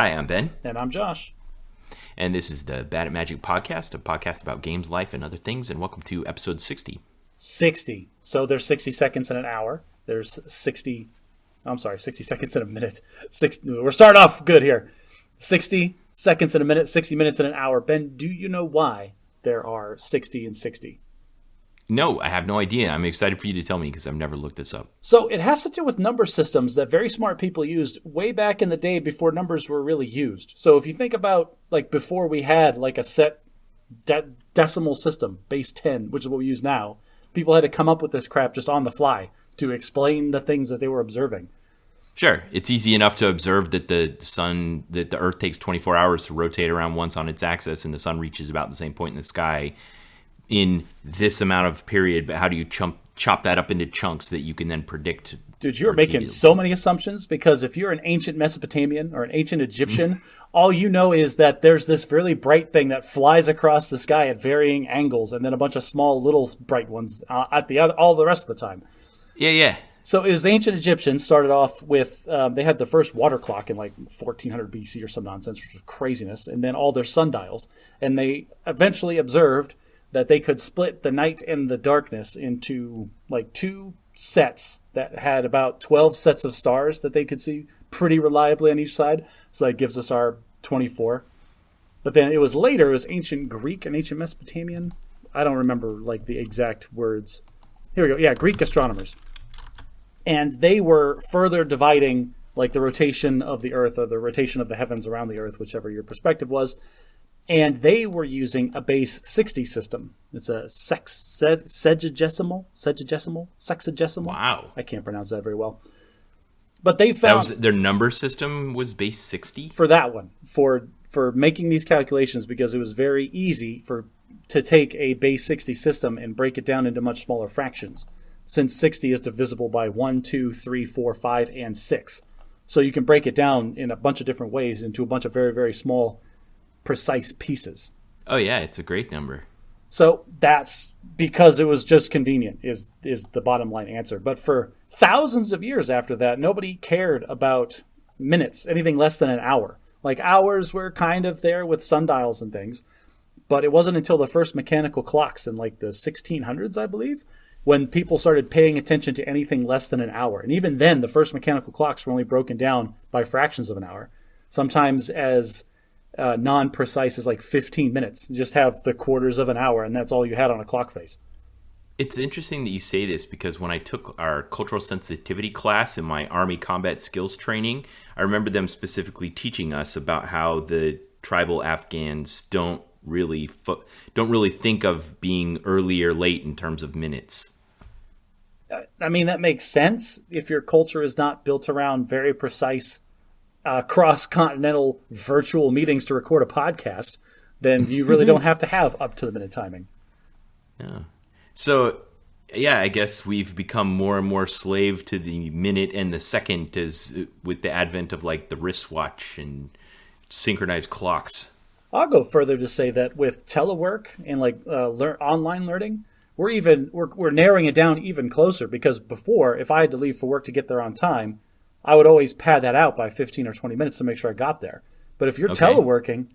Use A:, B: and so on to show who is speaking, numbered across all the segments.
A: Hi, I'm Ben.
B: And I'm Josh.
A: And this is the Bad at Magic podcast, a podcast about games, life, and other things. And welcome to episode 60.
B: 60. So there's 60 seconds in an hour. There's 60 seconds in a minute. We're starting off good here. 60 seconds in a minute, 60 minutes in an hour. Ben, do you know why there are 60 and 60?
A: No, I have no idea. I'm excited for you to tell me because I've never looked this up.
B: So it has to do with number systems that very smart people used way back in the day before numbers were really used. So if you think about like before we had like a set decimal system, base 10, which is what we use now, people had to come up with this crap just on the fly to explain the things that they were observing.
A: Sure, it's easy enough to observe that the Earth takes 24 hours to rotate around once on its axis, and the sun reaches about the same point in the sky in this amount of period. But how do you chop that up into chunks that you can then predict?
B: Dude, you're making so many assumptions, because if you're an ancient Mesopotamian or an ancient Egyptian, all you know is that there's this really bright thing that flies across the sky at varying angles, and then a bunch of small little bright ones at all the rest of the time.
A: Yeah.
B: So it was the ancient Egyptians started off with, they had the first water clock in like 1400 BC or some nonsense, which was craziness, and then all their sundials. And they eventually observed that they could split the night and the darkness into like two sets that had about 12 sets of stars that they could see pretty reliably on each side. So that gives us our 24. But then it was ancient Greek and ancient Mesopotamian. I don't remember like the exact words. Here we go. Yeah, Greek astronomers. And they were further dividing like the rotation of the Earth or the rotation of the heavens around the Earth, whichever your perspective was. And they were using a base 60 system. It's a sexagesimal.
A: Wow.
B: I can't pronounce that very well. But they found
A: their number system was base 60?
B: For that one. For making these calculations, because it was very easy to take a base 60 system and break it down into much smaller fractions, since 60 is divisible by 1, 2, 3, 4, 5, and 6. So you can break it down in a bunch of different ways into a bunch of very, very small, precise pieces.
A: Oh, yeah, it's a great number.
B: So that's because it was just convenient, is the bottom line answer. But for thousands of years after that, nobody cared about minutes, anything less than an hour. Like hours were kind of there with sundials and things. But it wasn't until the first mechanical clocks in like the 1600s, I believe, when people started paying attention to anything less than an hour. And even then, the first mechanical clocks were only broken down by fractions of an hour, sometimes as non-precise as like 15 minutes. You just have the quarters of an hour, and that's all you had on a clock face.
A: It's interesting that you say this, because when I took our cultural sensitivity class in my Army combat skills training, I remember them specifically teaching us about how the tribal Afghans don't really think of being early or late in terms of minutes.
B: I mean, that makes sense if your culture is not built around very precise cross-continental virtual meetings to record a podcast. Then you really don't have to have up-to-the-minute timing.
A: Yeah. So, yeah, I guess we've become more and more slave to the minute and the second, as with the advent of like the wristwatch and synchronized clocks.
B: I'll go further to say that with telework and like online learning, we're narrowing it down even closer, because before, if I had to leave for work to get there on time, I would always pad that out by 15 or 20 minutes to make sure I got there. But if you're teleworking,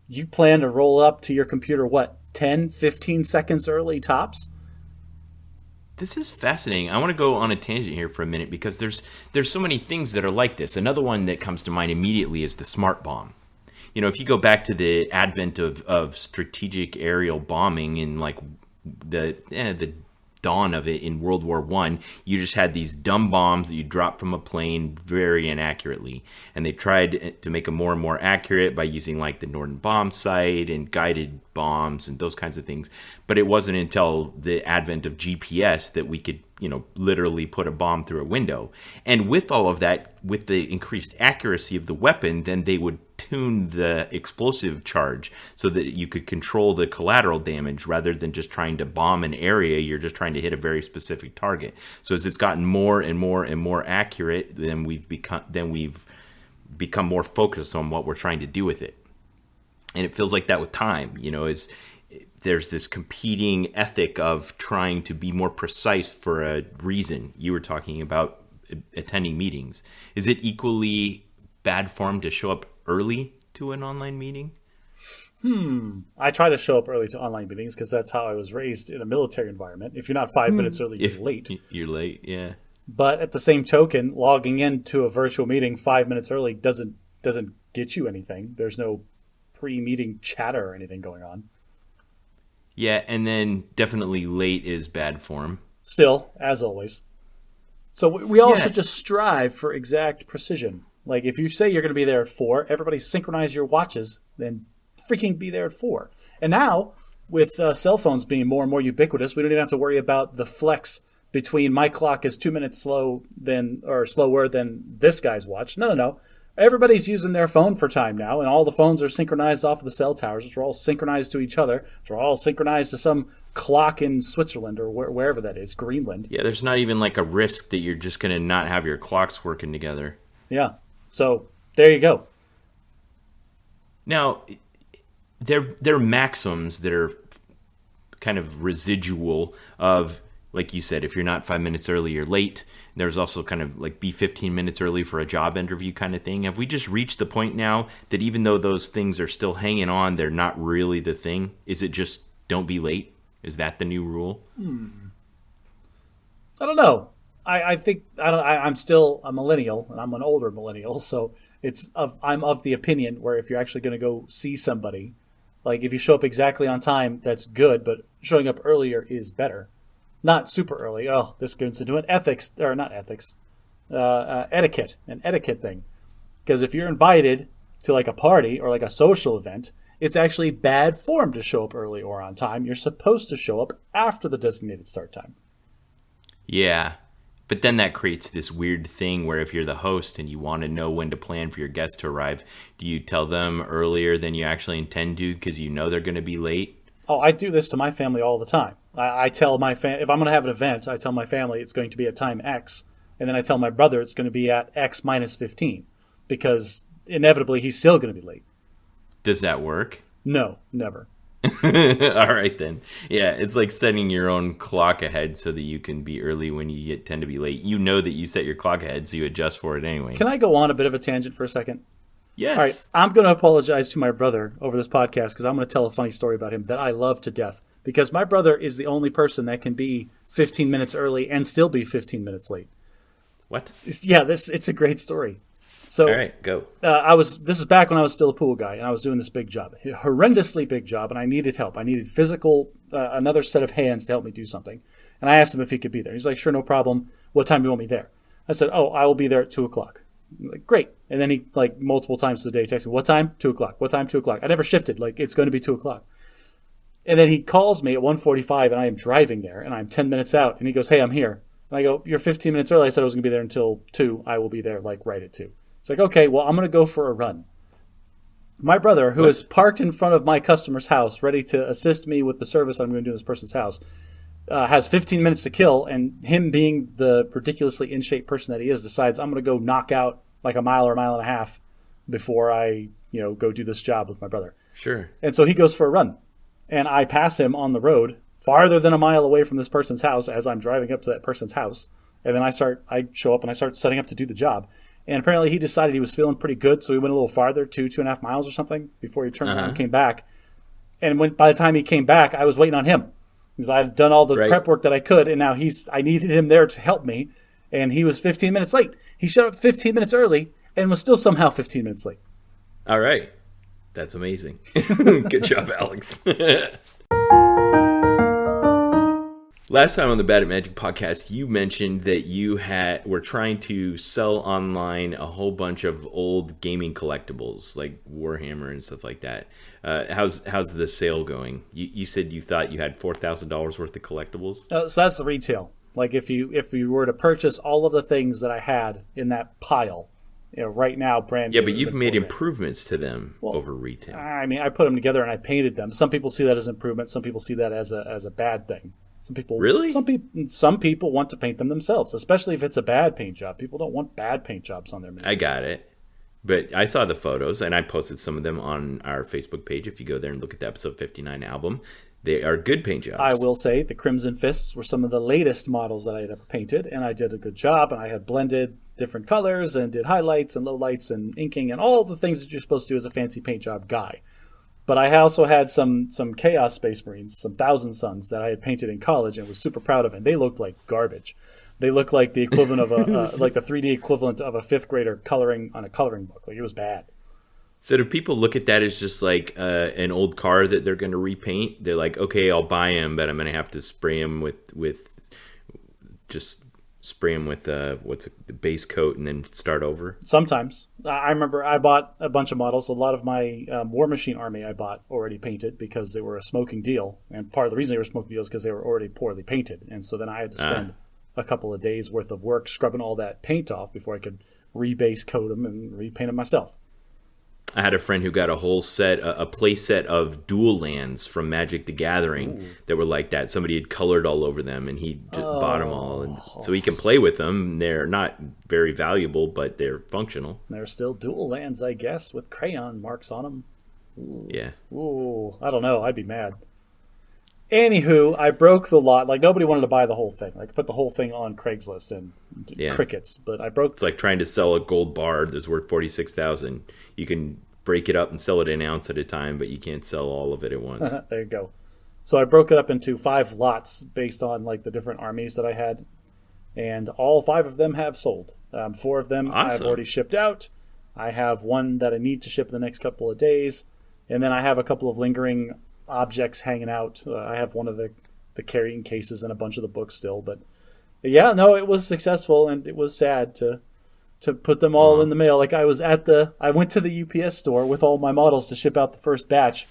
B: you plan to roll up to your computer, 10, 15 seconds early tops?
A: This is fascinating. I want to go on a tangent here for a minute, because there's so many things that are like this. Another one that comes to mind immediately is the smart bomb. You know, if you go back to the advent of strategic aerial bombing in like the dawn of it in World War I, you just had these dumb bombs that you drop from a plane very inaccurately. And they tried to make them more and more accurate by using like the Norden bomb sight and guided bombs and those kinds of things. But it wasn't until the advent of GPS that we could, literally put a bomb through a window. And with all of that, with the increased accuracy of the weapon, then they would tune the explosive charge so that you could control the collateral damage rather than just trying to bomb an area. You're just trying to hit a very specific target. So as it's gotten more and more and more accurate, then we've become more focused on what we're trying to do with it. And it feels like that with time, is there's this competing ethic of trying to be more precise for a reason. You were talking about attending meetings. Is it equally bad form to show up early to an online meeting?
B: I try to show up early to online meetings because that's how I was raised in a military environment. If you're not 5 minutes early, you're late.
A: You're late, yeah.
B: But at the same token, logging into a virtual meeting 5 minutes early doesn't get you anything. There's no pre-meeting chatter or anything going on.
A: Yeah, and then definitely late is bad form.
B: Still, as always. So we all should just strive for exact precision. Like if you say you're going to be there at 4, everybody synchronize your watches, then freaking be there at 4. And now, with cell phones being more and more ubiquitous, we don't even have to worry about the flex between my clock is 2 minutes slower than this guy's watch. No. Everybody's using their phone for time now, and all the phones are synchronized off of the cell towers, which are all synchronized to each other, which are all synchronized to some clock in Switzerland or wherever that is, Greenland.
A: Yeah, there's not even like a risk that you're just going to not have your clocks working together.
B: Yeah, so there you go.
A: Now, there are maxims that are kind of residual of, like you said, if you're not 5 minutes early, you're late. There's also kind of like be 15 minutes early for a job interview kind of thing. Have we just reached the point now that even though those things are still hanging on, they're not really the thing? Is it just don't be late? Is that the new rule?
B: I don't know. I think I'm still a millennial, and I'm an older millennial, so I'm of the opinion where if you're actually going to go see somebody, like if you show up exactly on time, that's good, but showing up earlier is better. Not super early. Oh, this gets into an etiquette, an etiquette thing. Because if you're invited to like a party or like a social event, it's actually bad form to show up early or on time. You're supposed to show up after the designated start time.
A: Yeah, but then that creates this weird thing where if you're the host and you want to know when to plan for your guests to arrive, do you tell them earlier than you actually intend to because you know they're going to be late?
B: Oh, I do this to my family all the time. I tell my if I'm going to have an event, I tell my family it's going to be at time X, and then I tell my brother it's going to be at X minus 15, because inevitably he's still going to be late.
A: Does that work?
B: No, never.
A: All right, then. Yeah, it's like setting your own clock ahead so that you can be early when you tend to be late. You know that you set your clock ahead, so you adjust for it anyway.
B: Can I go on a bit of a tangent for a second?
A: Yes.
B: All right, I'm going to apologize to my brother over this podcast because I'm going to tell a funny story about him that I love to death. Because my brother is the only person that can be 15 minutes early and still be 15 minutes late.
A: What?
B: Yeah, it's a great story. So,
A: all right, go.
B: This is back when I was still a pool guy, and I was doing this big job, a horrendously big job, and I needed help. I needed another set of hands to help me do something. And I asked him if he could be there. He's like, sure, no problem. What time do you want me there? I said, I will be there at 2 o'clock. I'm like, great. And then he, like, multiple times a day texted me, what time? 2 o'clock. What time? 2 o'clock. I never shifted. Like, it's going to be 2 o'clock. And then he calls me at 1:45, and I am driving there, and I'm 10 minutes out. And he goes, hey, I'm here. And I go, you're 15 minutes early. I said I was going to be there until 2. I will be there, like, right at 2. It's like, okay, well, I'm going to go for a run. My brother, who is parked in front of my customer's house, ready to assist me with the service I'm going to do in this person's house, has 15 minutes to kill, and him being the ridiculously in-shape person that he is, decides I'm going to go knock out like a mile or a mile and a half before I, go do this job with my brother.
A: Sure.
B: And so he goes for a run. And I pass him on the road farther than a mile away from this person's house as I'm driving up to that person's house. And then I show up and I start setting up to do the job. And apparently he decided he was feeling pretty good, so he went a little farther, 2.5 miles or something, before he turned around and came back. And by the time he came back, I was waiting on him. Because I had done all the prep work that I could, and now I needed him there to help me. And he was 15 minutes late. He showed up 15 minutes early and was still somehow 15 minutes late.
A: All right. That's amazing. Good job, Alex. Last time on the Bad at Magic podcast, you mentioned that you were trying to sell online a whole bunch of old gaming collectibles, like Warhammer and stuff like that. How's the sale going? You said you thought you had $4,000 worth of collectibles?
B: So that's the retail. Like if you were to purchase all of the things that I had in that pile, right now, brand new.
A: Yeah, but you've made improvements to them over retail.
B: I mean, I put them together and I painted them. Some people see that as improvement. Some people see that as a bad thing. Some people
A: really.
B: Some people want to paint them themselves, especially if it's a bad paint job. People don't want bad paint jobs on their miniatures.
A: I got it. But I saw the photos, and I posted some of them on our Facebook page. If you go there and look at the episode 59 album, They are good paint jobs.
B: I will say the Crimson Fists were some of the latest models that I had ever painted, and I did a good job, and I had blended different colors and did highlights and lowlights and inking and all the things that you're supposed to do as a fancy paint job guy. But I also had some Chaos Space Marines, some Thousand Suns that I had painted in college and was super proud of, and they looked like garbage. They looked like the equivalent of like the 3D equivalent of a fifth grader coloring on a coloring book. Like, it was bad.
A: So do people look at that as just like an old car that they're going to repaint? They're like, okay, I'll buy him, but I'm going to have to spray him with the base coat and then start over?
B: Sometimes. I remember I bought a bunch of models. A lot of my War Machine army I bought already painted because they were a smoking deal. And part of the reason they were smoking deals is because they were already poorly painted. And so then I had to spend a couple of days worth of work scrubbing all that paint off before I could rebase coat them and repaint them myself.
A: I had a friend who got a whole set, a play set of dual lands from Magic the Gathering that were like that. Somebody had colored all over them, and he just bought them all. And so he can play with them. They're not very valuable, but they're functional.
B: They're still dual lands, I guess, with crayon marks on them. Ooh.
A: Yeah.
B: Ooh, I don't know. I'd be mad. Anywho, I broke the lot. Like, nobody wanted to buy the whole thing. Like, put the whole thing on Craigslist and crickets. But I broke.
A: It's like trying to sell a gold bar that's worth $46,000. You can break it up and sell it an ounce at a time, but you can't sell all of it at once.
B: There you go. So I broke it up into 5 lots based on like the different armies that I had, and all 5 of them have sold. 4 of them I've already shipped out. I have 1 that I need to ship in the next couple of days, and then I have a couple of lingering objects hanging out. I have one of the carrying cases and a bunch of the books still, but yeah, no, it was successful, and it was sad to put them all in the mail. Like, I went to the UPS store with all my models to ship out the first batch,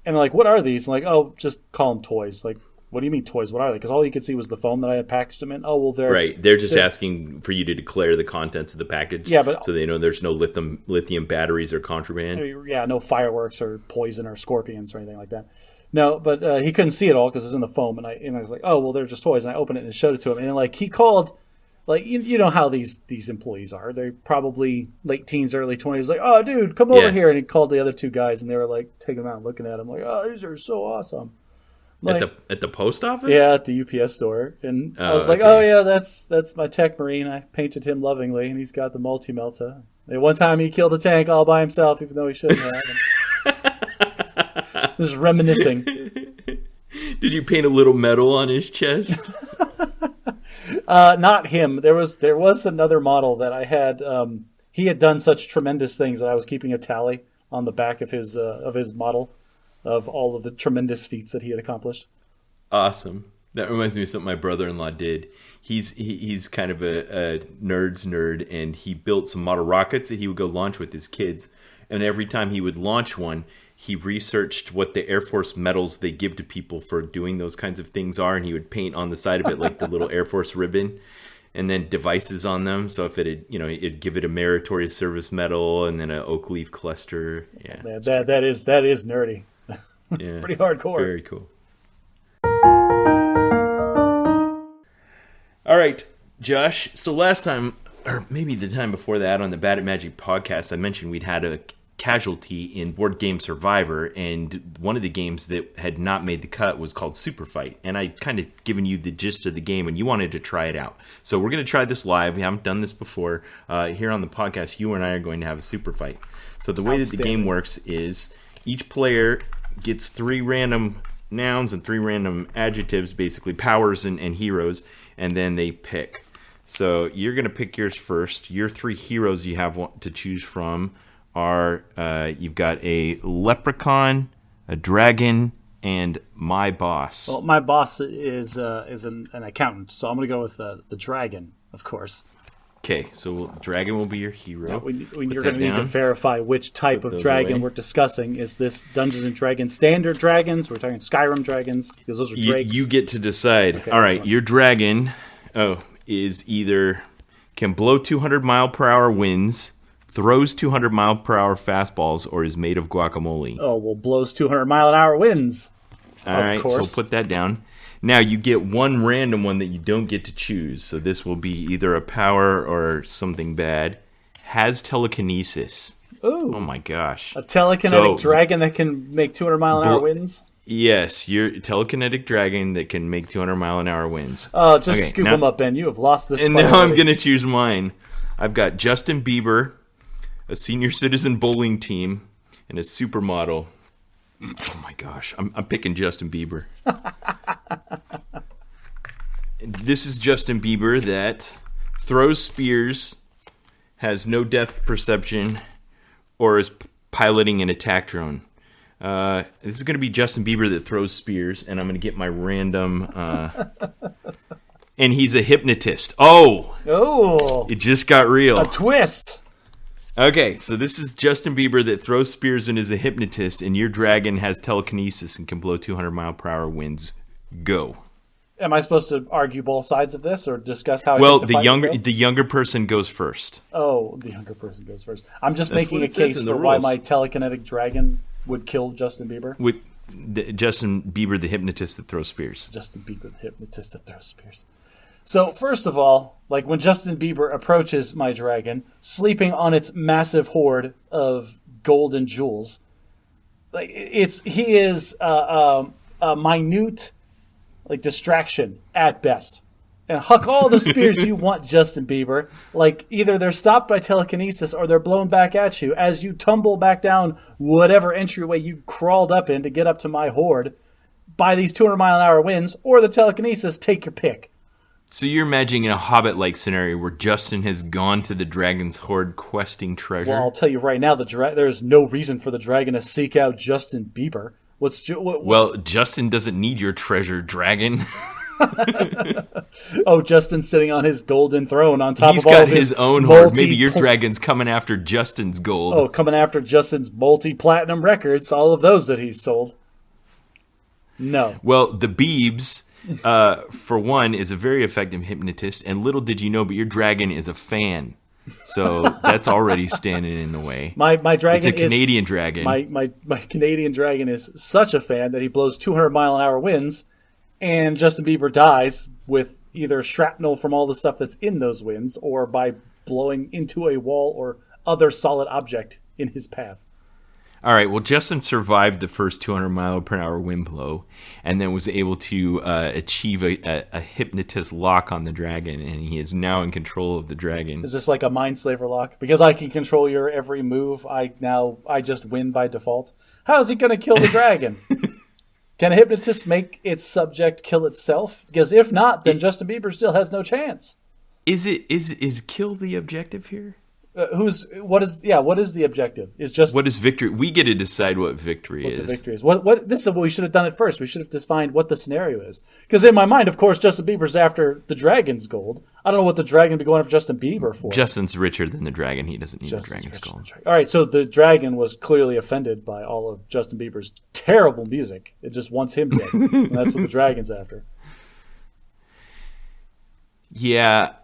B: and like, what are these? And like, oh, just call them toys. Like, what do you mean toys? What are they? Because all you could see was the foam that I had packaged them in. Oh, well,
A: they're just asking for you to declare the contents of the package.
B: Yeah, but
A: so they know there's no lithium batteries or contraband.
B: Yeah, no fireworks or poison or scorpions or anything like that. No, but he couldn't see it all because it was in the foam, and I was like, oh, well, they're just toys. And I opened it and showed it to him, and like, he called. Like, you know how these employees are. They're probably late teens, early 20s. Like, oh, dude, come over here. And he called the other 2 guys, and they were like taking them out and looking at him like, oh, these are so awesome. Like,
A: at the post office?
B: Yeah, at the UPS store. And I was like, oh, yeah, that's my tech marine. I painted him lovingly, and he's got the multi-melta. And one time he killed a tank all by himself, even though he shouldn't have. Just reminiscing.
A: Did you paint a little medal on his chest?
B: Not him. There was another model that I had. He had done such tremendous things that I was keeping a tally on the back of his model of all of the tremendous feats that he had accomplished.
A: Awesome. That reminds me of something my brother-in-law did. He's kind of a nerd's nerd, and he built some model rockets that he would go launch with his kids. And every time he would launch one, he researched what the Air Force medals they give to people for doing those kinds of things are, and he would paint on the side of it like the little Air Force ribbon, and then devices on them. So if it'd give it a meritorious service medal and then an oak leaf cluster. Yeah,
B: man, that is nerdy. It's pretty hardcore.
A: Very cool. All right, Josh. So last time, or maybe the time before that, on the Bad at Magic podcast, I mentioned we'd had a casualty in Board Game Survivor, and one of the games that had not made the cut was called Superfight, and I kind of given you the gist of the game, and you wanted to try it out. So we're going to try this live. We haven't done this before. Here on the podcast, you and I are going to have a Superfight. So the way that the game works is each player gets 3 random nouns and 3 random adjectives, basically powers and heroes, and then they pick. So you're going to pick yours first. Your 3 heroes you have to choose from are you've got a leprechaun, a dragon, and my boss.
B: Well, my boss is an accountant, so I'm going to go with the dragon, of course.
A: Okay, so dragon will be your hero.
B: You're going to need to verify which type of dragon we're discussing. Is this Dungeons & Dragons standard dragons? We're talking Skyrim dragons? Because those are drakes.
A: You get to decide. Okay, all right, your dragon is either can blow 200-mile-per-hour winds, throws 200-mile-per-hour fastballs, or is made of guacamole.
B: Oh, well, blows 200-mile-an-hour winds.
A: All right, so we'll put that down. Now, you get one random one that you don't get to choose. So this will be either a power or something bad. Has telekinesis.
B: Ooh.
A: Oh, my gosh.
B: A telekinetic dragon that can make 200-mile-an-hour winds?
A: Yes, you're a telekinetic dragon that can make 200-mile-an-hour winds.
B: Oh, just scoop them up, Ben. You have lost this.
A: And now I'm going to choose mine. I've got Justin Bieber, a senior citizen bowling team, and a supermodel. Oh my gosh, I'm picking Justin Bieber. This is Justin Bieber that throws spears, has no depth perception, or is piloting an attack drone. This is going to be Justin Bieber that throws spears, and I'm going to get my random... and he's a hypnotist. Oh! It just got real.
B: A twist!
A: Okay, so this is Justin Bieber that throws spears and is a hypnotist, and your dragon has telekinesis and can blow 200-mile-per-hour winds. Go.
B: Am I supposed to argue both sides of this or discuss how?
A: Well, the younger person goes first.
B: Oh, the younger person goes first. I'm just making a case for why my telekinetic dragon would kill Justin Bieber.
A: With Justin Bieber, the hypnotist that throws spears.
B: Justin Bieber, the hypnotist that throws spears. So first of all, like when Justin Bieber approaches my dragon, sleeping on its massive hoard of gold and jewels, like he is a minute, like, distraction at best. And huck all the spears you want, Justin Bieber. Like, either they're stopped by telekinesis or they're blown back at you as you tumble back down whatever entryway you crawled up in to get up to my hoard by these 200-mile-an-hour winds, or the telekinesis. Take your pick.
A: So you're imagining a Hobbit-like scenario where Justin has gone to the dragon's hoard questing treasure?
B: Well, I'll tell you right now, there's no reason for the dragon to seek out Justin Bieber.
A: Well, Justin doesn't need your treasure, dragon.
B: Oh, Justin's sitting on his golden throne on top
A: He's
B: of all
A: got
B: of his
A: own hoard. Maybe your dragon's coming after Justin's gold.
B: Oh, coming after Justin's multi-platinum records, all of those that he's sold. No.
A: Well, the Biebs, for one, is a very effective hypnotist, and little did you know, but your dragon is a fan. So that's already standing in the way.
B: My dragon
A: it's a Canadian dragon.
B: My Canadian dragon is such a fan that he blows 200-mile-an-hour winds, and Justin Bieber dies with either shrapnel from all the stuff that's in those winds, or by blowing into a wall or other solid object in his path.
A: All right, well, Justin survived the first 200-mile-per-hour wind blow and then was able to achieve a hypnotist lock on the dragon, and he is now in control of the dragon.
B: Is this like a mind slaver lock? Because I can control your every move, I just win by default? How is he going to kill the dragon? Can a hypnotist make its subject kill itself? Because if not, then Justin Bieber still has no chance. Is
A: kill the objective here?
B: What is the objective?
A: What is victory? We get to decide what victory is.
B: The victory is. This is what we should have done at first. We should have defined what the scenario is. Because in my mind, of course, Justin Bieber's after the dragon's gold. I don't know what the dragon would be going after Justin Bieber for.
A: Justin's richer than the dragon. He doesn't need the dragon's gold.
B: All right, so the dragon was clearly offended by all of Justin Bieber's terrible music. It just wants him dead. And that's what the dragon's after.
A: Yeah.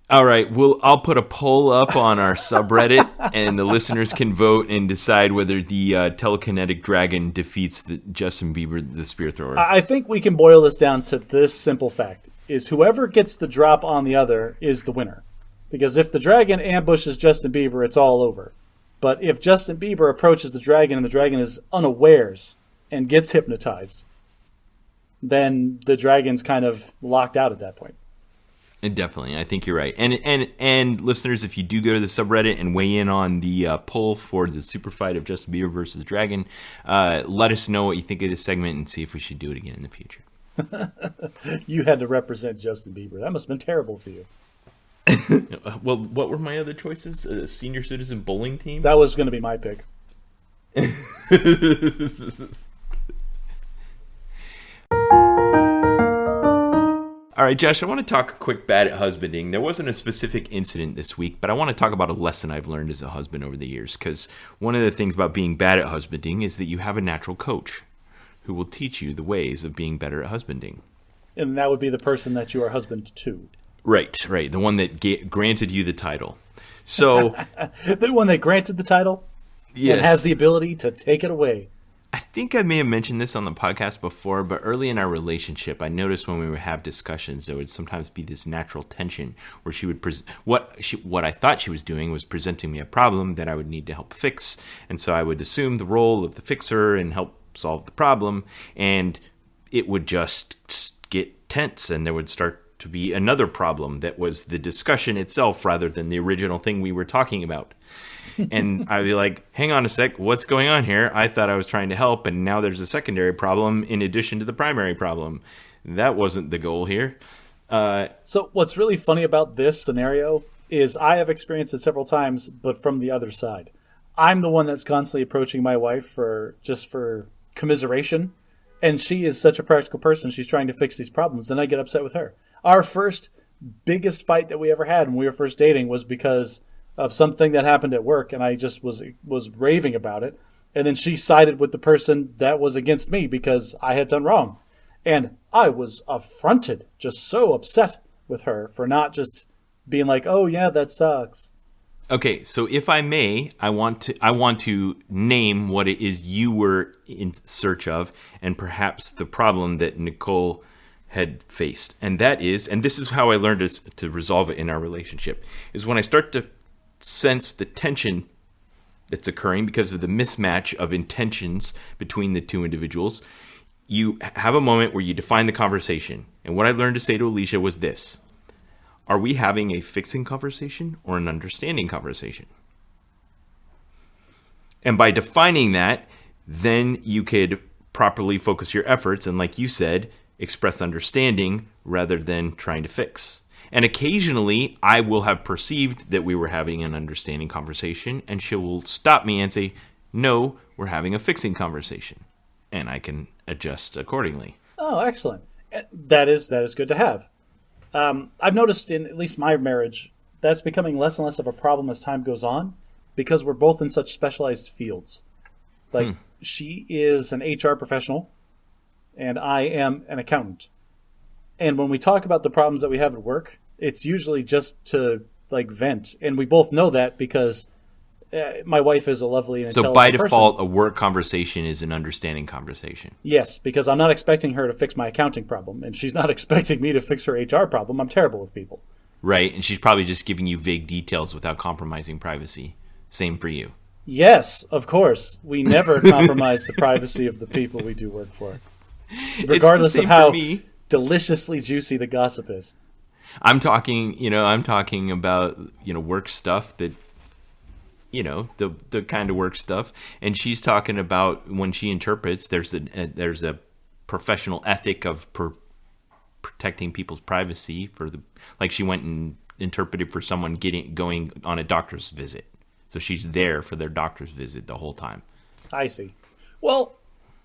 A: All right, I'll put a poll up on our subreddit, and the listeners can vote and decide whether the telekinetic dragon defeats the Justin Bieber, the spear thrower.
B: I think we can boil this down to this simple fact, is whoever gets the drop on the other is the winner. Because if the dragon ambushes Justin Bieber, it's all over. But if Justin Bieber approaches the dragon and the dragon is unawares and gets hypnotized, then the dragon's kind of locked out at that point.
A: Definitely, I think you're right. And listeners, if you do go to the subreddit and weigh in on the poll for the Superfight of Justin Bieber versus Dragon, let us know what you think of this segment and see if we should do it again in the future.
B: You had to represent Justin Bieber. That must have been terrible for you.
A: Well, what were my other choices? A senior citizen bowling team?
B: That was going to be my pick.
A: All right, Josh, I want to talk a quick bad at husbanding. There wasn't a specific incident this week, but I want to talk about a lesson I've learned as a husband over the years, because one of the things about being bad at husbanding is that you have a natural coach who will teach you the ways of being better at husbanding.
B: And that would be the person that you are husband to.
A: Right. The one that granted you the title. So
B: the one that granted the title? Yes. And has the ability to take it away.
A: I think I may have mentioned this on the podcast before, but early in our relationship, I noticed when we would have discussions, there would sometimes be this natural tension where she would what I thought she was doing was presenting me a problem that I would need to help fix, and so I would assume the role of the fixer and help solve the problem, and it would just get tense, and there would start to be another problem that was the discussion itself rather than the original thing we were talking about. And I'd be like, hang on a sec, what's going on here? I thought I was trying to help, and now there's a secondary problem in addition to the primary problem. That wasn't the goal here.
B: So what's really funny about this scenario is I have experienced it several times, but from the other side. I'm the one that's constantly approaching my wife for commiseration, and she is such a practical person. She's trying to fix these problems, and I get upset with her. Our first biggest fight that we ever had when we were first dating was because of something that happened at work, and I just was raving about it. And then she sided with the person that was against me because I had done wrong. And I was affronted, just so upset with her for not just being like, oh yeah, that sucks.
A: Okay, so if I may, I want to name what it is you were in search of, and perhaps the problem that Nicole had faced. And that is, and this is how I learned to resolve it in our relationship, is when I start to sense the tension that's occurring because of the mismatch of intentions between the two individuals, you have a moment where you define the conversation. And what I learned to say to Alicia was this: are we having a fixing conversation or an understanding conversation? And by defining that, then you could properly focus your efforts and, like you said, express understanding rather than trying to fix. And occasionally, I will have perceived that we were having an understanding conversation, and she will stop me and say, no, we're having a fixing conversation. And I can adjust accordingly.
B: Oh, excellent. That is good to have. I've noticed in at least my marriage, that's becoming less and less of a problem as time goes on, because we're both in such specialized fields. Like, she is an HR professional, and I am an accountant. And when we talk about the problems that we have at work, it's usually just to, like, vent. And we both know that because my wife is a lovely and intelligent person. So by default,
A: a work conversation is an understanding conversation.
B: Yes, because I'm not expecting her to fix my accounting problem, and she's not expecting me to fix her HR problem. I'm terrible with people.
A: Right, and she's probably just giving you vague details without compromising privacy. Same for you.
B: Yes, of course. We never compromise the privacy of the people we do work for, regardless of how deliciously juicy the gossip is.
A: I'm talking about, work stuff that, the kind of work stuff. And she's talking about when she interprets, there's a professional ethic of protecting people's privacy like she went and interpreted for someone going on a doctor's visit. So she's there for their doctor's visit the whole time.
B: I see. Well,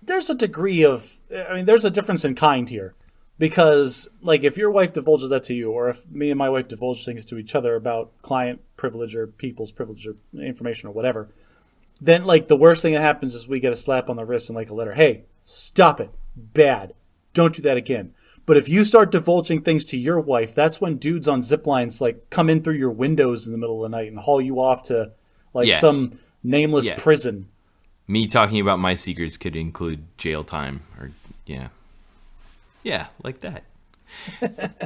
B: there's a difference in kind here. Because, like, if your wife divulges that to you, or if me and my wife divulge things to each other about client privilege or people's privilege or information or whatever, then, like, the worst thing that happens is we get a slap on the wrist and, like, a letter. Hey, stop it. Bad. Don't do that again. But if you start divulging things to your wife, that's when dudes on zip lines, like, come in through your windows in the middle of the night and haul you off to, like, some nameless prison.
A: Me talking about my secrets could include jail time or, Yeah, like that.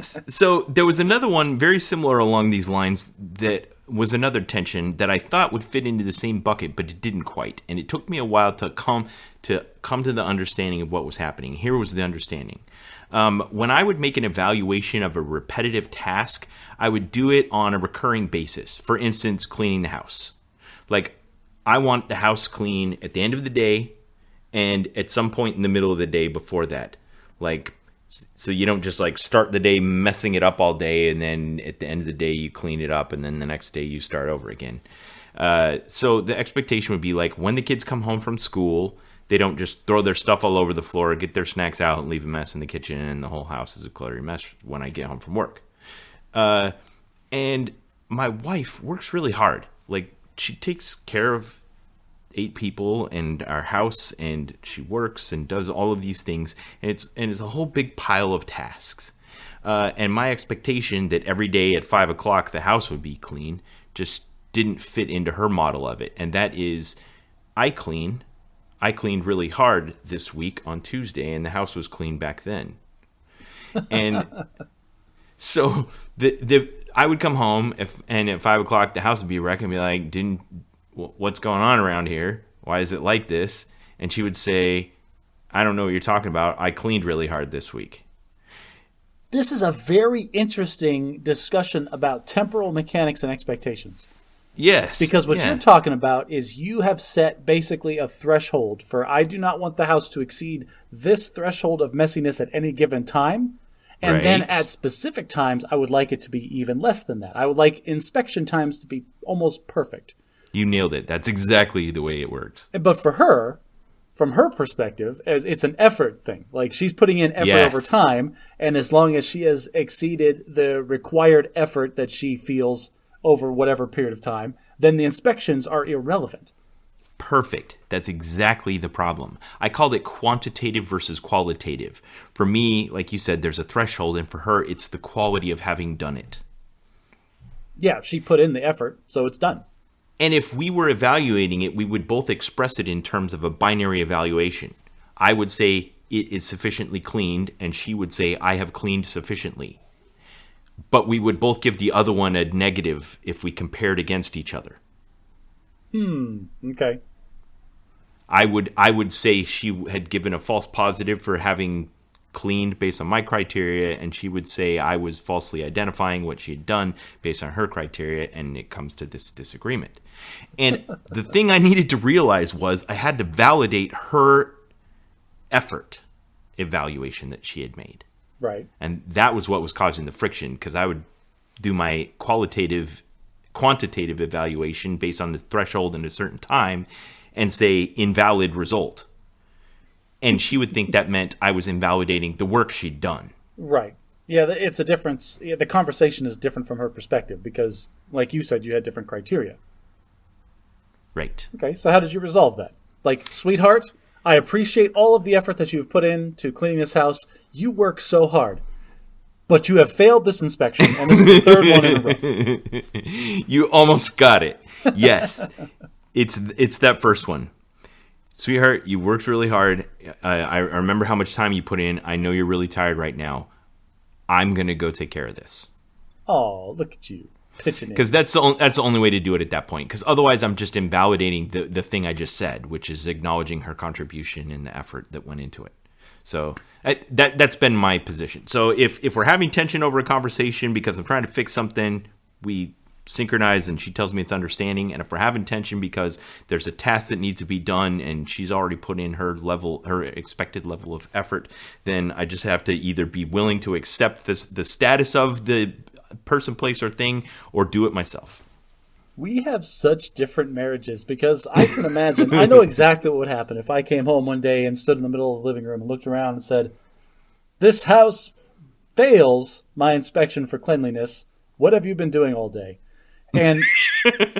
A: So there was another one very similar along these lines that was another tension that I thought would fit into the same bucket, but it didn't quite. And it took me a while to come to the understanding of what was happening. Here was the understanding. When I would make an evaluation of a repetitive task, I would do it on a recurring basis. For instance, cleaning the house. Like, I want the house clean at the end of the day and at some point in the middle of the day before that. Like, so you don't just like start the day messing it up all day and then at the end of the day you clean it up and then the next day you start over again. So the expectation would be like when the kids come home from school, they don't just throw their stuff all over the floor, get their snacks out and leave a mess in the kitchen and the whole house is a cluttery mess when I get home from work. And my wife works really hard. Like, she takes care of 8 people and our house, and she works and does all of these things, and it's a whole big pile of tasks. And my expectation that every day at 5 o'clock the house would be clean just didn't fit into her model of it. And that is, I cleaned really hard this week on Tuesday, and the house was clean back then. And so I would come home and at 5 o'clock the house would be wrecked and be like, what's going on around here? Why is it like this? And she would say, I don't know what you're talking about. I cleaned really hard this week.
B: This is a very interesting discussion about temporal mechanics and expectations.
A: Yes.
B: Because what you're talking about is you have set basically a threshold for I do not want the house to exceed this threshold of messiness at any given time. And then at specific times, I would like it to be even less than that. I would like inspection times to be almost perfect.
A: You nailed it. That's exactly the way it works.
B: But for her, from her perspective, it's an effort thing. Like she's putting in effort over time. And as long as she has exceeded the required effort that she feels over whatever period of time, then the inspections are irrelevant.
A: Perfect. That's exactly the problem. I called it quantitative versus qualitative. For me, like you said, there's a threshold, and for her, it's the quality of having done it.
B: Yeah, she put in the effort, so it's done.
A: And if we were evaluating it, we would both express it in terms of a binary evaluation. I would say it is sufficiently cleaned, and she would say I have cleaned sufficiently. But we would both give the other one a negative if we compared against each other.
B: Okay.
A: I would say she had given a false positive for having cleaned based on my criteria, and she would say I was falsely identifying what she had done based on her criteria, and it comes to this disagreement. And the thing I needed to realize was I had to validate her effort evaluation that she had made.
B: Right.
A: And that was what was causing the friction, because I would do my quantitative evaluation based on the threshold in a certain time and say invalid result. And she would think that meant I was invalidating the work she'd done.
B: Right. Yeah, it's a difference. Yeah, the conversation is different from her perspective because, like you said, you had different criteria.
A: Right.
B: Okay, so how did you resolve that? Like, sweetheart, I appreciate all of the effort that you've put into cleaning this house. You work so hard. But you have failed this inspection, and this is the third one in a row.
A: You almost got it. Yes. It's that first one. Sweetheart, you worked really hard. I remember how much time you put in. I know you're really tired right now. I'm going to go take care of this.
B: Oh, look at you. Pitching it.
A: Because that's the only way to do it at that point. Because otherwise I'm just invalidating the thing I just said, which is acknowledging her contribution and the effort that went into it. So that's been my position. So if we're having tension over a conversation because I'm trying to fix something, we synchronize and she tells me it's understanding. And if we're having tension because there's a task that needs to be done and she's already put in her expected level of effort, then I just have to either be willing to accept the status of the person, place, or thing, or do it myself.
B: We have such different marriages because I can imagine, I know exactly what would happen if I came home one day and stood in the middle of the living room and looked around and said, this house fails my inspection for cleanliness. What have you been doing all day? And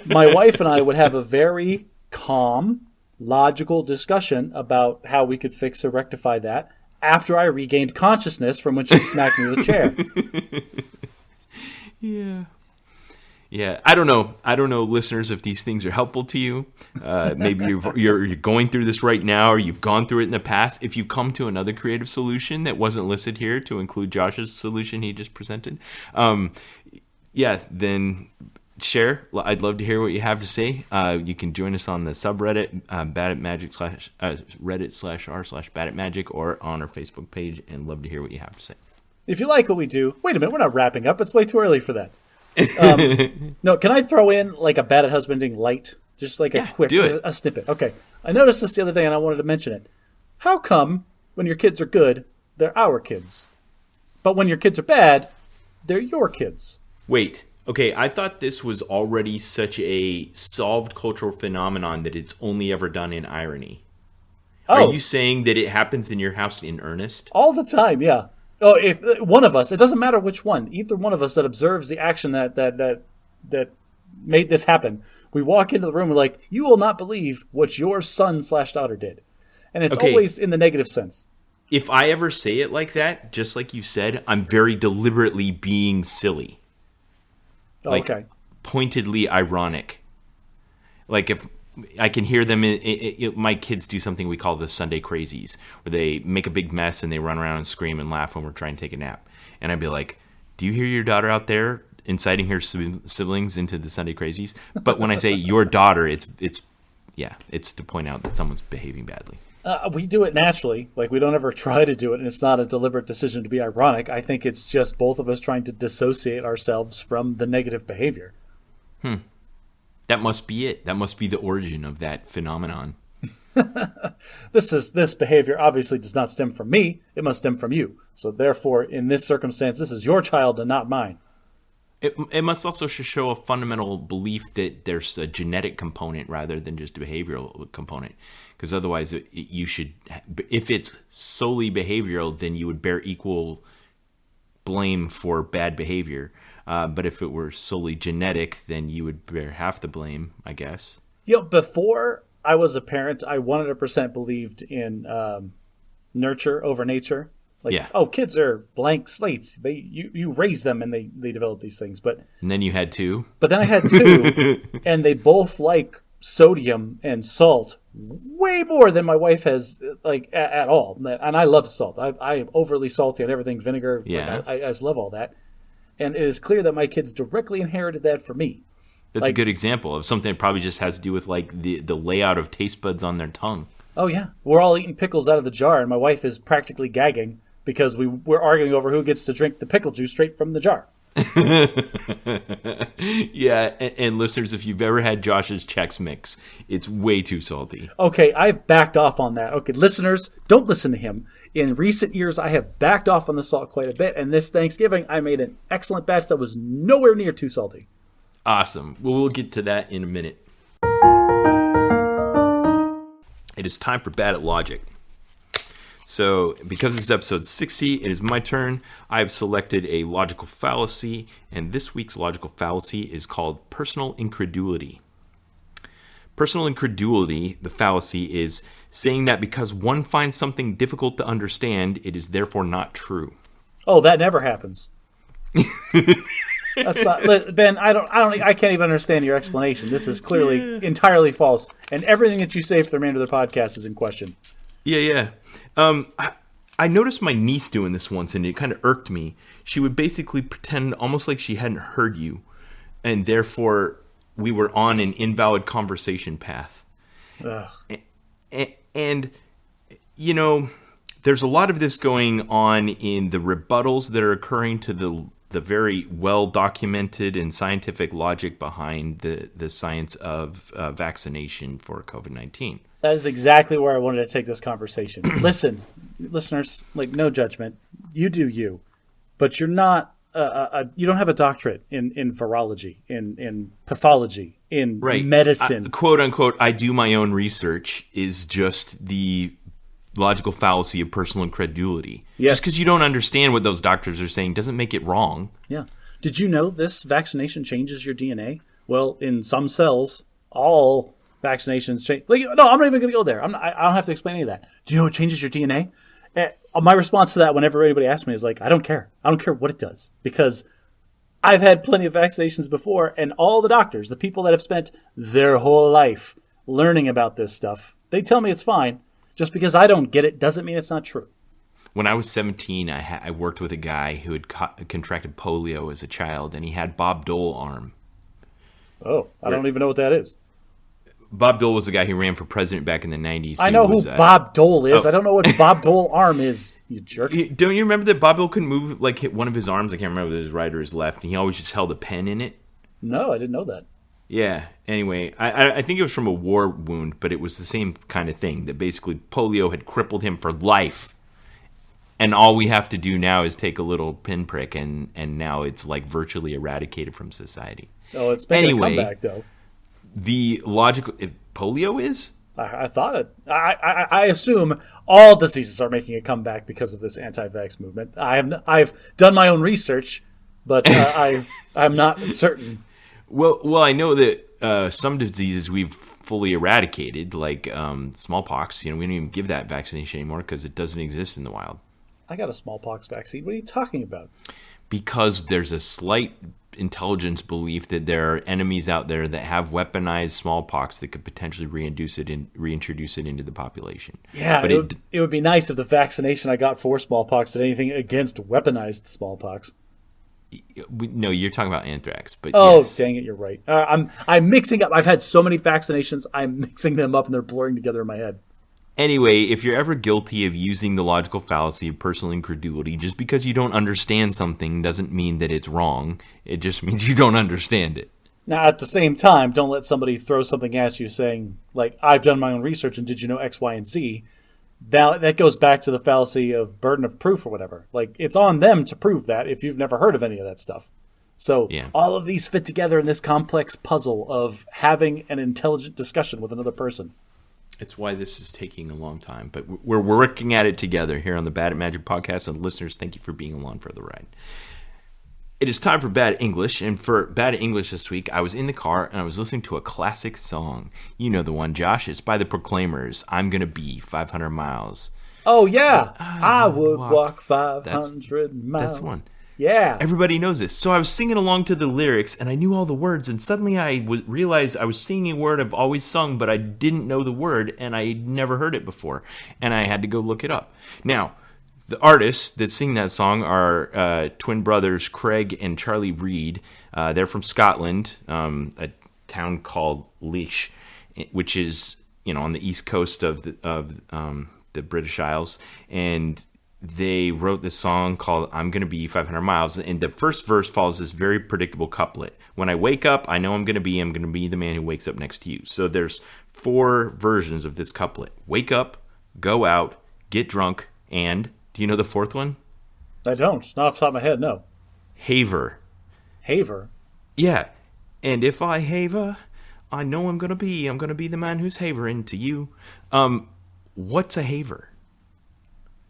B: my wife and I would have a very calm, logical discussion about how we could fix or rectify that after I regained consciousness from when she smacked me with a chair.
A: Yeah, I don't know, listeners, if these things are helpful to you. Maybe you're going through this right now, or you've gone through it in the past. If you come to another creative solution that wasn't listed here to include Josh's solution he just presented, then share. I'd love to hear what you have to say. You can join us on the subreddit, Reddit/r/BadAtMagic, or on our Facebook page, and love to hear what you have to say. If you like what we do, wait a minute, we're not wrapping up. It's way too early for that. No, can I throw in like a Bad at Husbanding light? Just like a quick a snippet. Okay. I noticed this the other day and I wanted to mention it. How come when your kids are good, they're our kids? But when your kids are bad, they're your kids? Wait. Okay, I thought this was already such a solved cultural phenomenon that it's only ever done in irony. Oh. Are you saying that it happens in your house in earnest? All the time, yeah. Oh, if one of us, it doesn't matter which one, either one of us that observes the action that made this happen, we walk into the room and we're like, you will not believe what your son/daughter did. And it's always in the negative sense. If I ever say it like that, just like you said, I'm very deliberately being silly. Like, pointedly ironic. Like if I can hear them, my kids do something we call the Sunday crazies, where they make a big mess and they run around and scream and laugh when we're trying to take a nap. And I'd be like, do you hear your daughter out there inciting her siblings into the Sunday crazies? But when I say your daughter, it's to point out that someone's behaving badly.
B: We do it naturally. Like, we don't ever try to do it, and it's not a deliberate decision to be ironic. I think it's just both of us trying to dissociate ourselves from the negative behavior.
A: That must be it. That must be the origin of that phenomenon.
B: This behavior obviously does not stem from me. It must stem from you. So therefore, in this circumstance, this is your child and not mine.
A: It must also show a fundamental belief that there's a genetic component rather than just a behavioral component. Because otherwise, you should, if it's solely behavioral, then you would bear equal blame for bad behavior. But if it were solely genetic, then you would bear half the blame, I guess.
B: Before I was a parent, I 100% believed in nurture over nature. Kids are blank slates. You raise them and they develop these things.
A: And then you had two.
B: But then I had two, and they both like sodium and salt way more than my wife has, at all. And I love salt. I am overly salty on everything, vinegar.
A: Yeah.
B: I just love all that. And it is clear that my kids directly inherited that from me.
A: That's a good example of something that probably just has to do with the layout of taste buds on their tongue.
B: Oh, yeah. We're all eating pickles out of the jar, and my wife is practically gagging because we're arguing over who gets to drink the pickle juice straight from the jar.
A: Yeah, and listeners, if you've ever had Josh's Chex Mix, it's way too salty.
B: Okay, I've backed off on that. Okay, listeners, don't listen to him. In recent years, I have backed off on the salt quite a bit, and this Thanksgiving, I made an excellent batch that was nowhere near too salty.
A: Awesome. Well, we'll get to that in a minute. It is time for Bad at Logic. So, because this is episode 60, it is my turn. I've selected a logical fallacy, and this week's logical fallacy is called personal incredulity. Personal incredulity, the fallacy, is saying that because one finds something difficult to understand, it is therefore not true.
B: Oh, that never happens. That's not, Ben. I can't even understand your explanation. This is clearly entirely false, and everything that you say for the remainder of the podcast is in question.
A: Yeah. I noticed my niece doing this once, and it kind of irked me. She would basically pretend almost like she hadn't heard you, and therefore we were on an invalid conversation path. And there's a lot of this going on in the rebuttals that are occurring to the very well-documented and scientific logic behind the science of vaccination for COVID-19.
B: That is exactly where I wanted to take this conversation. Listen, listeners, no judgment. You do you. But you're not, you don't have a doctorate in virology, in pathology, in medicine.
A: Quote unquote, I do my own research is just the logical fallacy of personal incredulity. Yes. Just because you don't understand what those doctors are saying doesn't make it wrong.
B: Yeah. Did you know this vaccination changes your DNA? Well, in some cells, all vaccinations change. No, I'm not even going to go there. I don't have to explain any of that. Do you know it changes your DNA? My response to that whenever anybody asks me is I don't care. I don't care what it does. Because I've had plenty of vaccinations before, and all the doctors, the people that have spent their whole life learning about this stuff, they tell me it's fine. Just because I don't get it doesn't mean it's not true.
A: When I was 17, I worked with a guy who had contracted polio as a child, and he had Bob Dole arm.
B: Oh, I don't even know what that is.
A: Bob Dole was the guy who ran for president back in the 90s.
B: I know who Bob Dole is. I don't know what Bob Dole arm is, you jerk.
A: Don't you remember that Bob Dole couldn't move one of his arms? I can't remember whether his right or his left, and he always just held a pen in it?
B: No, I didn't know that.
A: Yeah. Anyway, I think it was from a war wound, but it was the same kind of thing. That basically polio had crippled him for life, and all we have to do now is take a little pinprick, and now it's virtually eradicated from society.
B: Oh, it's making a comeback though.
A: The logical polio is.
B: I thought it. I assume all diseases are making a comeback because of this anti-vax movement. I've done my own research, but I'm not certain.
A: Well, I know that some diseases we've fully eradicated, like smallpox. We don't even give that vaccination anymore because it doesn't exist in the wild.
B: I got a smallpox vaccine. What are you talking about?
A: Because there's a slight intelligence belief that there are enemies out there that have weaponized smallpox that could potentially reintroduce it into the population.
B: Yeah, but it would be nice if the vaccination I got for smallpox did anything against weaponized smallpox.
A: No, you're talking about anthrax, but
B: yes. Dang it, you're right. I'm mixing up. I've had so many vaccinations, I'm mixing them up and they're blurring together in my head.
A: Anyway, if you're ever guilty of using the logical fallacy of personal incredulity, just because you don't understand something doesn't mean that it's wrong. It just means you don't understand it.
B: Now, at the same time, don't let somebody throw something at you saying, like, I've done my own research and did you know X, Y, and Z? That goes back to the fallacy of burden of proof or whatever. Like, it's on them to prove that if you've never heard of any of that stuff. So all of these fit together in this complex puzzle of having an intelligent discussion with another person.
A: It's why this is taking a long time, but we're working at it together here on the Bad at Magic podcast. And listeners, thank you for being along for the ride. It is time for Bad English, and for Bad English this week, I was in the car and I was listening to a classic song. You know the one, Josh. It's by the Proclaimers. I'm Gonna Be 500 Miles.
B: Oh, yeah. I would walk 500 miles.
A: That's the one.
B: Yeah.
A: Everybody knows this. So I was singing along to the lyrics, and I knew all the words, and suddenly I realized I was singing a word I've always sung, but I didn't know the word, and I never heard it before, and I had to go look it up. Now, the artists that sing that song are twin brothers Craig and Charlie Reid. They're from Scotland, a town called Laois, which is on the east coast of the British Isles, and they wrote this song called I'm Gonna Be 500 Miles, and the first verse follows this very predictable couplet. When I wake up, I know I'm gonna be the man who wakes up next to you. So there's 4 versions of this couplet. Wake up, go out, get drunk, and do you know the 4th one?
B: I don't. Not off the top of my head, no.
A: Haiver.
B: Haiver?
A: Yeah. And if I haver, I know I'm gonna be the man who's havering to you. What's a haver?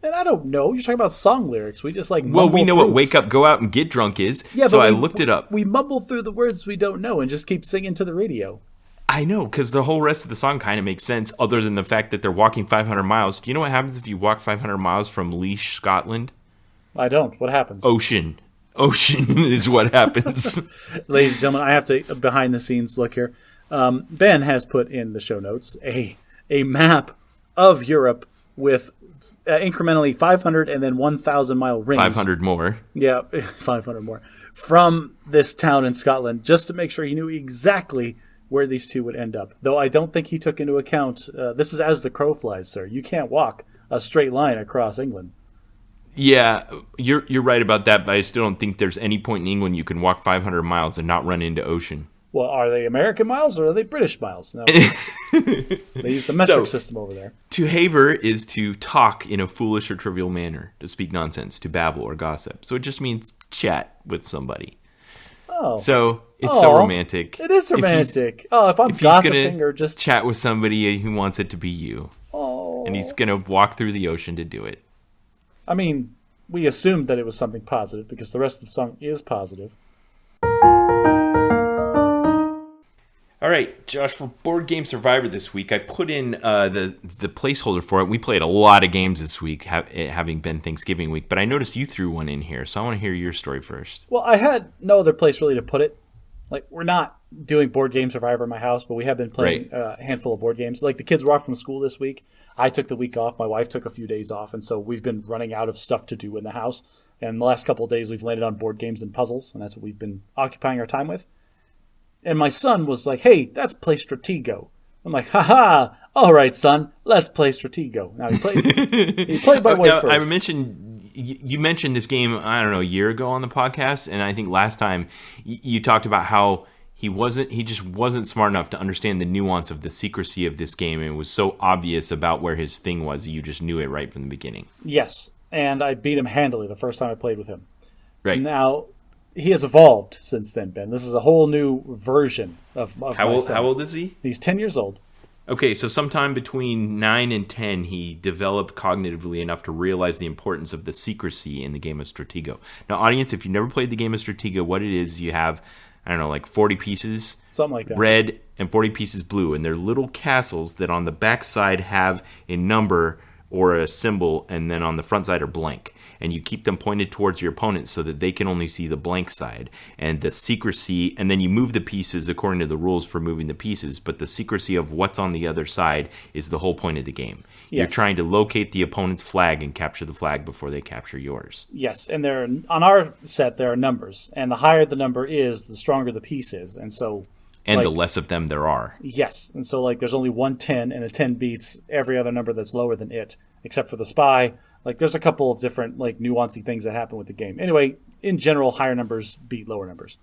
B: And I don't know. You're talking about song lyrics. We just
A: Well, we know what wake up, go out, and get drunk is.
B: Yeah,
A: so I looked it up.
B: We mumble through the words we don't know and just keep singing to the radio.
A: I know, because the whole rest of the song kind of makes sense, other than the fact that they're walking 500 miles. Do you know what happens if you walk 500 miles from Laois, Scotland?
B: I don't. What happens?
A: Ocean is what happens.
B: Ladies and gentlemen, I have to behind-the-scenes look here. Ben has put in the show notes a map of Europe with incrementally 500 and then 1,000 mile rings.
A: 500 more.
B: Yeah, 500 more. From this town in Scotland, just to make sure he knew exactly where these two would end up. Though I don't think he took into account, this is as the crow flies, sir. You can't walk a straight line across England.
A: Yeah, you're right about that, but I still don't think there's any point in England you can walk 500 miles and not run into ocean.
B: Well, are they American miles or are they British miles? No. They use the metric system over there.
A: To haver is to talk in a foolish or trivial manner, to speak nonsense, to babble or gossip. So it just means chat with somebody.
B: Oh.
A: So it's so romantic.
B: It is romantic. If I'm gossiping or just
A: chat with somebody who wants it to be you.
B: Oh.
A: And he's going to walk through the ocean to do it.
B: I mean, we assumed that it was something positive because the rest of the song is positive.
A: All right, Josh, for Board Game Survivor this week, I put in the placeholder for it. We played a lot of games this week, having been Thanksgiving week, but I noticed you threw one in here, so I want to hear your story first.
B: Well, I had no other place really to put it. Like, we're not doing Board Game Survivor in my house, but we have been playing a handful of board games. Like, the kids were off from school this week. I took the week off. My wife took a few days off, and so we've been running out of stuff to do in the house. And the last couple of days, we've landed on board games and puzzles, and that's what we've been occupying our time with. And my son was like, hey, let's play Stratego. I'm like, haha, all right, son, let's play Stratego. Now, he played my way first.
A: You mentioned this game, I don't know, a year ago on the podcast, and I think last time you talked about how he just wasn't smart enough to understand the nuance of the secrecy of this game, and it was so obvious about where his thing was, you just knew it right from the beginning.
B: Yes, and I beat him handily the first time I played with him.
A: Right.
B: Now, he has evolved since then, Ben. This is a whole new version of my son.
A: How old is he?
B: He's 10 years old.
A: Okay, so sometime between 9 and 10, he developed cognitively enough to realize the importance of the secrecy in the game of Stratego. Now, audience, if you've never played the game of Stratego, what it is, you have, I don't know, like 40 pieces.
B: Something like that.
A: Red and 40 pieces blue. And they're little castles that on the back side have a number or a symbol, and then on the front side are blank. And you keep them pointed towards your opponent so that they can only see the blank side. And the secrecy, and then you move the pieces according to the rules for moving the pieces, but the secrecy of what's on the other side is the whole point of the game. Yes. You're trying to locate the opponent's flag and capture the flag before they capture yours.
B: Yes, and on our set there are numbers, and the higher the number is, the stronger the piece is. And so
A: And
B: like,
A: the less of them there are.
B: Yes. And so, like, there's only one 10, and a 10 beats every other number that's lower than it, except for the spy. Like, there's a couple of different, like, nuancy things that happen with the game. Anyway, in general, higher numbers beat lower numbers.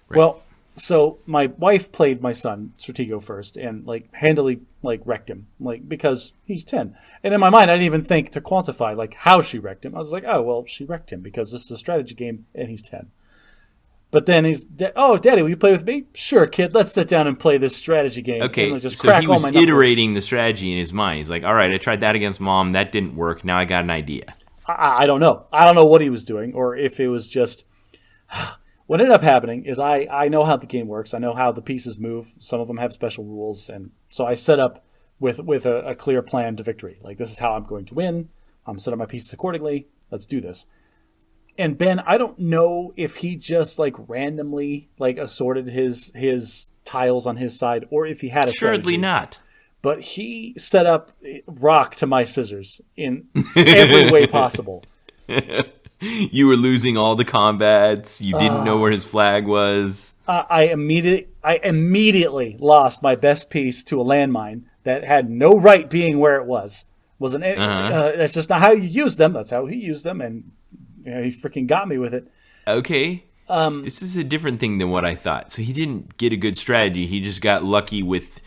B: Right. Well, so my wife played my son, Stratego, first, and, like, handily, like, wrecked him, like, because he's 10. And in my mind, I didn't even think to quantify, like, how she wrecked him. I was like, oh, well, she wrecked him because this is a strategy game, and he's 10. But then oh, Daddy, will you play with me? Sure, kid, let's sit down and play this strategy game.
A: Okay,
B: just
A: so he was iterating the strategy in his mind. He's like, all right, I tried that against Mom. That didn't work. Now I got an idea.
B: I don't know. I don't know what he was doing, or if it was just... What ended up happening is I know how the game works. I know how the pieces move. Some of them have special rules. And so I set up with a clear plan to victory. Like, this is how I'm going to win. I'm setting up my pieces accordingly. Let's do this. And Ben, I don't know if he just, like, randomly, like, assorted his tiles on his side, or if he had a
A: Assuredly
B: strategy.
A: not.
B: But he set up rock to my scissors in every way possible.
A: You were losing all the combats. You didn't know where his flag was.
B: I immediately lost my best piece to a landmine that had no right being where it was. That's just not how you use them. That's how he used them, and he freaking got me with it.
A: Okay. This is a different thing than what I thought. So he didn't get a good strategy. He just got lucky with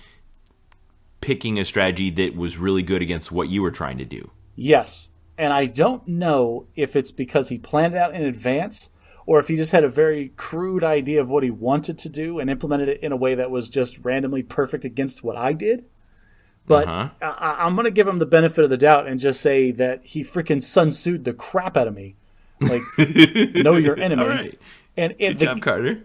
A: picking a strategy that was really good against what you were trying to do.
B: Yes. And I don't know if it's because he planned it out in advance or if he just had a very crude idea of what he wanted to do and implemented it in a way that was just randomly perfect against what I did. But I'm going to give him the benefit of the doubt and just say that he freaking Sun Tzu'd the crap out of me. Like, know your enemy.
A: All right.
B: And
A: good job, Carter.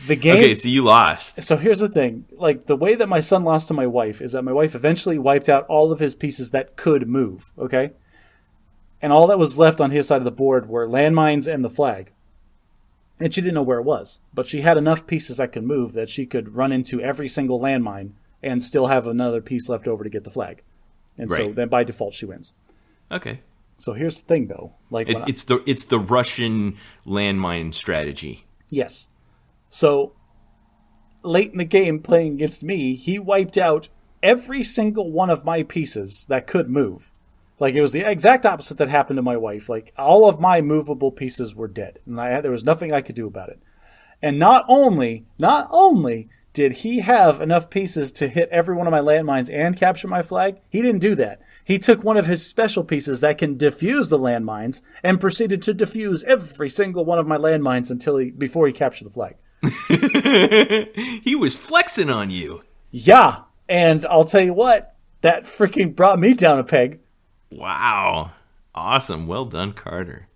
B: The game.
A: Okay, so you lost.
B: So here's the thing. Like, the way that my son lost to my wife is that my wife eventually wiped out all of his pieces that could move, okay? And all that was left on his side of the board were landmines and the flag. And she didn't know where it was. But she had enough pieces that could move that she could run into every single landmine and still have another piece left over to get the flag. And so then by default she wins.
A: Okay.
B: So here's the thing, though. Like,
A: it's the Russian landmine strategy.
B: Yes. So late in the game playing against me, he wiped out every single one of my pieces that could move. Like, it was the exact opposite that happened to my wife. Like, all of my movable pieces were dead, and there was nothing I could do about it. And not only did he have enough pieces to hit every one of my landmines and capture my flag, he didn't do that. He took one of his special pieces that can defuse the landmines and proceeded to defuse every single one of my landmines before he captured the flag.
A: He was flexing on you.
B: Yeah, and I'll tell you what, that freaking brought me down a peg.
A: Wow. Awesome. Well done, Carter.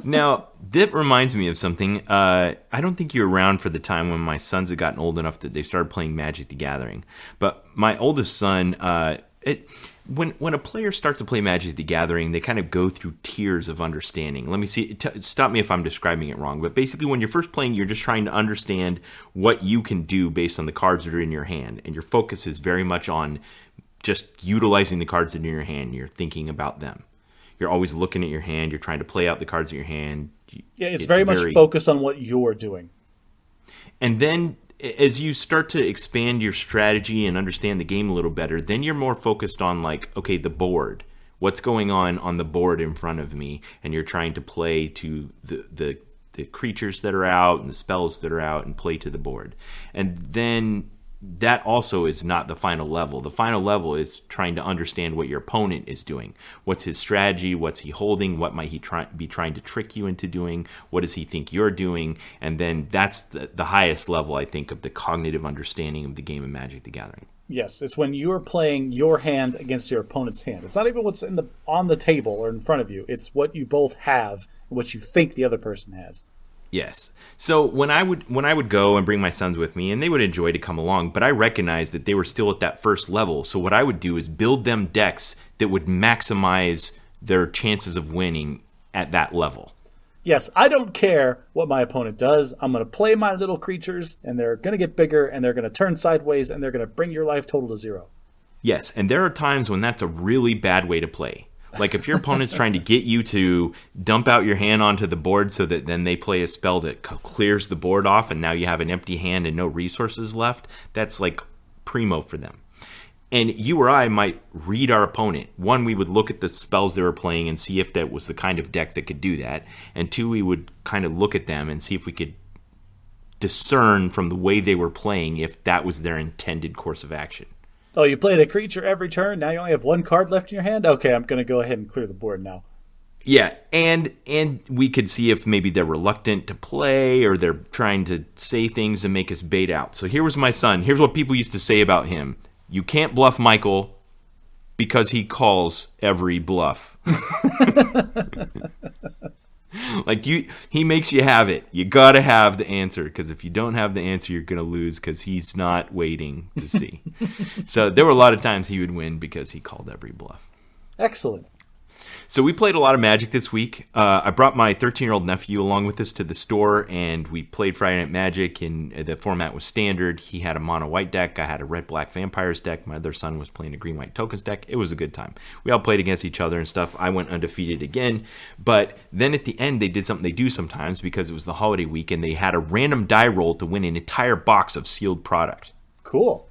A: Now, that reminds me of something. I don't think you were around for the time when my sons had gotten old enough that they started playing Magic the Gathering. But my oldest son, when a player starts to play Magic the Gathering, they kind of go through tiers of understanding. Let me see. Stop me if I'm describing it wrong. But basically, when you're first playing, you're just trying to understand what you can do based on the cards that are in your hand. And your focus is very much on just utilizing the cards that are in your hand. You're thinking about them. You're always looking at your hand. You're trying to play out the cards in your hand.
B: Yeah, it's very much focused on what you're doing.
A: And then as you start to expand your strategy and understand the game a little better, then you're more focused on, like, okay, the board. What's going on the board in front of me? And you're trying to play to the creatures that are out and the spells that are out and play to the board. And then that also is not the final level. The final level is trying to understand what your opponent is doing. What's his strategy? What's he holding? What might he be trying to trick you into doing? What does he think you're doing? And then that's the highest level, I think, of the cognitive understanding of the game of Magic the Gathering.
B: Yes, it's when you're playing your hand against your opponent's hand. It's not even what's on the table or in front of you. It's what you both have and what you think the other person has.
A: Yes. So when I would go and bring my sons with me, and they would enjoy to come along, but I recognized that they were still at that first level. So what I would do is build them decks that would maximize their chances of winning at that level.
B: Yes, I don't care what my opponent does. I'm going to play my little creatures, and they're going to get bigger, and they're going to turn sideways, and they're going to bring your life total to zero.
A: Yes, and there are times when that's a really bad way to play. Like if your opponent's trying to get you to dump out your hand onto the board so that then they play a spell that clears the board off and now you have an empty hand and no resources left, that's like primo for them. And you or I might read our opponent. One, we would look at the spells they were playing and see if that was the kind of deck that could do that. And two, we would kind of look at them and see if we could discern from the way they were playing if that was their intended course of action.
B: Oh, you played a creature every turn? Now you only have one card left in your hand? Okay, I'm going to go ahead and clear the board now.
A: Yeah, and we could see if maybe they're reluctant to play or they're trying to say things and make us bait out. So here was my son. Here's what people used to say about him. You can't bluff Michael because he calls every bluff. Like he makes you have it. You got to have the answer because if you don't have the answer, you're going to lose because he's not waiting to see. So there were a lot of times he would win because he called every bluff.
B: Excellent.
A: So we played a lot of Magic this week. I brought my 13-year-old nephew along with us to the store, and we played Friday Night Magic, and the format was standard. He had a mono-white deck. I had a red-black vampires deck. My other son was playing a green-white tokens deck. It was a good time. We all played against each other and stuff. I went undefeated again, but then at the end, they did something they do sometimes because it was the holiday week, and they had a random die roll to win an entire box of sealed product.
B: Cool.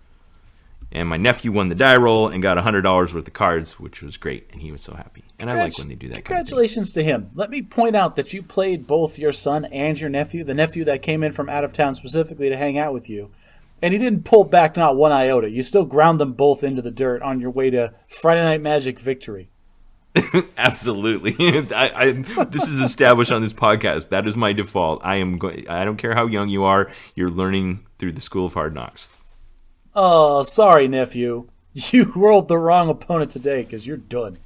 A: And my nephew won the die roll and got $100 worth of cards, which was great, and he was so happy. And I like when they do that kind of thing.
B: Congratulations to him. Let me point out that you played both your son and your nephew, the nephew that came in from out of town specifically to hang out with you, and he didn't pull back not one iota. You still ground them both into the dirt on your way to Friday Night Magic victory.
A: Absolutely. This is established on this podcast. That is my default. I don't care how young you are. You're learning through the School of Hard Knocks.
B: Oh, sorry, nephew. You rolled the wrong opponent today because you're done.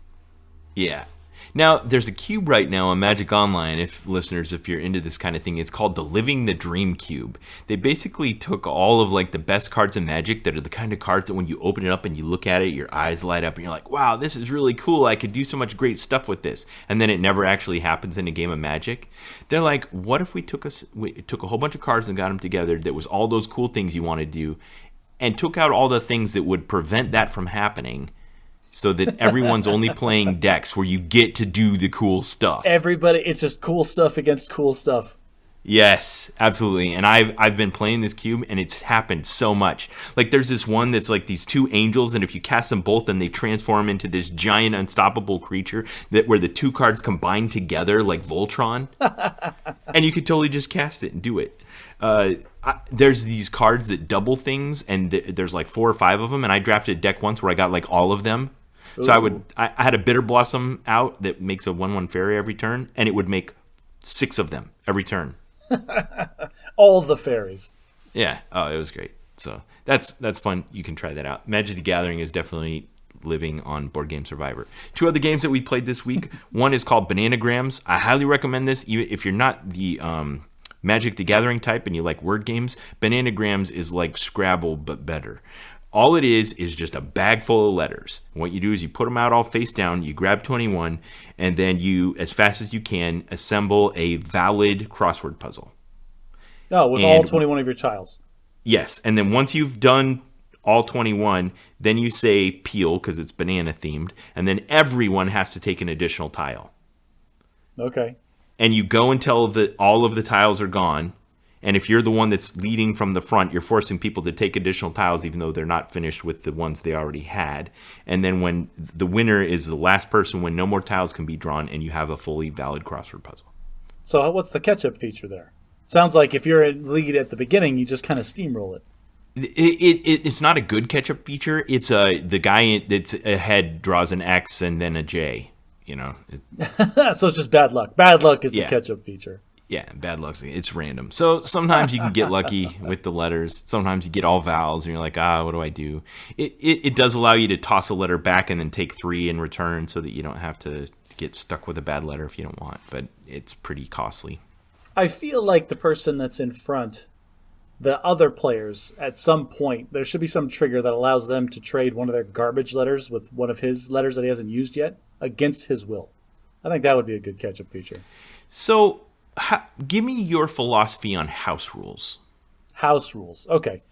A: Yeah. Now, there's a cube right now on Magic Online, if you're into this kind of thing. It's called the Living the Dream Cube. They basically took all of like the best cards in Magic that are the kind of cards that when you open it up and you look at it, your eyes light up and you're like, wow, this is really cool. I could do so much great stuff with this. And then it never actually happens in a game of Magic. They're like, what if we took a whole bunch of cards and got them together that was all those cool things you want to do and took out all the things that would prevent that from happening so that everyone's only playing decks where you get to do the cool stuff.
B: Everybody, it's just cool stuff against cool stuff.
A: Yes, absolutely. And I've been playing this cube, and it's happened so much. Like, there's this one that's like these two angels, and if you cast them both, then they transform into this giant unstoppable creature where the two cards combine together like Voltron. And you could totally just cast it and do it. There's these cards that double things, and there's like 4 or 5 of them, and I drafted a deck once where I got like all of them. Ooh. So I had a Bitter Blossom out that makes a 1/1 fairy every turn, and it would make 6 of them every turn.
B: All the fairies.
A: Yeah. Oh, it was great. So that's fun. You can try that out. Magic the Gathering is definitely living on Board Game Survivor. 2 other games that we played this week. One is called Bananagrams. I highly recommend this. Even if you're not the Magic the Gathering type and you like word games, Bananagrams is like Scrabble but better. All it is just a bag full of letters. What you do is you put them out all face down, you grab 21, and then you, as fast as you can, assemble a valid crossword puzzle.
B: Oh, with all 21 of your tiles.
A: Yes, and then once you've done all 21, then you say peel, because it's banana themed, and then everyone has to take an additional tile.
B: Okay.
A: And you go until all of the tiles are gone. And if you're the one that's leading from the front, you're forcing people to take additional tiles, even though they're not finished with the ones they already had. And then when the winner is the last person, when no more tiles can be drawn, and you have a fully valid crossword puzzle. So
B: what's the catch-up feature there? Sounds like if you're in lead at the beginning, you just kind of steamroll it.
A: It's not a good catch-up feature. It's the guy that's ahead draws an X and then a J. You know.
B: So it's just bad luck. Bad luck is the catch-up feature.
A: Yeah, bad luck. It's random. So sometimes you can get lucky with the letters. Sometimes you get all vowels, and you're like, what do I do? It does allow you to toss a letter back and then take 3 in return so that you don't have to get stuck with a bad letter if you don't want. But it's pretty costly.
B: I feel like the person that's in front, the other players, at some point, there should be some trigger that allows them to trade one of their garbage letters with one of his letters that he hasn't used yet against his will. I think that would be a good catch-up feature.
A: So give me your philosophy on house rules. House
B: rules. Okay.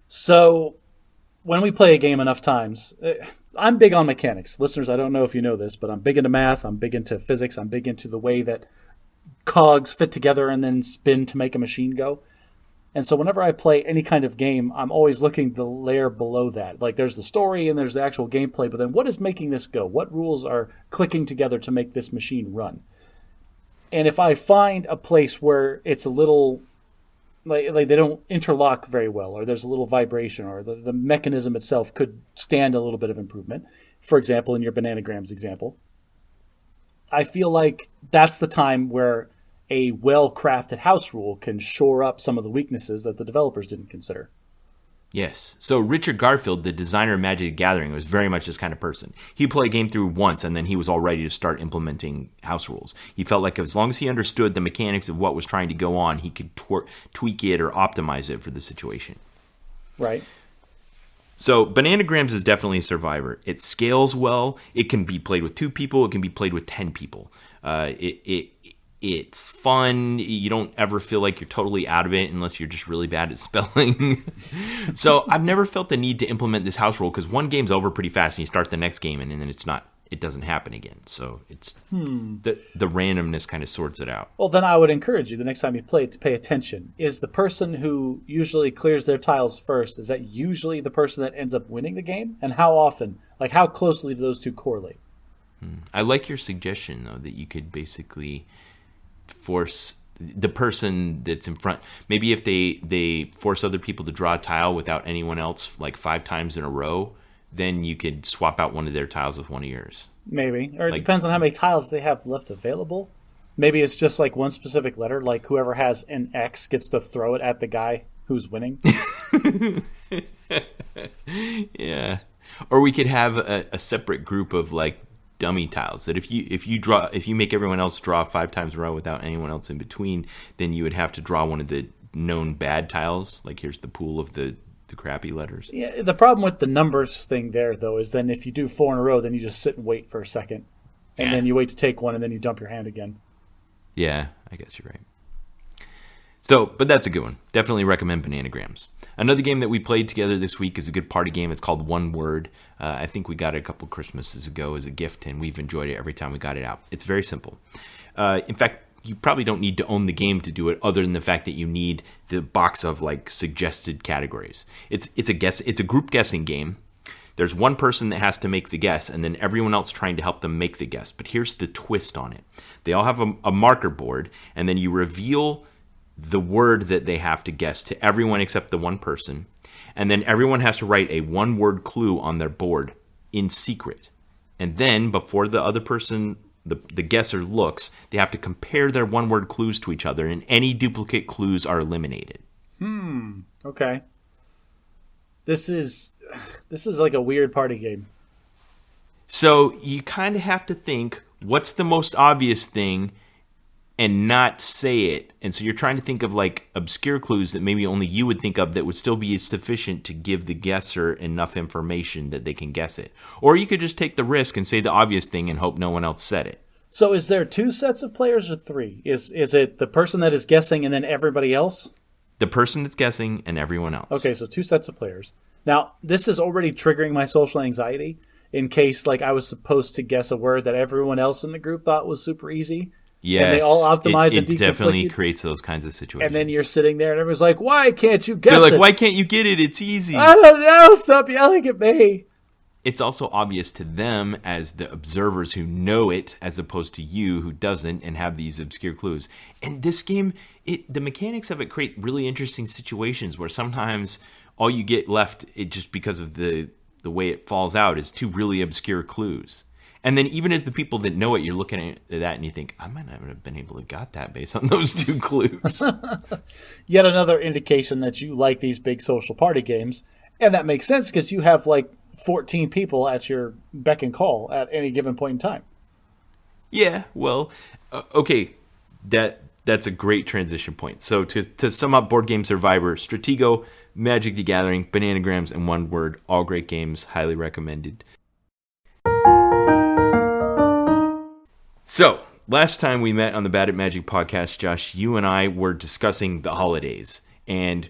B: So when we play a game enough times, I'm big on mechanics. Listeners, I don't know if you know this, but I'm big into math. I'm big into physics. I'm big into the way that cogs fit together and then spin to make a machine go. And so whenever I play any kind of game, I'm always looking the layer below that. Like there's the story and there's the actual gameplay, but then what is making this go? What rules are clicking together to make this machine run? And if I find a place where it's a little like they don't interlock very well, or there's a little vibration, or the mechanism itself could stand a little bit of improvement. For example, in your Bananagrams example, I feel like that's the time where a well-crafted house rule can shore up some of the weaknesses that the developers didn't consider.
A: Yes. So Richard Garfield, the designer of Magic the Gathering, was very much this kind of person. He played a game through once, and then he was all ready to start implementing house rules. He felt like as long as he understood the mechanics of what was trying to go on, he could tweak it or optimize it for the situation.
B: Right.
A: So Bananagrams is definitely a survivor. It scales well. It can be played with 2 people. It can be played with 10 people. It's fun. You don't ever feel like you're totally out of it unless you're just really bad at spelling. So I've never felt the need to implement this house rule because one game's over pretty fast and you start the next game and then it doesn't happen again. So it's the randomness kind of sorts it out.
B: Well, then I would encourage you the next time you play to pay attention. Is the person who usually clears their tiles first, is that usually the person that ends up winning the game? And how often? Like how closely do those two correlate?
A: I like your suggestion, though, that you could basically force the person that's in front. Maybe if they force other people to draw a tile without anyone else like 5 times in a row, then you could swap out one of their tiles with one of yours.
B: Maybe. Or it depends on how many tiles they have left available. Maybe it's just like one specific letter, like whoever has an X gets to throw it at the guy who's winning.
A: Yeah. Or we could have a separate group of like dummy tiles that if you make everyone else draw 5 times in a row without anyone else in between, then you would have to draw one of the known bad tiles. Like here's the pool of the crappy letters.
B: Yeah, the problem with the numbers thing there though is then if you do 4 in a row, then you just sit and wait for a second, and then you wait to take one, and then you dump your hand again. Yeah,
A: I guess you're right. So, but that's a good one. Definitely recommend Bananagrams. Another game that we played together this week is a good party game. It's called One Word. I think we got it a couple Christmases ago as a gift, and we've enjoyed it every time we got it out. It's very simple. In fact, you probably don't need to own the game to do it, other than the fact that you need the box of like suggested categories. It's a group guessing game. There's one person that has to make the guess, and then everyone else trying to help them make the guess. But here's the twist on it. They all have a marker board, and then you reveal the word that they have to guess to everyone except the one person. And then everyone has to write a one-word clue on their board in secret. And then before the other person, the guesser looks, they have to compare their one-word clues to each other, and any duplicate clues are eliminated.
B: Okay. This is like a weird party game.
A: So you kind of have to think, what's the most obvious thing, and not say it. And so you're trying to think of like obscure clues that maybe only you would think of that would still be sufficient to give the guesser enough information that they can guess it. Or you could just take the risk and say the obvious thing and hope no one else said it.
B: So is there 2 sets of players or 3? Is it the person that is guessing and then everybody else?
A: The person that's guessing and everyone else.
B: Okay, so 2 sets of players. Now, this is already triggering my social anxiety in case like I was supposed to guess a word that everyone else in the group thought was super easy.
A: Yes,
B: and they all optimize and
A: it definitely creates those kinds of situations.
B: And then you're sitting there and everyone's like, why can't you guess it?
A: They're like, why can't you get it? It's easy.
B: I don't know. Stop yelling at me.
A: It's also obvious to them as the observers who know it, as opposed to you who doesn't and have these obscure clues. And this game, the mechanics of it create really interesting situations where sometimes all you get left, just because of the way it falls out, is 2 really obscure clues. And then even as the people that know it, you're looking at that and you think, I might not have been able to got that based on those 2 clues.
B: Yet another indication that you like these big social party games. And that makes sense because you have like 14 people at your beck and call at any given point in time.
A: Yeah, well, okay, that's a great transition point. So to sum up Board Game Survivor, Stratego, Magic the Gathering, Bananagrams, and One Word, all great games, highly recommended. So, last time we met on the Bad at Magic podcast, Josh, you and I were discussing the holidays. And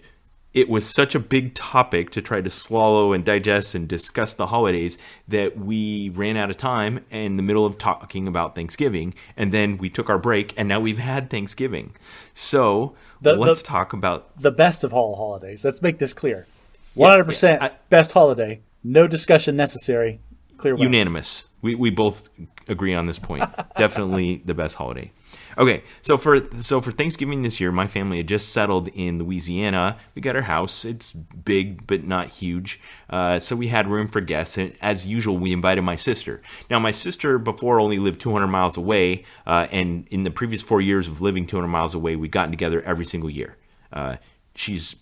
A: it was such a big topic to try to swallow and digest and discuss the holidays that we ran out of time in the middle of talking about Thanksgiving, and then we took our break, and now we've had Thanksgiving. So let's talk about
B: the best of all holidays. Let's make this clear. 100% best holiday. No discussion necessary. Clear winner.
A: Unanimous. We both agree on this point. Definitely the best holiday. Okay, so for Thanksgiving this year, my family had just settled in Louisiana. We got our house. It's big, but not huge. So we had room for guests. And as usual, we invited my sister. Now, my sister before only lived 200 miles away. And in the previous 4 years of living 200 miles away, we'd gotten together every single year. She's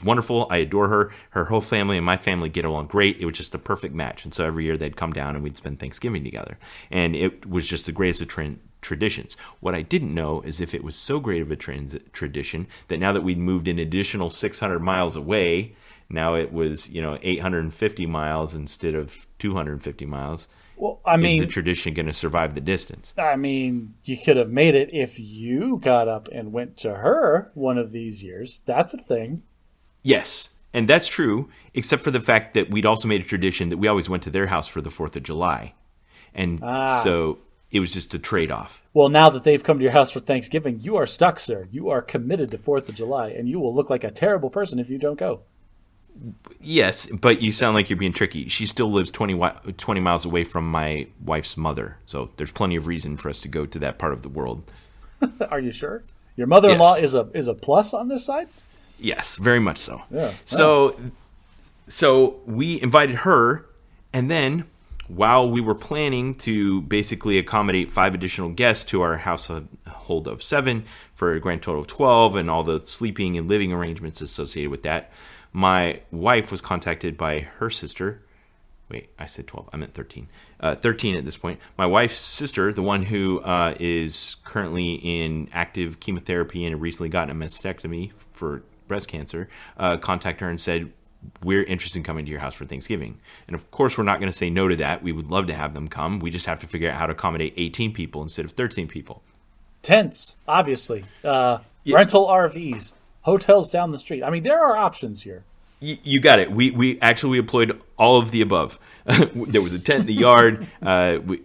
A: wonderful. I adore her. Her whole family and my family get along great. It was just a perfect match. And so every year they'd come down and we'd spend Thanksgiving together. And it was just the greatest of traditions. What I didn't know is if it was so great of a tradition that now that we'd moved an additional 600 miles away, now it was 850 miles instead of 250 miles.
B: Well, I mean,
A: is the tradition going to survive the distance?
B: I mean, you could have made it if you got up and went to her one of these years. That's a thing.
A: Yes, and that's true, except for the fact that we'd also made a tradition that we always went to their house for the 4th of July. And so it was just a trade-off.
B: Well, now that they've come to your house for Thanksgiving, you are stuck, sir. You are committed to 4th of July, and you will look like a terrible person if you don't go.
A: Yes, but you sound like you're being tricky. She still lives 20 miles away from my wife's mother, so there's plenty of reason for us to go to that part of the world.
B: Are you sure? Your mother-in-law
A: Yes.
B: is a plus on this side?
A: Yes, very much so.
B: Yeah.
A: So we invited her, and then while we were planning to basically accommodate 5 additional guests to our household of 7 for a grand total of 12 and all the sleeping and living arrangements associated with that, my wife was contacted by her sister. Wait, I said 12. I meant 13. 13 at this point. My wife's sister, the one who is currently in active chemotherapy and recently gotten a mastectomy for breast cancer, contacted her and said, we're interested in coming to your house for Thanksgiving. And of course, we're not going to say no to that. We would love to have them come. We just have to figure out how to accommodate 18 people instead of 13 people.
B: Tents, obviously. Rental RVs, hotels down the street. I mean, there are options here.
A: You got it. We actually employed all of the above. There was a tent in the yard. We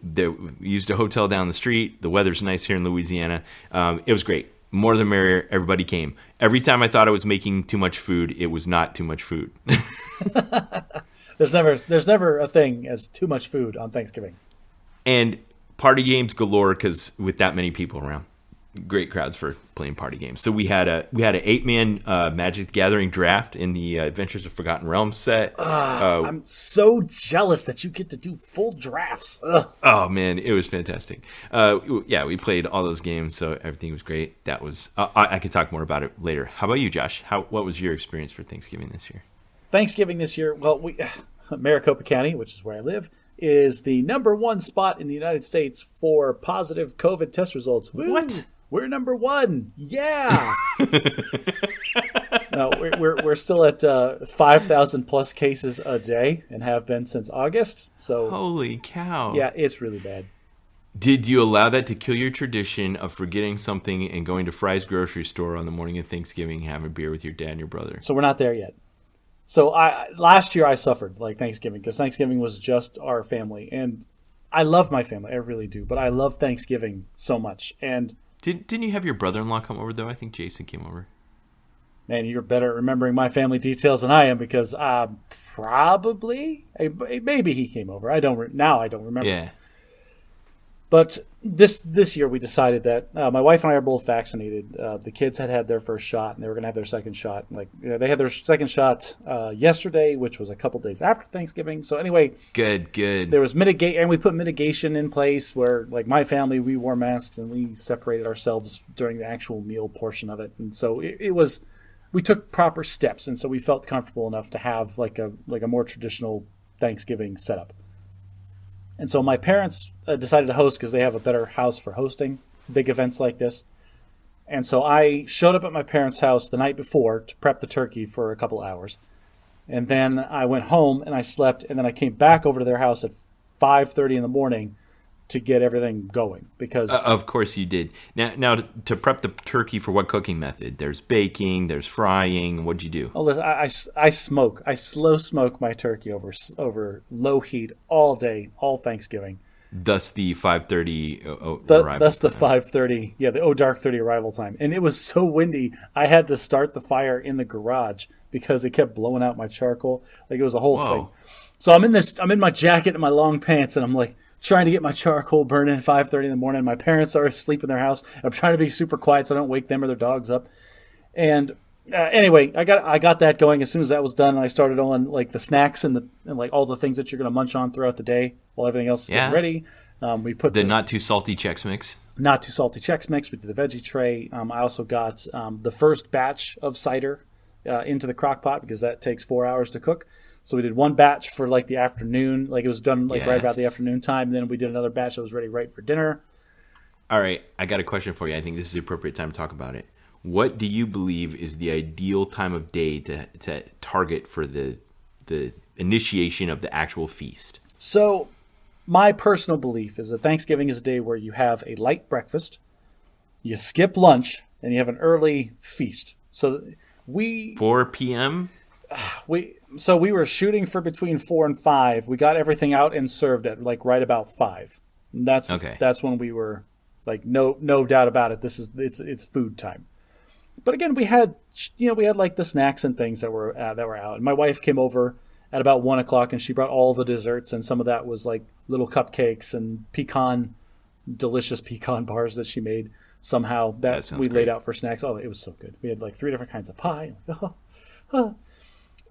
A: used a hotel down the street. The weather's nice here in Louisiana. It was great. More than merrier. Everybody came. Every time I thought I was making too much food, it was not too much food.
B: There's never a thing as too much food on Thanksgiving.
A: And party games galore because with that many people around. Great crowds for playing party games. So we had an 8-man Magic the Gathering draft in the Adventures of Forgotten Realms set.
B: I'm so jealous that you get to do full drafts.
A: Oh man, it was fantastic. We played all those games, so everything was great. That was I could talk more about it later. How about you, Josh? What was your experience for Thanksgiving this year?
B: Thanksgiving this year, well, Maricopa County, which is where I live, is the #1 spot in the United States for positive COVID test results. Woo!
A: What?
B: We're #1. Yeah. No, we're still at 5,000 plus cases a day and have been since August. So
A: holy cow.
B: Yeah, it's really bad.
A: Did you allow that to kill your tradition of forgetting something and going to Fry's grocery store on the morning of Thanksgiving and having a beer with your dad and your brother?
B: So we're not there yet. So last year I suffered like Thanksgiving because Thanksgiving was just our family. And I love my family. I really do. But I love Thanksgiving so much. And
A: Didn't you have your brother-in-law come over, though? I think Jason came over.
B: Man, you're better at remembering my family details than I am because probably, maybe he came over. I don't remember.
A: Yeah.
B: But this year we decided that my wife and I are both vaccinated. The kids had their first shot and they were going to have their second shot. They had their second shot yesterday, which was a couple days after Thanksgiving. So anyway,
A: good.
B: There was and we put mitigation in place where, like my family, we wore masks and we separated ourselves during the actual meal portion of it. And so we took proper steps, and so we felt comfortable enough to have like a more traditional Thanksgiving setup. And so my parents decided to host because they have a better house for hosting big events like this. And so I showed up at my parents' house the night before to prep the turkey for a couple hours. And then I went home and I slept, and then I came back over to their house at 5:30 in the morning to get everything going because
A: of course you did. Now to prep the turkey for what cooking method? There's baking, there's frying. What'd you do?
B: oh, listen, I smoke. I slow smoke my turkey over low heat all day, all Thanksgiving.
A: Thus the 5:30 arrival.
B: That's the
A: time.
B: 5:30, the dark 30 arrival time. And it was so windy, I had to start the fire in the garage because it kept blowing out my charcoal. Like it was a whole thing. So I'm in my jacket and my long pants, and I'm like trying to get my charcoal burning at 5:30 in the morning. My parents are asleep in their house. I'm trying to be super quiet so I don't wake them or their dogs up. And anyway, I got that going. As soon as that was done, I started on like the snacks and like all the things that you're going to munch on throughout the day while everything else is getting ready. We put
A: the not too salty Chex Mix.
B: Not too salty Chex Mix. We did the veggie tray. I also got the first batch of cider into the crock pot because that takes 4 hours to cook. So we did one batch for like the afternoon, like it was done like right about the afternoon time. And then we did another batch that was ready right for dinner.
A: All right, I got a question for you. I think this is the appropriate time to talk about it. What do you believe is the ideal time of day to target for the initiation of the actual feast?
B: So my personal belief is that Thanksgiving is a day where you have a light breakfast, you skip lunch, and you have an early feast. So
A: 4 p.m.?
B: We were shooting for between 4 and 5. We got everything out and served at like right about 5. And that's when we were like no doubt about it. It's food time. But again, we had like the snacks and things that were out. And my wife came over at about 1 o'clock, and she brought all the desserts, and some of that was like little cupcakes and delicious pecan bars that she made somehow that we laid out for snacks. Oh, it was so good. We had like 3 different kinds of pie.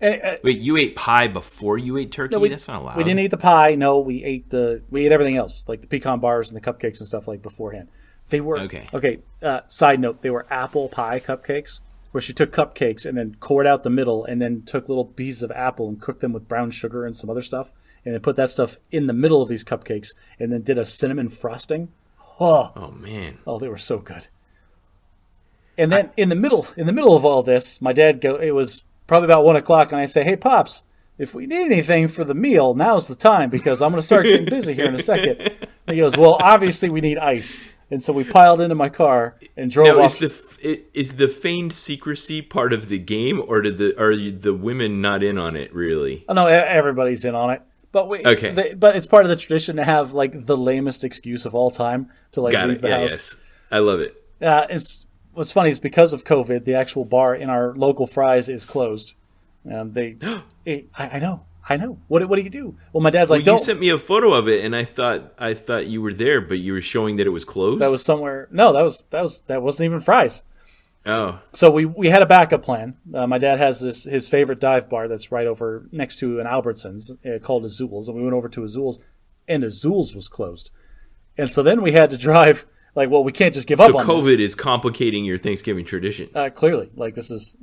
A: Wait, you ate pie before you ate turkey? No, that's not allowed.
B: We didn't eat the pie. No, we ate everything else, like the pecan bars and the cupcakes and stuff like beforehand. They were okay. Side note: they were apple pie cupcakes, where she took cupcakes and then cored out the middle, and then took little pieces of apple and cooked them with brown sugar and some other stuff, and then put that stuff in the middle of these cupcakes, and then did a cinnamon frosting.
A: Oh man!
B: Oh, they were so good. And then in the middle of all this, my dad it was probably about 1 o'clock, and I say, "Hey, Pops, if we need anything for the meal, now's the time because I'm going to start getting busy here in a second." And he goes, "Well, obviously we need ice." And so we piled into my car and drove off.
A: Is the feigned secrecy part of the game, or are the women not in on it, really?
B: Oh, no, everybody's in on it. But but it's part of the tradition to have like the lamest excuse of all time to like leave the house. Yes.
A: I love it.
B: What's funny is because of COVID, the actual bar in our local Fry's is closed. And I know. What do you do? Well, my dad's like,
A: "Don't." You sent me a photo of it, and I thought you were there, but you were showing that it was closed.
B: That was somewhere. No, that wasn't even Fry's.
A: Oh.
B: So we had a backup plan. My dad has his favorite dive bar that's right over next to an Albertsons called Azul's, and we went over to Azul's, and Azul's was closed. And so then we had to drive. Like, well, we can't just give up on this.
A: So COVID is complicating your Thanksgiving traditions.
B: Clearly. Like, this is,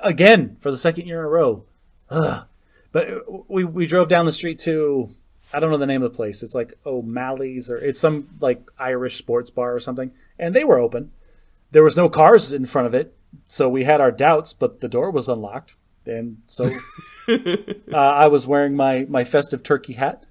B: again, for the second year in a row. Ugh. But we drove down the street to, I don't know the name of the place. It's like O'Malley's, or it's some, like, Irish sports bar or something. And they were open. There was no cars in front of it. So we had our doubts, but the door was unlocked. And so I was wearing my festive turkey hat.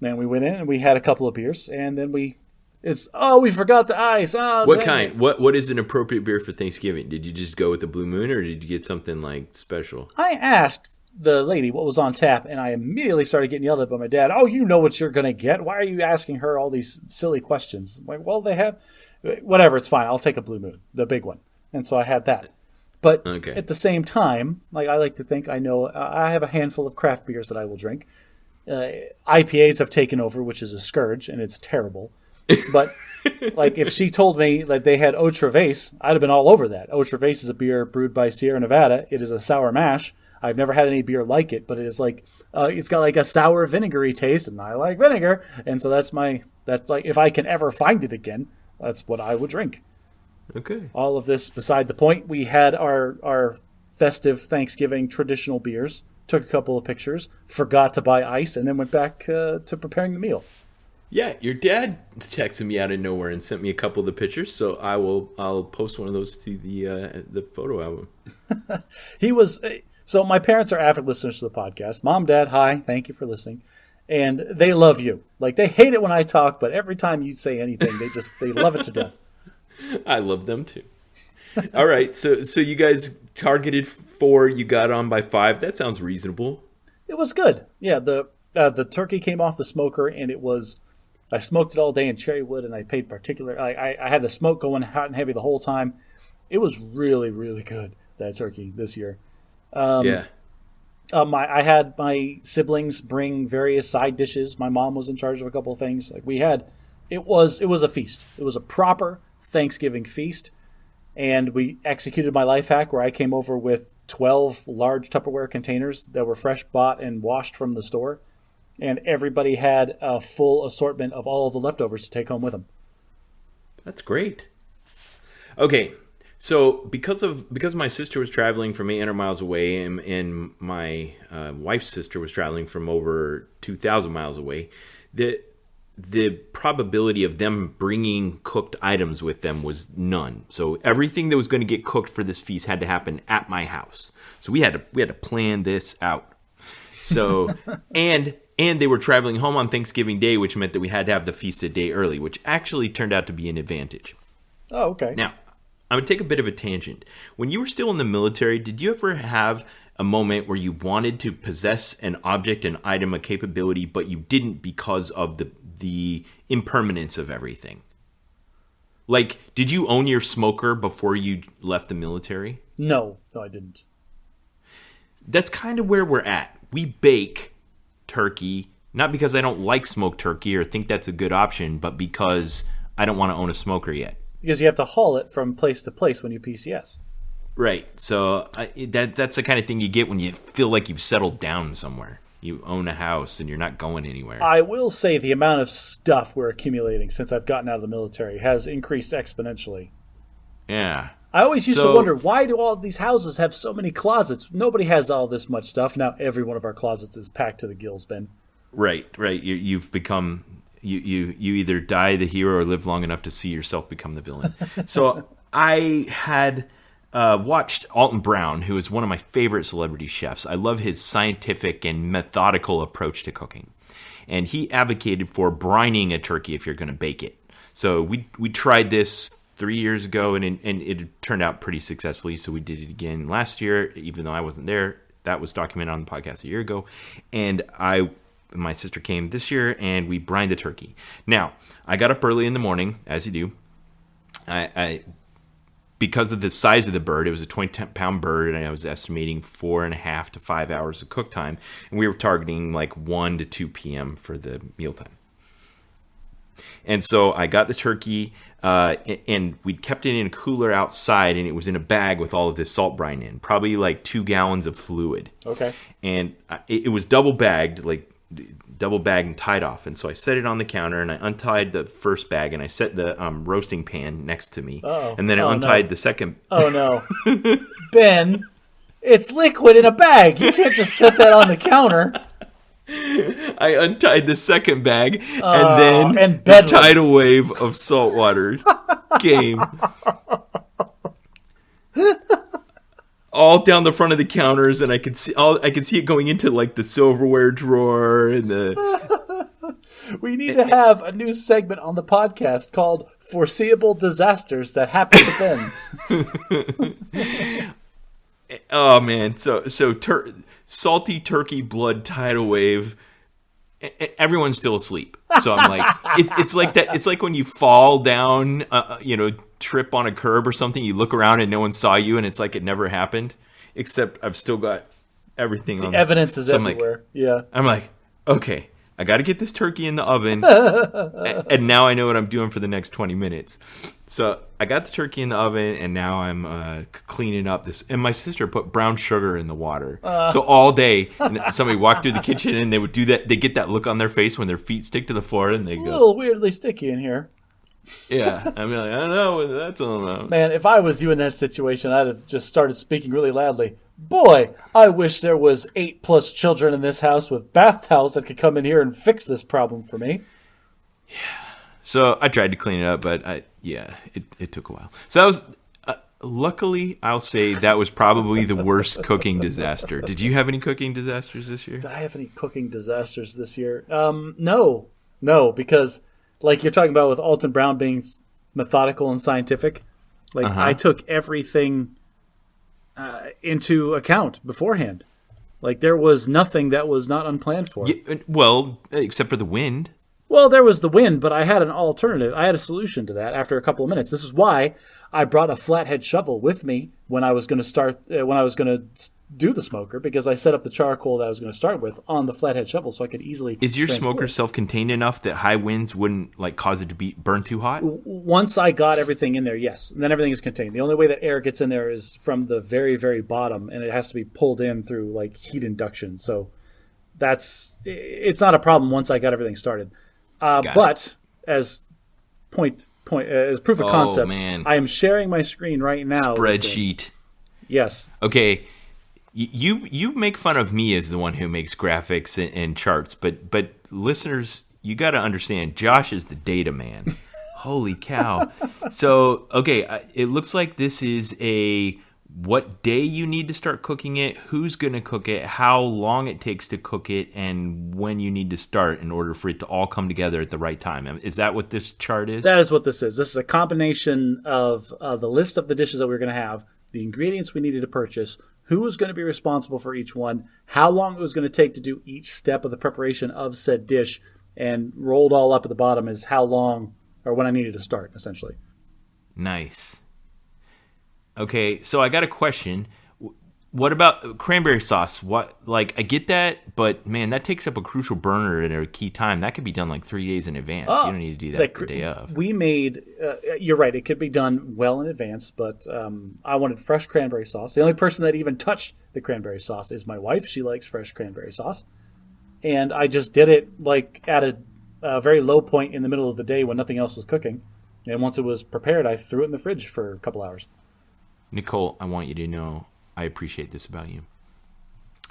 B: And we went in and we had a couple of beers. And then we forgot the ice. Oh,
A: what kind? What is an appropriate beer for Thanksgiving? Did you just go with the Blue Moon, or did you get something like special?
B: I asked the lady what was on tap, and I immediately started getting yelled at by my dad. "Oh, you know what you're going to get. Why are you asking her all these silly questions?" I'm like, well, they have whatever. It's fine. I'll take a Blue Moon, the big one. And so I had that. But at the same time, like I like to think I know I have a handful of craft beers that I will drink. IPAs have taken over, which is a scourge, and it's terrible. But like if she told me that they had Eau Traverse, I'd have been all over that. Eau Traverse is a beer brewed by Sierra Nevada. It is a sour mash. I've never had any beer like it, but it is like it's got like a sour vinegary taste, and I like vinegar. And so that's like if I can ever find it again, that's what I would drink.
A: Okay.
B: All of this beside the point. We had our festive Thanksgiving traditional beers. Took a couple of pictures, forgot to buy ice, and then went back to preparing the meal.
A: Yeah, your dad texted me out of nowhere and sent me a couple of the pictures, so I'll post one of those to the photo album.
B: So my parents are avid listeners to the podcast. Mom, Dad, hi, thank you for listening. and they love you. Like, they hate it when I talk, but every time you say anything, they love it to death.
A: I love them too. All right, so you guys targeted 4, you got on by 5. That sounds reasonable.
B: It was good. Yeah, the turkey came off the smoker, and I smoked it all day in cherry wood, and I paid I had the smoke going hot and heavy the whole time. It was really, really good, that turkey this year.
A: Yeah.
B: I had my siblings bring various side dishes. My mom was in charge of a couple of things. Like, it was a feast. It was a proper Thanksgiving feast. And we executed my life hack where I came over with 12 large Tupperware containers that were fresh bought and washed from the store. And everybody had a full assortment of all of the leftovers to take home with them.
A: That's great. Okay, so because my sister was traveling from 800 miles away and my wife's sister was traveling from over 2,000 miles away, the probability of them bringing cooked items with them was none. So everything that was going to get cooked for this feast had to happen at my house. So we had to plan this out. So and they were traveling home on Thanksgiving Day, which meant that we had to have the feast a day early, which actually turned out to be an advantage.
B: Oh, okay.
A: Now, I'm going to take a bit of a tangent. When you were still in the military, did you ever have a moment where you wanted to possess an object, an item, a capability, but you didn't because of the impermanence of everything? Like, did you own your smoker before you left the military?
B: No, I didn't.
A: That's kind of where we're at. We bake turkey, not because I don't like smoked turkey or think that's a good option, but because I don't want to own a smoker yet.
B: Because you have to haul it from place to place when you PCS.
A: Right. So that's the kind of thing you get when you feel like you've settled down somewhere. You own a house and you're not going anywhere.
B: I will say the amount of stuff we're accumulating since I've gotten out of the military has increased exponentially.
A: Yeah.
B: I always used to wonder, why do all these houses have so many closets? Nobody has all this much stuff. Now every one of our closets is packed to the gills, Ben.
A: Right. You've become... You either die the hero or live long enough to see yourself become the villain. So I had watched Alton Brown, who is one of my favorite celebrity chefs. I love his scientific and methodical approach to cooking. And he advocated for brining a turkey if you're going to bake it. So we tried this 3 years ago, and it turned out pretty successfully. So we did it again last year, even though I wasn't there. That was documented on the podcast a year ago. And my sister came this year, and we brined the turkey. Now, I got up early in the morning, as you do. I because of the size of the bird, it was a 20-pound bird, and I was estimating 4.5 to 5 hours of cook time. And we were targeting like 1 to 2 p.m. for the mealtime. And so I got the turkey, and we kept it in a cooler outside, and it was in a bag with all of this salt brine in, probably like 2 gallons of fluid.
B: Okay.
A: And it was double bagged and tied off. And so I set it on the counter, and I untied the first bag, and I set the roasting pan next to me.
B: Uh-oh.
A: And then I untied the second.
B: Oh, no. Ben, it's liquid in a bag. You can't just set that on the counter.
A: I untied the second bag, and then the tidal wave of salt water came. All down the front of the counters, and I could see it going into like the silverware drawer and the.
B: We need to have a new segment on the podcast called "Foreseeable Disasters That Happen to Ben."
A: Oh man, so salty turkey blood tidal wave. Everyone's still asleep, so I'm like, it's like that. It's like when you fall down, trip on a curb or something. You look around and no one saw you, and it's like it never happened. Except I've still got everything.
B: The evidence is everywhere. Yeah,
A: I'm like, okay, I got to get this turkey in the oven, and now I know what I'm doing for the next 20 minutes. So I got the turkey in the oven, and now I'm cleaning up this. And my sister put brown sugar in the water. So all day, somebody walked through the kitchen, and they would do that. They get that look on their face when their feet stick to the floor, and they go,
B: "It's a little weirdly sticky in here."
A: Yeah, I mean, like, I don't know what that's all about.
B: Man, if I was you in that situation, I'd have just started speaking really loudly. Boy, I wish there was 8+ children in this house with bath towels that could come in here and fix this problem for me.
A: Yeah. So I tried to clean it up, but it took a while. So that was Luckily, I'll say that was probably the worst cooking disaster. Did you have any cooking disasters this year?
B: Did I have any cooking disasters this year? No, because like you're talking about with Alton Brown being methodical and scientific, like I took everything into account beforehand. Like there was nothing that was not unplanned for.
A: Yeah, well, except for the wind.
B: Well, there was the wind, but I had an alternative. I had a solution to that after a couple of minutes. This is why I brought a flathead shovel with me when I was going to start, when I was going to do the smoker, because I set up the charcoal that I was going to start with on the flathead shovel so I could easily.
A: Is your smoker self-contained enough that high winds wouldn't like cause it to be burn too hot?
B: Once I got everything in there, yes. And then everything is contained. The only way that air gets in there is from the very, very bottom, and it has to be pulled in through like heat induction. So it's not a problem once I got everything started. But as as proof of concept,
A: man.
B: I am sharing my screen right now.
A: Spreadsheet.
B: Yes.
A: Okay. You make fun of me as the one who makes graphics and charts, but listeners, you got to understand, Josh is the data man. Holy cow. So, okay, it looks like this is what day you need to start cooking it, who's going to cook it, how long it takes to cook it, and when you need to start in order for it to all come together at the right time. Is that what this chart is?
B: That is what this is. This is a combination of the list of the dishes that we're going to have, the ingredients we needed to purchase, who was going to be responsible for each one, how long it was going to take to do each step of the preparation of said dish, and rolled all up at the bottom is how long or when I needed to start, essentially.
A: Nice. Okay, so I got a question. What about cranberry sauce? I get that, but man, that takes up a crucial burner at a key time. That could be done like 3 days in advance. You don't need to do that the day of.
B: We made, you're right, it could be done well in advance, but I wanted fresh cranberry sauce. The only person that even touched the cranberry sauce is my wife. She likes fresh cranberry sauce. And I just did it like at a very low point in the middle of the day when nothing else was cooking. And once it was prepared, I threw it in the fridge for a couple hours.
A: Nicole, I want you to know I appreciate this about you.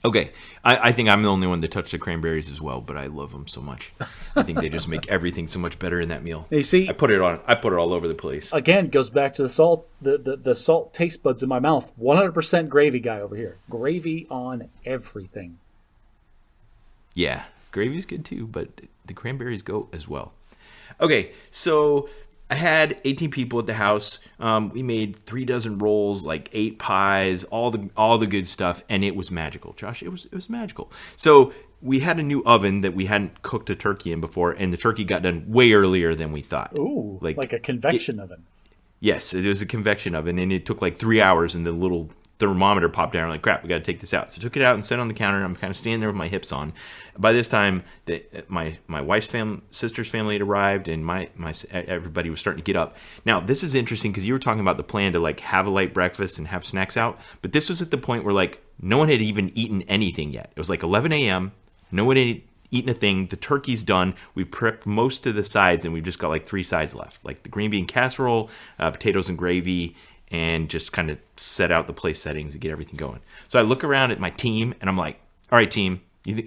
A: Okay, I think I'm the only one that touched the cranberries as well, but I love them so much. I think they just make everything so much better in that meal.
B: You see,
A: I put it all over the place.
B: Again, goes back to the salt, the salt taste buds in my mouth. 100% gravy guy over here. Gravy on everything.
A: Yeah, gravy's good too, but the cranberries go as well. Okay, so I had 18 people at the house. We made 3 dozen rolls, like 8 pies, all the good stuff, and it was magical. Josh, it was magical. So we had a new oven that we hadn't cooked a turkey in before, and the turkey got done way earlier than we thought.
B: Ooh, like a convection oven.
A: Yes, it was a convection oven, and it took like 3 hours, and the little thermometer popped down. I'm like, crap, we got to take this out. So I took it out and set it on the counter. I'm kind of standing there with my hips on. By this time, my wife's sister's family had arrived, and everybody was starting to get up. Now, this is interesting because you were talking about the plan to like have a light breakfast and have snacks out, but this was at the point where like no one had even eaten anything yet. It was like 11 a.m. No one had eaten a thing. The turkey's done. We've prepped most of the sides, and we've just got like 3 sides left, like the green bean casserole, potatoes and gravy, and just kind of set out the place settings and get everything going. So I look around at my team, and I'm like, all right, team,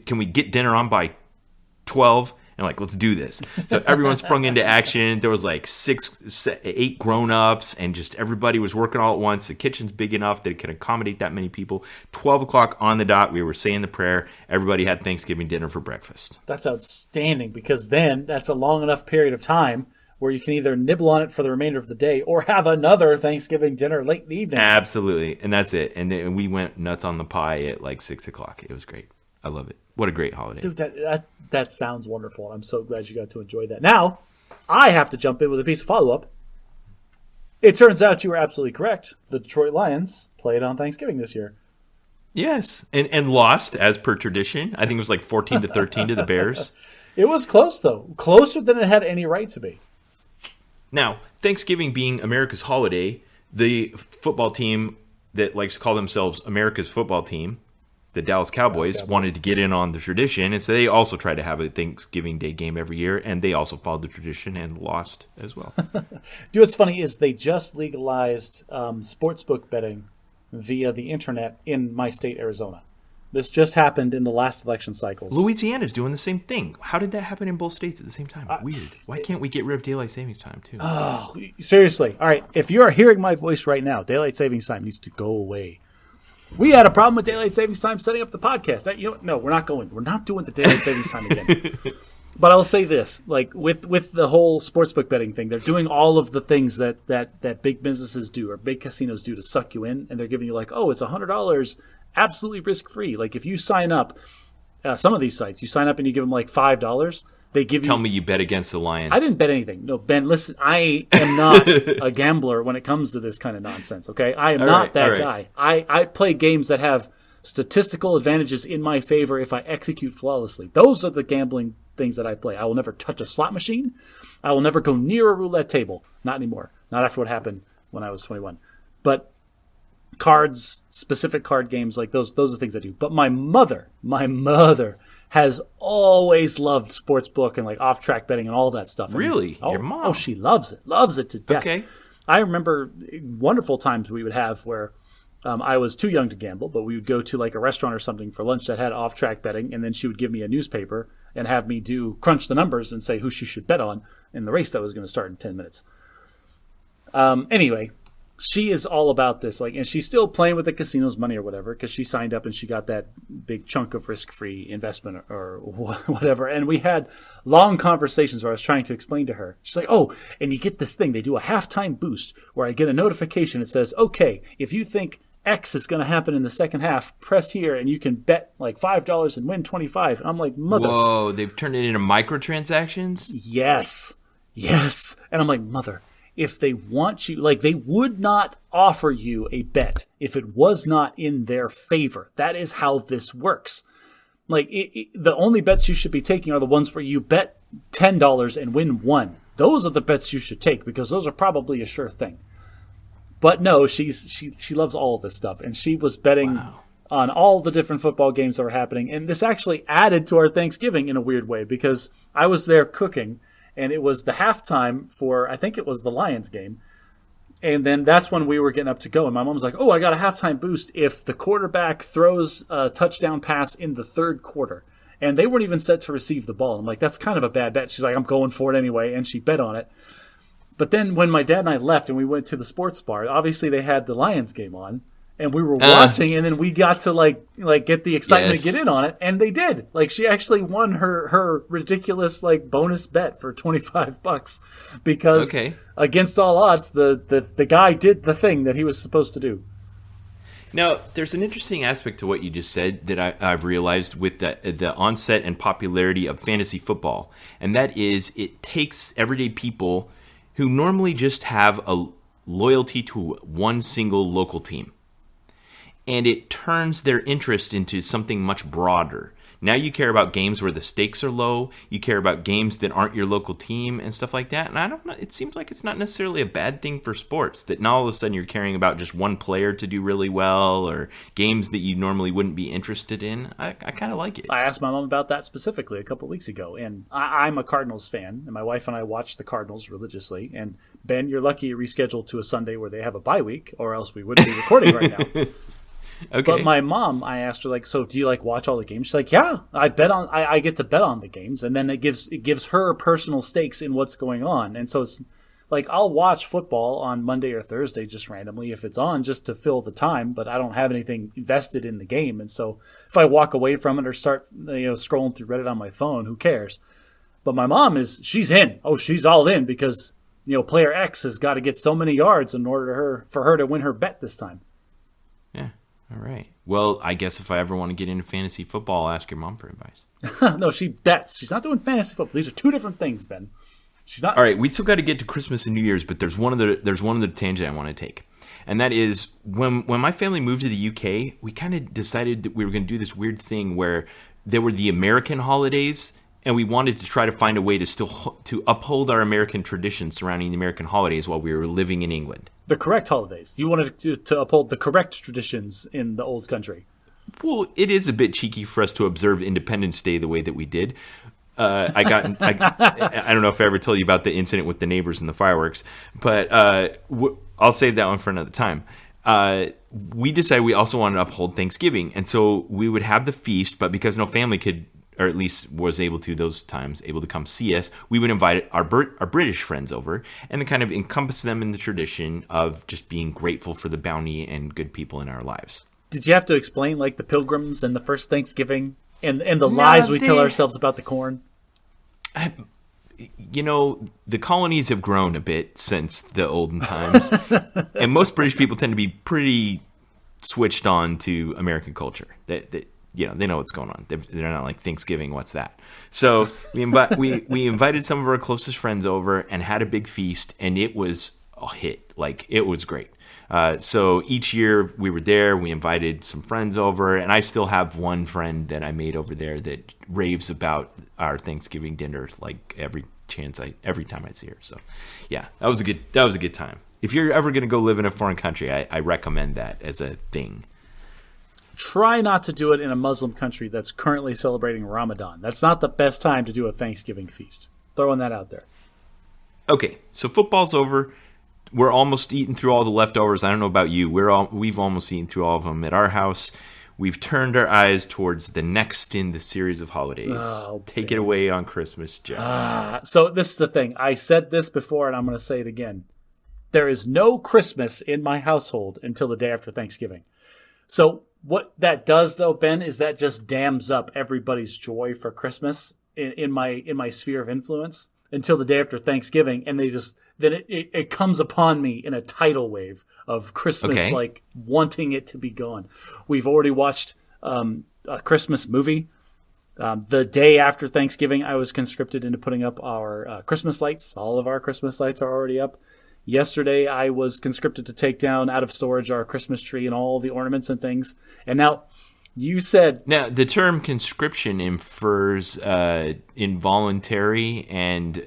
A: can we get dinner on by 12? And I'm like, let's do this. So everyone sprung into action. There was like 8 grown-ups, and just everybody was working all at once. The kitchen's big enough that it can accommodate that many people. 12 o'clock on the dot, we were saying the prayer. Everybody had Thanksgiving dinner for breakfast.
B: That's outstanding, because then that's a long enough period of time where you can either nibble on it for the remainder of the day or have another Thanksgiving dinner late in the evening.
A: Absolutely. And that's it. And then we went nuts on the pie at like 6 o'clock. It was great. I love it. What a great holiday.
B: Dude, that sounds wonderful. I'm so glad you got to enjoy that. Now, I have to jump in with a piece of follow-up. It turns out you were absolutely correct. The Detroit Lions played on Thanksgiving this year.
A: Yes. And lost, as per tradition. I think it was like 14-13 to the Bears.
B: It was close, though. Closer than it had any right to be.
A: Now, Thanksgiving being America's holiday, the football team that likes to call themselves America's football team, the Dallas Cowboys, wanted to get in on the tradition, and so they also try to have a Thanksgiving Day game every year, and they also followed the tradition and lost as well.
B: You know what's funny is they just legalized sportsbook betting via the internet in my state, Arizona. This just happened in the last election cycles.
A: Louisiana's doing the same thing. How did that happen in both states at the same time? Weird. Why can't we get rid of daylight savings time too?
B: Oh, seriously. All right. If you are hearing my voice right now, daylight savings time needs to go away. We had a problem with daylight savings time setting up the podcast. No, we're not going. We're not doing the daylight savings time again. But I'll say this, like with the whole sportsbook betting thing, they're doing all of the things that big businesses do or big casinos do to suck you in, and they're giving you like, oh, it's $100, absolutely risk-free. Like if you sign up, some of these sites, you sign up and you give them like $5, they give you...
A: Tell me you bet against the Lions.
B: I didn't bet anything. No, Ben, listen, I am not a gambler when it comes to this kind of nonsense, okay? I am not that guy. I play games that have statistical advantages in my favor if I execute flawlessly. Those are the gambling things that I play. I will never touch a slot machine. I will never go near a roulette table. Not anymore. Not after what happened when I was 21. But cards, specific card games, like those are things I do. But my mother has always loved sportsbook and like off-track betting and all that stuff.
A: Really? Your mom?
B: Oh, she loves it to death.
A: Okay.
B: I remember wonderful times we would have where I was too young to gamble, but we would go to like a restaurant or something for lunch that had off-track betting, and then she would give me a newspaper and have me crunch the numbers and say who she should bet on in the race that was going to start in 10 minutes. Anyway, she is all about this, like, and she's still playing with the casino's money or whatever because she signed up and she got that big chunk of risk-free investment or whatever. And we had long conversations where I was trying to explain to her. She's like, "Oh, and you get this thing. They do a halftime boost where I get a notification. It says, okay, if you think X is going to happen in the second half, press here and you can bet like $5 and win 25." And I'm like, mother.
A: Whoa, they've turned it into microtransactions?
B: Yes. And I'm like, mother, if they want you, like they would not offer you a bet if it was not in their favor. That is how this works. Like the only bets you should be taking are the ones where you bet $10 and win $1. Those are the bets you should take because those are probably a sure thing. But no, she loves all of this stuff, and she was betting on all the different football games that were happening. And this actually added to our Thanksgiving in a weird way because I was there cooking, and it was the halftime for, I think it was the Lions game. And then that's when we were getting up to go. And my mom was like, "Oh, I got a halftime boost if the quarterback throws a touchdown pass in the third quarter." And they weren't even set to receive the ball. I'm like, that's kind of a bad bet. She's like, "I'm going for it anyway." And she bet on it. But then when my dad and I left and we went to the sports bar, obviously they had the Lions game on. And we were watching, and then we got to like get the excitement to get in on it, and they did. Like she actually won her ridiculous like bonus bet for $25 because against all odds, the guy did the thing that he was supposed to do.
A: Now, there's an interesting aspect to what you just said that I've realized with the onset and popularity of fantasy football, and that is it takes everyday people who normally just have a loyalty to one single local team, and it turns their interest into something much broader. Now you care about games where the stakes are low. You care about games that aren't your local team and stuff like that. And I don't know. It seems like it's not necessarily a bad thing for sports that now all of a sudden you're caring about just one player to do really well or games that you normally wouldn't be interested in. I kind of like it.
B: I asked my mom about that specifically a couple of weeks ago. And I'm a Cardinals fan. And my wife and I watch the Cardinals religiously. And Ben, you're lucky you rescheduled to a Sunday where they have a bye week, or else we wouldn't be recording right now.
A: Okay.
B: But my mom, I asked her, like, so do you like watch all the games? She's like, yeah, I get to bet on the games, and then it gives her personal stakes in what's going on. And so it's like I'll watch football on Monday or Thursday just randomly if it's on, just to fill the time, but I don't have anything invested in the game. And so if I walk away from it or start scrolling through Reddit on my phone, who cares? But my mom she's in. Oh, she's all in because player X has got to get so many yards in order for her to win her bet this time.
A: Yeah. All right. Well, I guess if I ever want to get into fantasy football, I'll ask your mom for advice.
B: No, she bets. She's not doing fantasy football. These are two different things, Ben. She's not.
A: All right, we still got to get to Christmas and New Year's, but there's one of the tangent I want to take, and that is when my family moved to the UK, we kind of decided that we were going to do this weird thing where there were the American holidays, and we wanted to try to find a way to uphold our American traditions surrounding the American holidays while we were living in England. The
B: correct holidays. You wanted to uphold the correct traditions in the old country.
A: Well, it is a bit cheeky for us to observe Independence Day the way that we did. I don't know if I ever told you about the incident with the neighbors and the fireworks, but I'll save that one for another time. we decided we also wanted to uphold Thanksgiving. And so we would have the feast, but because no family could, or at least was able to those times, able to come see us, we would invite our British friends over and then kind of encompass them in the tradition of just being grateful for the bounty and good people in our lives.
B: Did you have to explain like the Pilgrims and the first Thanksgiving and the lies we tell ourselves about the corn?
A: You know, the colonies have grown a bit since the olden times, and most British people tend to be pretty switched on to American culture. They know what's going on. They're not like Thanksgiving, what's that? So we invited some of our closest friends over and had a big feast, and it was a hit. Like, it was great. So each year we were there, we invited some friends over, and I still have one friend that I made over there that raves about our Thanksgiving dinner like every time I see her. So yeah, that was a good time. If you're ever going to go live in a foreign country, I recommend that as a thing.
B: Try not to do it in a Muslim country that's currently celebrating Ramadan. That's not the best time to do a Thanksgiving feast. Throwing that out there.
A: Okay, so football's over. We're almost eating through all the leftovers. I don't know about you. We've almost eaten through all of them at our house. We've turned our eyes towards the next in the series of holidays. Oh, take it away on Christmas, Josh.
B: So this is the thing. I said this before, and I'm going to say it again. There is no Christmas in my household until the day after Thanksgiving. So what that does, though, Ben, is that just dams up everybody's joy for Christmas in my sphere of influence until the day after Thanksgiving, and then it comes upon me in a tidal wave of Christmas, like wanting it to be gone. We've already watched a Christmas movie. The day after Thanksgiving, I was conscripted into putting up our Christmas lights. All of our Christmas lights are already up. Yesterday, I was conscripted to take down out of storage our Christmas tree and all the ornaments and things. And now, you said...
A: Now, the term conscription infers involuntary and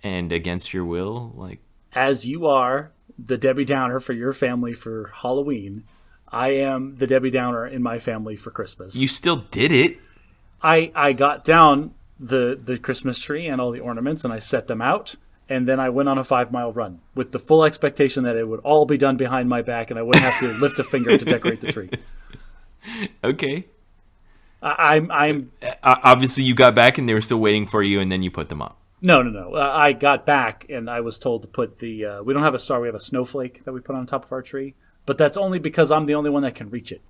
A: against your will, like...
B: As you are the Debbie Downer for your family for Halloween, I am the Debbie Downer in my family for Christmas.
A: You still did it.
B: I got down the Christmas tree and all the ornaments, and I set them out, and then I went on a 5-mile run with the full expectation that it would all be done behind my back, and I wouldn't have to lift a finger to decorate the tree.
A: Okay.
B: I'm
A: obviously you got back and they were still waiting for you, and then you put them up.
B: No. I got back and I was told to put the. We don't have a star. We have a snowflake that we put on top of our tree, but that's only because I'm the only one that can reach it.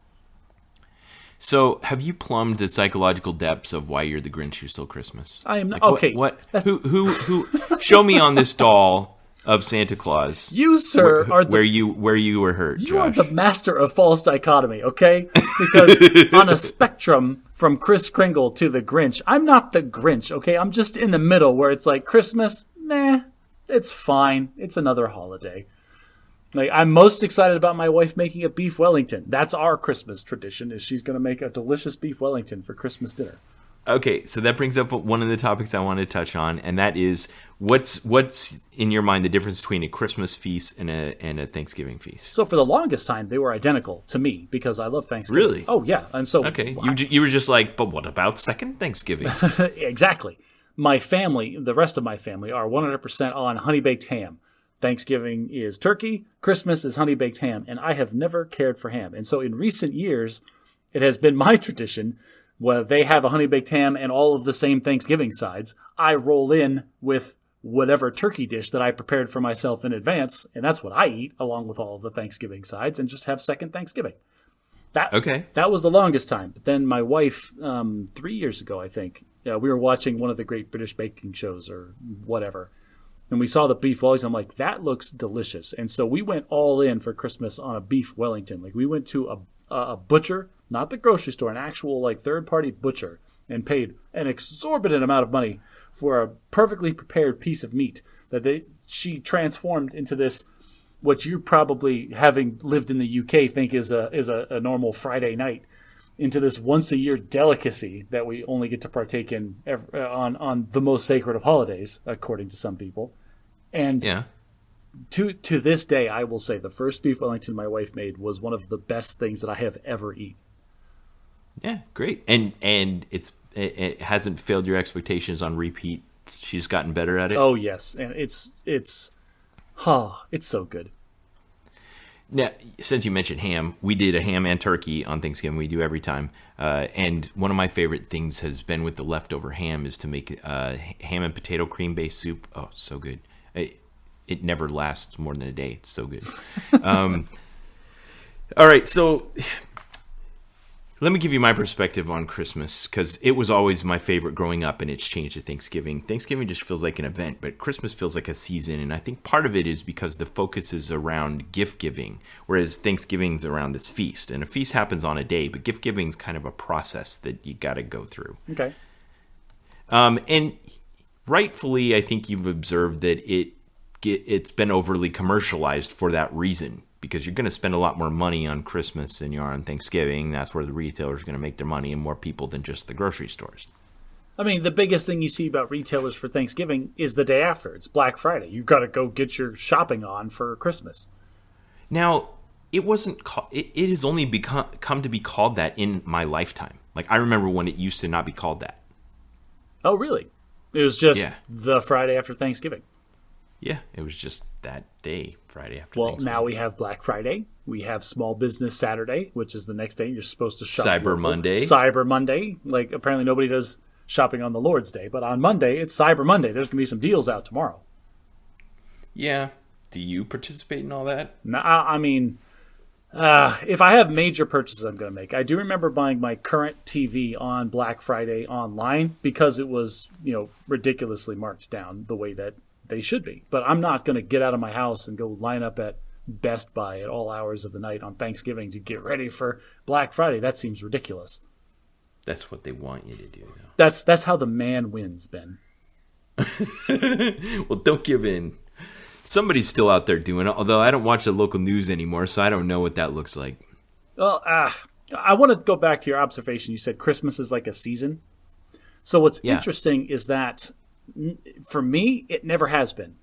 A: So, have you plumbed the psychological depths of why you're the Grinch who stole Christmas?
B: I am not.
A: Like,
B: okay.
A: What? Who? Show me on this doll of Santa Claus.
B: You, sir, are the,
A: where you were hurt.
B: You
A: Josh.
B: are the master of false dichotomy. Okay, because on a spectrum from Kris Kringle to the Grinch, I'm not the Grinch. Okay, I'm just in the middle where it's like Christmas. Meh, it's fine. It's another holiday. Like, I'm most excited about my wife making a beef Wellington. That's our Christmas tradition, is she's going to make a delicious beef Wellington for Christmas dinner.
A: Okay, so that brings up one of the topics I wanted to touch on, and that is what's in your mind the difference between a Christmas feast and a Thanksgiving feast?
B: So for the longest time, they were identical to me because I love Thanksgiving.
A: Really?
B: Oh, yeah. And so
A: okay, you were just like, but what about second Thanksgiving?
B: Exactly. My family, the rest of my family, are 100% on honey-baked ham. Thanksgiving is turkey, Christmas is honey-baked ham, and I have never cared for ham. And so in recent years, it has been my tradition, where they have a honey-baked ham and all of the same Thanksgiving sides. I roll in with whatever turkey dish that I prepared for myself in advance, and that's what I eat, along with all of the Thanksgiving sides, and just have second Thanksgiving. That was the longest time. But then my wife, 3 years ago, I think, we were watching one of the Great British Baking shows or whatever, and we saw the beef Wellington. I'm like, that looks delicious. And so we went all in for Christmas on a beef Wellington. Like, we went to a butcher, not the grocery store, an actual like third-party butcher, and paid an exorbitant amount of money for a perfectly prepared piece of meat that she transformed into this, what you probably, having lived in the UK, think is a normal Friday night, into this once-a-year delicacy that we only get to partake in on the most sacred of holidays, according to some people. And
A: yeah.
B: To this day, I will say the first beef Wellington my wife made was one of the best things that I have ever eaten.
A: Yeah, great. And it hasn't failed your expectations on repeat. She's gotten better at it.
B: Oh yes, and it's so good.
A: Now, since you mentioned ham, we did a ham and turkey on Thanksgiving. We do every time. And one of my favorite things has been with the leftover ham is to make ham and potato cream based soup. Oh, so good. It never lasts more than a day. It's so good. All right, so let me give you my perspective on Christmas, because it was always my favorite growing up, and it's changed to Thanksgiving. Thanksgiving just feels like an event, but Christmas feels like a season, and I think part of it is because the focus is around gift giving, whereas Thanksgiving's around this feast. And a feast happens on a day, but gift giving's kind of a process that you got to go through.
B: Okay.
A: And rightfully, I think you've observed that it's been overly commercialized for that reason, because you're going to spend a lot more money on Christmas than you are on Thanksgiving. That's where the retailers are going to make their money, and more people than just the grocery stores.
B: I mean, the biggest thing you see about retailers for Thanksgiving is the day after. It's Black Friday. You've got to go get your shopping on for Christmas.
A: Now, it wasn't. It has only come to be called that in my lifetime. Like, I remember when it used to not be called that.
B: Oh, really? It was just the Friday after Thanksgiving.
A: Yeah, it was just that day, Friday after
B: Well,
A: Thanksgiving.
B: now we have Black Friday. We have Small Business Saturday, which is the next day. You're supposed to shop.
A: Cyber Monday.
B: Cyber Monday. Like, apparently nobody does shopping on the Lord's Day, but on Monday, it's Cyber Monday. There's going to be some deals out tomorrow.
A: Yeah. Do you participate in all that?
B: No, I mean, if I have major purchases I'm going to make, I do remember buying my current TV on Black Friday online because it was, ridiculously marked down the way that they should be. But I'm not going to get out of my house and go line up at Best Buy at all hours of the night on Thanksgiving to get ready for Black Friday. That seems ridiculous.
A: That's what they want you to do.
B: That's how the man wins, Ben.
A: Well, don't give in. Somebody's still out there doing it, although I don't watch the local news anymore, so I don't know what that looks like.
B: Well, I want to go back to your observation. You said Christmas is like a season. So what's interesting is that, for me, it never has been.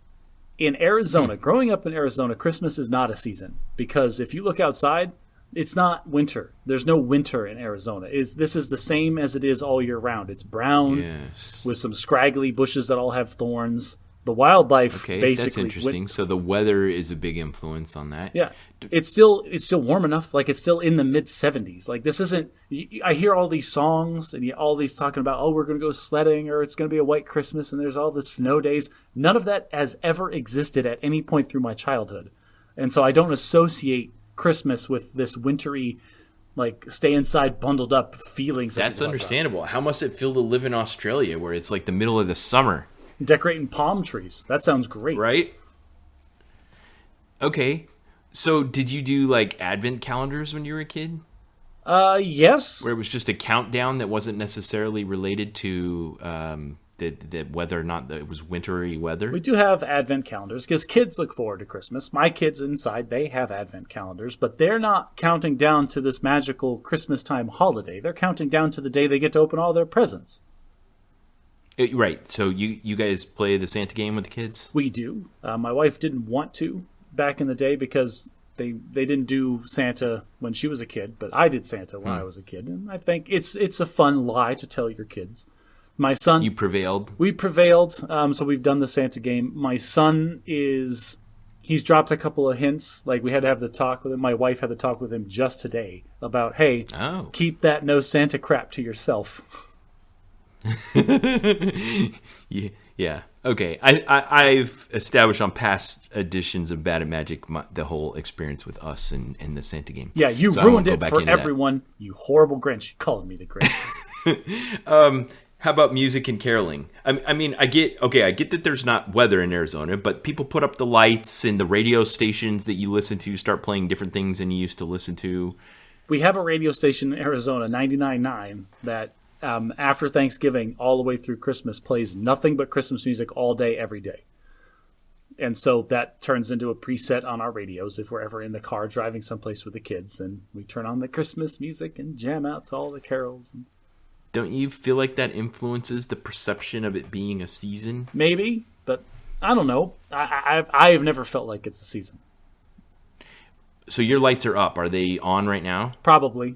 B: In Arizona, growing up in Arizona, Christmas is not a season, because if you look outside, it's not winter. There's no winter in Arizona. This is the same as it is all year round. It's brown with some scraggly bushes that all have thorns. The wildlife, basically.
A: That's interesting. So the weather is a big influence on that.
B: Yeah, it's still warm enough. Like, it's still in the mid 70s. Like, this isn't. I hear all these songs and all these talking about, oh, we're going to go sledding, or it's going to be a white Christmas, and there's all the snow days. None of that has ever existed at any point through my childhood, and so I don't associate Christmas with this wintry, like, stay inside bundled up feelings.
A: That's understandable. How must it feel to live in Australia, where it's like the middle of the summer?
B: Decorating palm trees. That sounds great.
A: Right? Okay. So did you do, like, advent calendars when you were a kid?
B: Yes.
A: Where it was just a countdown that wasn't necessarily related to the whether or not it was wintry weather?
B: We do have advent calendars because kids look forward to Christmas. My kids inside, they have advent calendars, but they're not counting down to this magical Christmas time holiday. They're counting down to the day they get to open all their presents.
A: Right. So you guys play the Santa game with the kids?
B: We do. My wife didn't want to back in the day because they didn't do Santa when she was a kid, but I did Santa when I was a kid, and I think it's a fun lie to tell your kids. My son...
A: You prevailed?
B: We prevailed, so we've done the Santa game. My son he's dropped a couple of hints. Like, we had to have the talk with him. My wife had the talk with him just today about, hey, keep that no Santa crap to yourself.
A: Yeah. Okay. I've established on past editions of Bad at Magic the whole experience with us and the Santa game.
B: Yeah, you ruined it for everyone. You horrible Grinch. You called me the Grinch.
A: How about music and caroling? I mean, I get that there's not weather in Arizona, but people put up the lights, and the radio stations that you listen to start playing different things than you used to listen to. We
B: have a radio station in Arizona, 99.9, that after Thanksgiving all the way through Christmas plays nothing but Christmas music all day, every day. And so that turns into a preset on our radios if we're ever in the car driving someplace with the kids, and we turn on the Christmas music and jam out to all the carols.
A: Don't you feel like that influences the perception of it being a season?
B: Maybe, but I don't know. I've never felt like it's a season.
A: So your lights are up. Are they on right now?
B: Probably.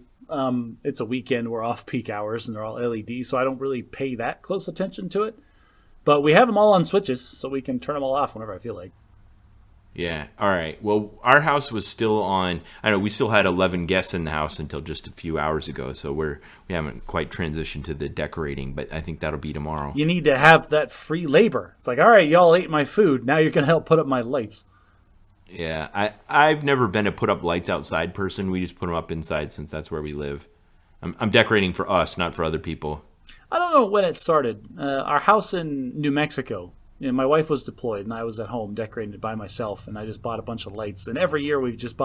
B: It's a weekend. We're off peak hours, and they're all LED, so I don't really pay that close attention to it. But we have them all on switches, so we can turn them all off whenever I feel like.
A: Yeah. All right. Well, our house was still on. I know we still had 11 guests in the house until just a few hours ago, so we haven't quite transitioned to the decorating, but I think that'll be tomorrow.
B: You need to have that free labor. It's like, all right, y'all ate my food. Now you're going to help put up my lights.
A: Yeah. I've never been a put up lights outside person. We just put them up inside since that's where we live. I'm decorating for us, not for other people.
B: I don't know when it started. Our house in New Mexico. My wife was deployed, and I was at home decorating it by myself, and I just bought a bunch of lights. And every year we've just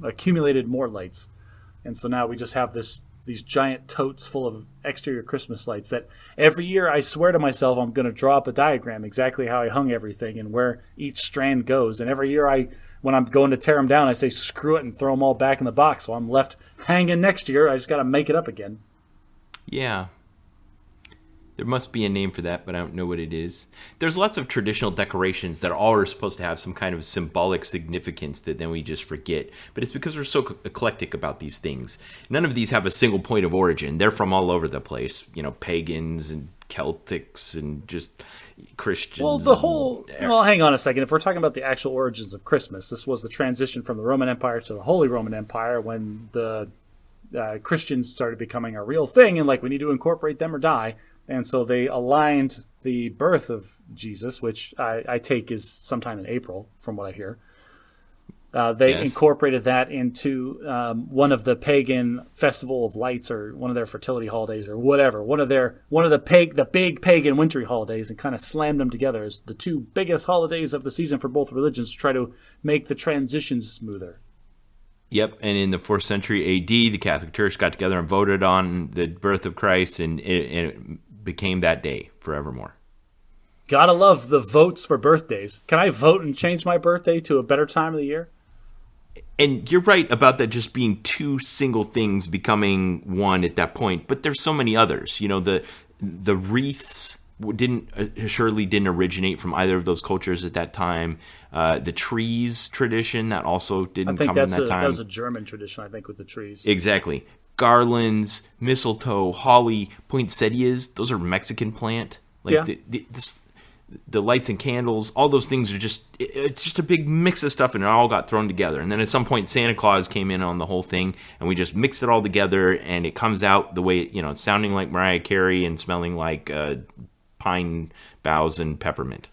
B: accumulated more lights. And so now we just have these giant totes full of exterior Christmas lights that every year I swear to myself I'm going to draw up a diagram exactly how I hung everything and where each strand goes. And every year when I'm going to tear them down, I say screw it and throw them all back in the box. So I'm left hanging next year. I just got to make it up again.
A: Yeah. There must be a name for that, but I don't know what it is. There's lots of traditional decorations that all are supposed to have some kind of symbolic significance that then we just forget. But it's because we're so eclectic about these things. None of these have a single point of origin. They're from all over the place. Pagans and Celtics and just Christians.
B: Well, hang on a second. If we're talking about the actual origins of Christmas, this was the transition from the Roman Empire to the Holy Roman Empire when the Christians started becoming a real thing, and we need to incorporate them or die. And so they aligned the birth of Jesus, which I take is sometime in April, from what I hear. They incorporated that into one of the pagan festival of lights, or one of their fertility holidays, or whatever. One of the big pagan wintry holidays, and kind of slammed them together as the two biggest holidays of the season for both religions to try to make the transitions smoother.
A: Yep, and in the 4th century AD, the Catholic Church got together and voted on the birth of Christ, and it became that day forevermore.
B: Gotta love the votes for birthdays. Can I vote and change my birthday to a better time of the year?
A: And you're right about that just being two single things becoming one at that point, but there's so many others. The wreaths didn't originate from either of those cultures at that time. The trees tradition, that also didn't come in that time.
B: That was a German tradition, I think, with the trees.
A: Exactly. Garlands, mistletoe, holly, poinsettias, those are Mexican plant. The lights and candles, all those things are it's just a big mix of stuff, and it all got thrown together. And then at some point, Santa Claus came in on the whole thing, and we just mixed it all together, and it comes out the way, it's sounding like Mariah Carey and smelling like pine boughs and peppermint.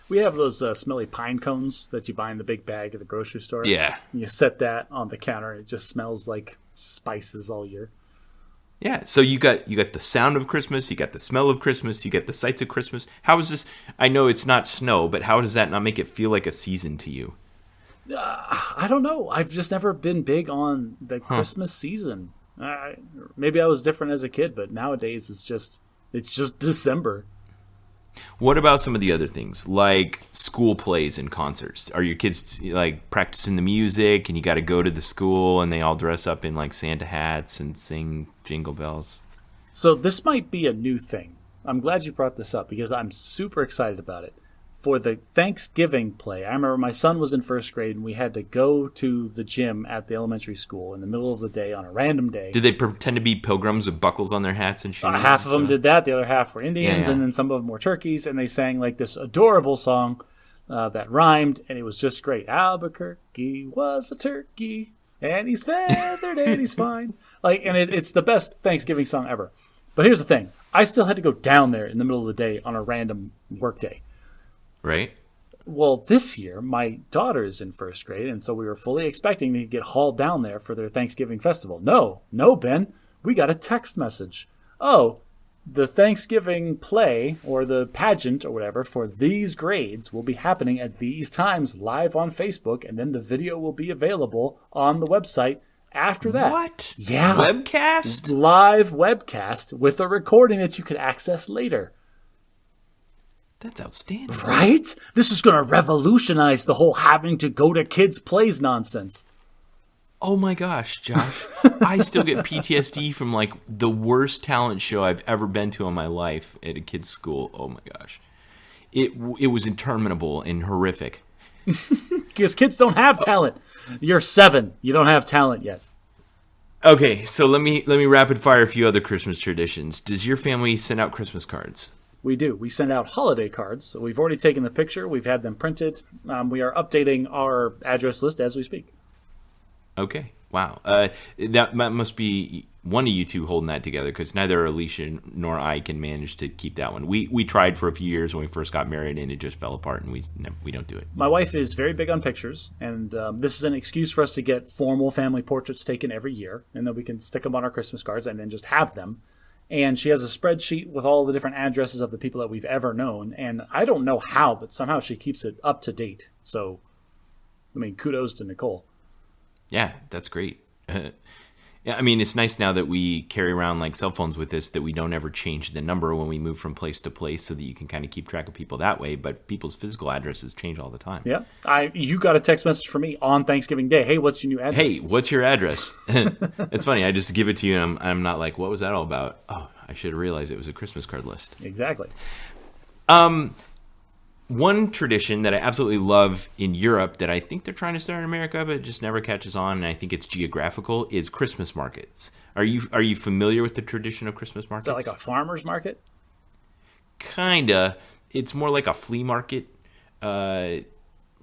B: We have those smelly pine cones that you buy in the big bag at the grocery store.
A: Yeah.
B: And you set that on the counter. It just smells like spices all year.
A: Yeah, so you got the sound of Christmas, you got the smell of Christmas, you get the sights of Christmas. How is this? I know it's not snow, but how does that not make it feel like a season to you?
B: I don't know. I've just never been big on the Christmas season. Maybe I was different as a kid, but nowadays it's just December.
A: What about some of the other things, like school plays and concerts? Are your kids practicing the music, and you got to go to the school, and they all dress up in Santa hats and sing Jingle Bells?
B: So this might be a new thing. I'm glad you brought this up because I'm super excited about it. For the Thanksgiving play, I remember my son was in 1st grade, and we had to go to the gym at the elementary school in the middle of the day on a random day.
A: Did they pretend to be pilgrims with buckles on their hats and shoes?
B: Half of them did that. The other half were Indians, and then some of them were turkeys, and they sang this adorable song that rhymed, and it was just great. Albuquerque was a turkey, and he's feathered and he's fine. And it's the best Thanksgiving song ever. But here's the thing. I still had to go down there in the middle of the day on a random work day.
A: Right.
B: Well, this year, my daughter is in 1st grade, and so we were fully expecting to get hauled down there for their Thanksgiving festival. No, Ben. We got a text message. Oh, the Thanksgiving play, or the pageant, or whatever, for these grades will be happening at these times live on Facebook, and then the video will be available on the website after that.
A: What?
B: Yeah.
A: Webcast?
B: Live webcast with a recording that you could access later.
A: That's outstanding.
B: Right? This is going to revolutionize the whole having to go to kids' plays nonsense.
A: Oh my gosh, Josh. I still get PTSD from the worst talent show I've ever been to in my life at a kid's school. Oh my gosh. It was interminable and horrific.
B: Because kids don't have talent. You're 7. You don't have talent yet.
A: Okay, so let me rapid fire a few other Christmas traditions. Does your family send out Christmas cards?
B: We do. We send out holiday cards. So we've already taken the picture. We've had them printed. We are updating our address list as we speak.
A: Okay. Wow. That must be one of you two holding that together, because neither Alicia nor I can manage to keep that one. We tried for a few years when we first got married, and it just fell apart, and we don't do it.
B: My wife is very big on pictures, and this is an excuse for us to get formal family portraits taken every year, and then we can stick them on our Christmas cards and then just have them. And she has a spreadsheet with all the different addresses of the people that we've ever known, and I don't know how, but somehow she keeps it up to date. So, I mean, kudos to Nicole.
A: Yeah, that's great. Yeah, I mean, it's nice now that we carry around like cell phones with us, that we don't ever change the number when we move from place to place, so that you can kind of keep track of people that way. But people's physical addresses change all the time.
B: Yeah, you got a text message from me on Thanksgiving Day. Hey, what's your new address?
A: Hey, what's your address? It's funny. I just give it to you, and I'm not like, what was that all about? Oh, I should have realized it was a Christmas card list.
B: Exactly.
A: One tradition that I absolutely love in Europe that I think they're trying to start in America, but it just never catches on, and I think it's geographical, is Christmas markets. Are you familiar with the tradition of Christmas markets?
B: Is that like a farmer's market?
A: Kinda. It's more like a flea market.
B: I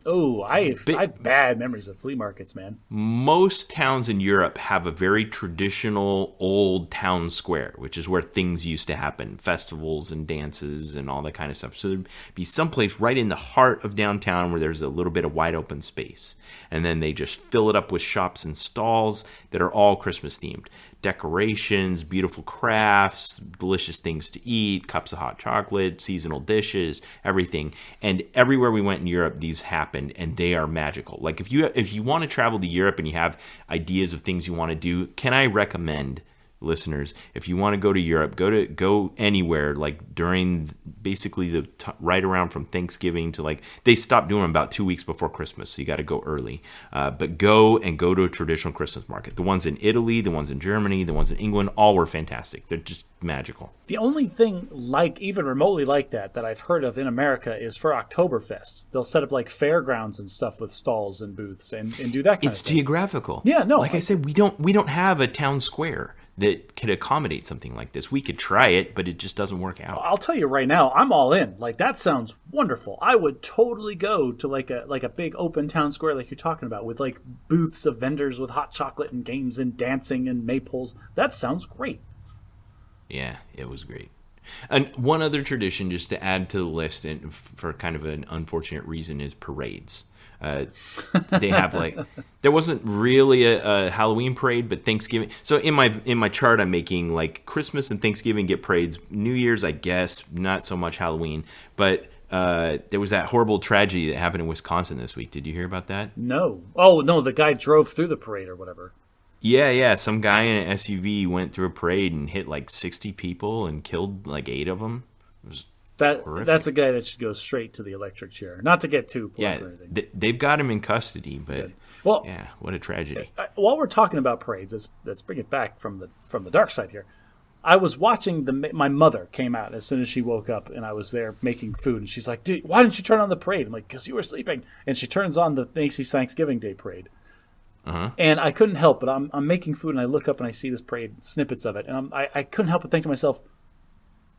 B: have bad memories of flea markets, man.
A: Most towns in Europe have a very traditional old town square, which is where things used to happen, festivals and dances and all that kind of stuff. So there'd be someplace right in the heart of downtown where there's a little bit of wide open space. And then they just fill it up with shops and stalls that are all Christmas themed. Decorations, beautiful crafts, delicious things to eat, cups of hot chocolate, seasonal dishes, everything. And everywhere we went in Europe, these happened, and they are magical. Like if you want to travel to Europe and you have ideas of things you want to do, can I recommend, listeners, if you want to go to Europe, go anywhere, like during basically right around from Thanksgiving to, like, they stopped doing them about 2 weeks before Christmas, so you got to go early. But go to a traditional Christmas market. The ones in Italy, the ones in Germany, the ones in England, all were fantastic. They're just magical.
B: The only thing like even remotely like that I've heard of in America is for Oktoberfest. They'll set up like fairgrounds and stuff with stalls and booths and do that kind of thing.
A: It's geographical.
B: Yeah, no.
A: Like I said, we don't have a town square that could accommodate something like this. We could try it, but it just doesn't work out.
B: I'll tell you right now, I'm all in. Like, that sounds wonderful. I would totally go to like a big open town square like you're talking about, with like booths of vendors with hot chocolate and games and dancing and maypoles. That sounds great. Yeah,
A: it was great. And one other tradition, just to add to the list, and for kind of an unfortunate reason, is parades. They have there wasn't really a Halloween parade, but Thanksgiving. So in my chart, I'm making like Christmas and Thanksgiving get parades. New Year's, I guess, not so much Halloween. But there was that horrible tragedy that happened in Wisconsin this week. Did you hear about that?
B: No. Oh no, the guy drove through the parade or whatever.
A: Yeah. Some guy in an SUV went through a parade and hit like 60 people and killed like 8 of them. It was horrific.
B: That's a guy that should go straight to the electric chair. Not to get too political or anything.
A: They've got him in custody, but what a tragedy.
B: While we're talking about parades, let's bring it back from the dark side here. I was watching my mother came out as soon as she woke up, and I was there making food, and she's like, "Dude, why didn't you turn on the parade?" I'm like, "Because you were sleeping." And she turns on the Macy's Thanksgiving Day parade. Uh-huh. And I couldn't help, but I'm making food, and I look up and I see this parade, snippets of it, and I couldn't help but think to myself,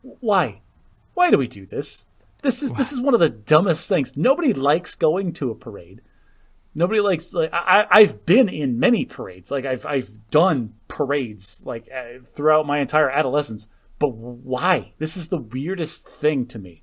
B: why? Why do we do this? This is one of the dumbest things. Nobody likes going to a parade. Nobody likes, like, I've been in many parades. Like I've done parades like throughout my entire adolescence. But why? This is the weirdest thing to me.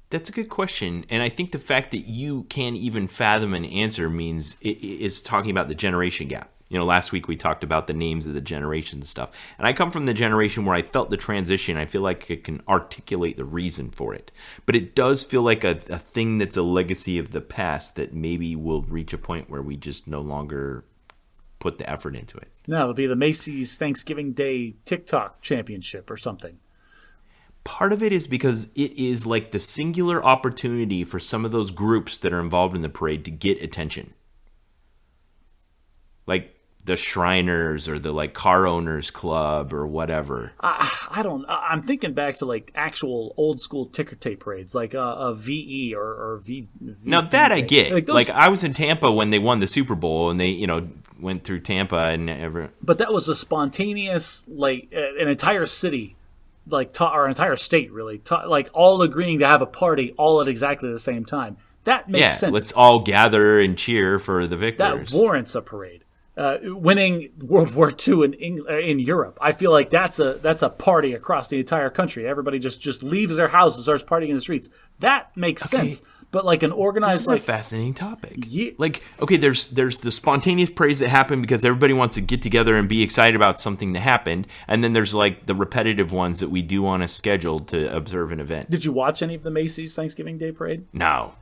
A: That's a good question. And I think the fact that you can't even fathom an answer means it's talking about the generation gap. You know, last week we talked about the names of the generations and stuff. And I come from the generation where I felt the transition. I feel like I can articulate the reason for it. But it does feel like a thing that's a legacy of the past that maybe will reach a point where we just no longer put the effort into it.
B: No, it'll be the Macy's Thanksgiving Day TikTok championship or something.
A: Part of it is because it is like the singular opportunity for some of those groups that are involved in the parade to get attention. Like the Shriners or the like car owners club or whatever.
B: I'm thinking back to like actual old school ticker tape parades, like a VE or V.
A: Now that I get. Like I was in Tampa when they won the Super Bowl and they, went through Tampa and
B: But that was a spontaneous, like an entire city like our entire state really, like all agreeing to have a party all at exactly the same time. That makes sense.
A: Let's all gather and cheer for the victors.
B: That warrants a parade. Winning World War II in Europe, I feel like that's a party across the entire country. Everybody just leaves their houses, starts partying in the streets. That makes sense. But like an organized,
A: this is a fascinating topic. Like, okay, there's the spontaneous praise that happened because everybody wants to get together and be excited about something that happened, and then there's like the repetitive ones that we do on a schedule to observe an event.
B: Did you watch any of the Macy's Thanksgiving Day Parade?
A: No,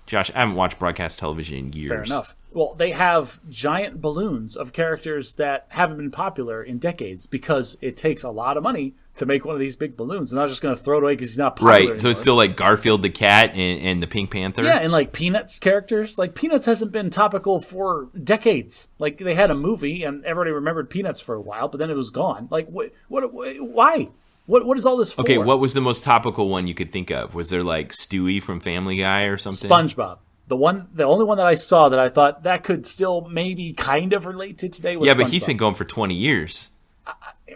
A: Josh, I haven't watched broadcast television in years.
B: Fair enough. Well, they have giant balloons of characters that haven't been popular in decades because it takes a lot of money to make one of these big balloons. They're not just going to throw it away because he's not popular anymore.
A: So it's still like Garfield the cat and the Pink Panther?
B: Yeah, and like Peanuts characters. Like Peanuts hasn't been topical for decades. Like they had a movie and everybody remembered Peanuts for a while, but then it was gone. Like why? What is all this for?
A: Okay, what was the most topical one you could think of? Was there like Stewie from Family Guy or something?
B: SpongeBob. The only one that I saw that I thought that could still maybe kind of relate to today was SpongeBob.
A: But he's been going for 20 years.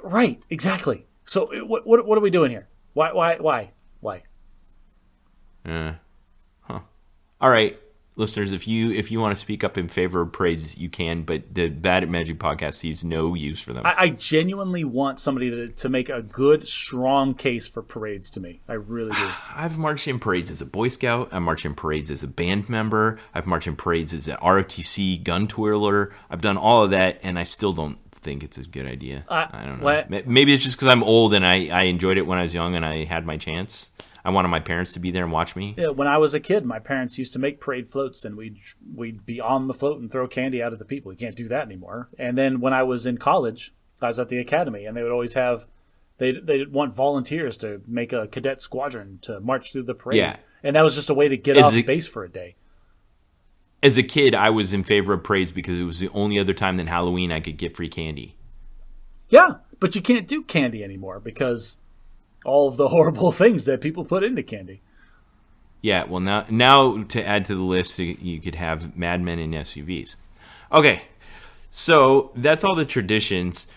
B: Right, exactly. So what are we doing here? Why?
A: All right, listeners, if you want to speak up in favor of parades, you can, but the Bad at Magic podcast sees no use for them.
B: I genuinely want somebody to make a good, strong case for parades to me. I really do.
A: I've marched in parades as a Boy Scout. I've marched in parades as a band member. I've marched in parades as an ROTC gun twirler. I've done all of that, and I still don't think it's a good idea. I don't know. Maybe it's just because I'm old and I enjoyed it when I was young and I had my chance. I wanted my parents to be there and watch me.
B: Yeah, when I was a kid, my parents used to make parade floats, and we'd be on the float and throw candy out at the people. We can't do that anymore. And then when I was in college, I was at the academy, and they would always have they'd want volunteers to make a cadet squadron to march through the parade. Yeah. And that was just a way to get off base for a day.
A: As a kid, I was in favor of parades because it was the only other time than Halloween I could get free candy.
B: Yeah, but you can't do candy anymore because all of the horrible things that people put into candy.
A: Yeah, well, now to add to the list, you could have Mad Men in SUVs. Okay, so that's all the traditions.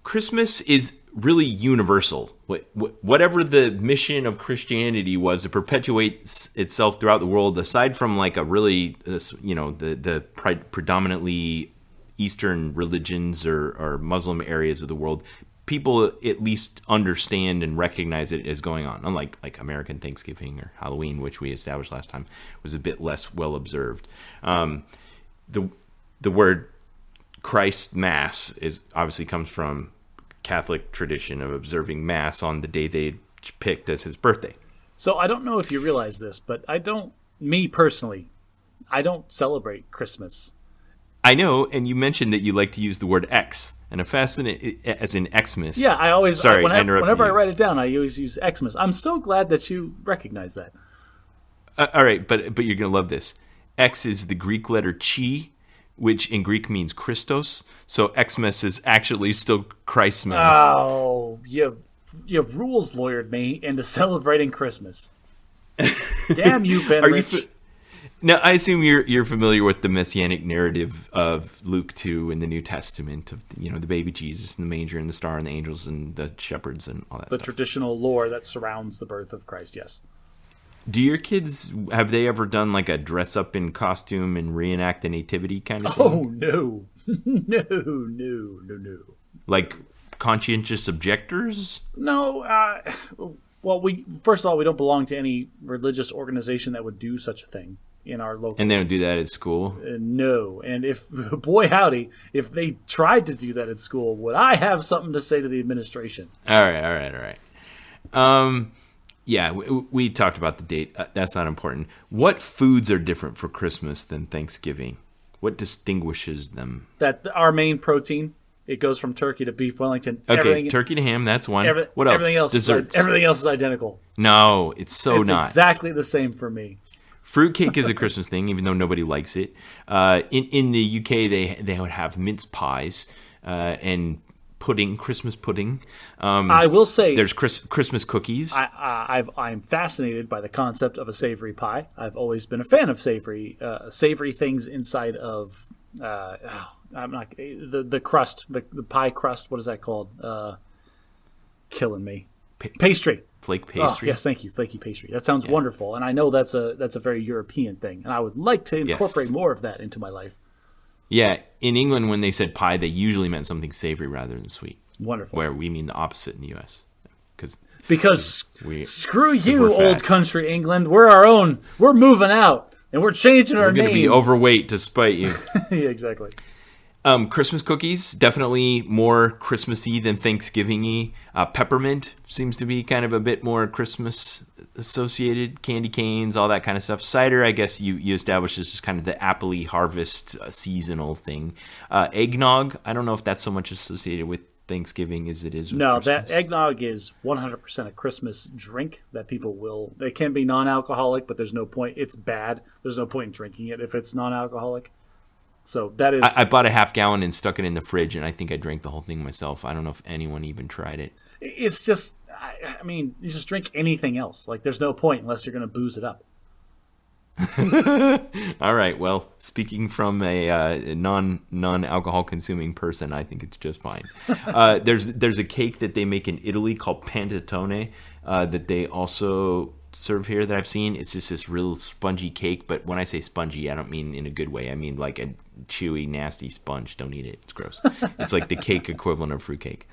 A: Christmas is really universal. Whatever the mission of Christianity was, to perpetuate itself throughout the world, aside from like a really, the predominantly Eastern religions or Muslim areas of the world, people at least understand and recognize it as going on. Unlike like American Thanksgiving or Halloween, which we established last time, was a bit less well observed. The word Christ Mass obviously comes from Catholic tradition of observing Mass on the day they picked as his birthday.
B: So I don't know if you realize this, but me personally, I don't celebrate Christmas.
A: I know, and you mentioned that you like to use the word X. And a fascinating, as in Xmas.
B: Yeah, I always.
A: Sorry,
B: whenever I write it down, I always use Xmas. I'm so glad that you recognize that.
A: All right, but you're gonna love this. X is the Greek letter chi, which in Greek means Christos. So Xmas is actually still Christmas.
B: Oh, you rules lawyered me into celebrating Christmas. Damn you, Ben Rich.
A: Now, I assume you're familiar with the messianic narrative of Luke 2 in the New Testament of the baby Jesus and the manger and the star and the angels and the shepherds and all that stuff.
B: The traditional lore that surrounds the birth of Christ, yes.
A: Do your kids, have they ever done like a dress up in costume and reenact the nativity kind of thing?
B: Oh, no. No.
A: Like conscientious objectors?
B: No, well, first of all, we don't belong to any religious organization that would do such a thing in our local.
A: And they don't do that at school?
B: No. And boy howdy, if they tried to do that at school, would I have something to say to the administration?
A: All right. Yeah, we talked about the date. That's not important. What foods are different for Christmas than Thanksgiving? What distinguishes them?
B: That our main protein. It goes from turkey to beef Wellington.
A: Okay, turkey to ham, that's one. What else? Desserts.
B: Everything else is identical.
A: No, it's not.
B: It's exactly the same for me.
A: Fruitcake is a Christmas thing, even though nobody likes it. In the UK, they would have mince pies and pudding, Christmas pudding.
B: I will say
A: there's Christmas cookies.
B: I'm fascinated by the concept of a savory pie. I've always been a fan of savory things inside of. I'm not the crust, the pie crust. What is that called? killing me. Pastry.
A: Flake pastry?
B: Oh, yes, thank you. Flaky pastry. That sounds wonderful. And I know that's a very European thing. And I would like to incorporate more of that into my life.
A: Yeah. In England, when they said pie, they usually meant something savory rather than sweet.
B: Wonderful.
A: Where we mean the opposite in the U.S.
B: Because screw you, old country England. We're our own. We're moving out. And we're changing our name.
A: We're going to be overweight to spite you.
B: Yeah, exactly.
A: Christmas cookies, definitely more Christmassy than Thanksgiving-y. Peppermint seems to be kind of a bit more Christmas-associated. Candy canes, all that kind of stuff. Cider, I guess you established as just kind of the appley harvest seasonal thing. Eggnog, I don't know if that's so much associated with Thanksgiving as it is with Christmas.
B: That eggnog is 100% a Christmas drink that people will... It can be non-alcoholic, but there's no point. It's bad. There's no point in drinking it if it's non-alcoholic. So that is...
A: I bought a half gallon and stuck it in the fridge, and I think I drank the whole thing myself. I don't know if anyone even tried it.
B: It's just... I mean, you just drink anything else. Like, there's no point unless you're going to booze it up.
A: All right. Well, speaking from a non-alcohol consuming person, I think it's just fine. There's a cake that they make in Italy called panettone that they also serve here that I've seen. It's just this real spongy cake, but when I say spongy, I don't mean in a good way. I mean like a chewy, nasty sponge. Don't eat it. It's gross. It's like the cake equivalent of fruitcake.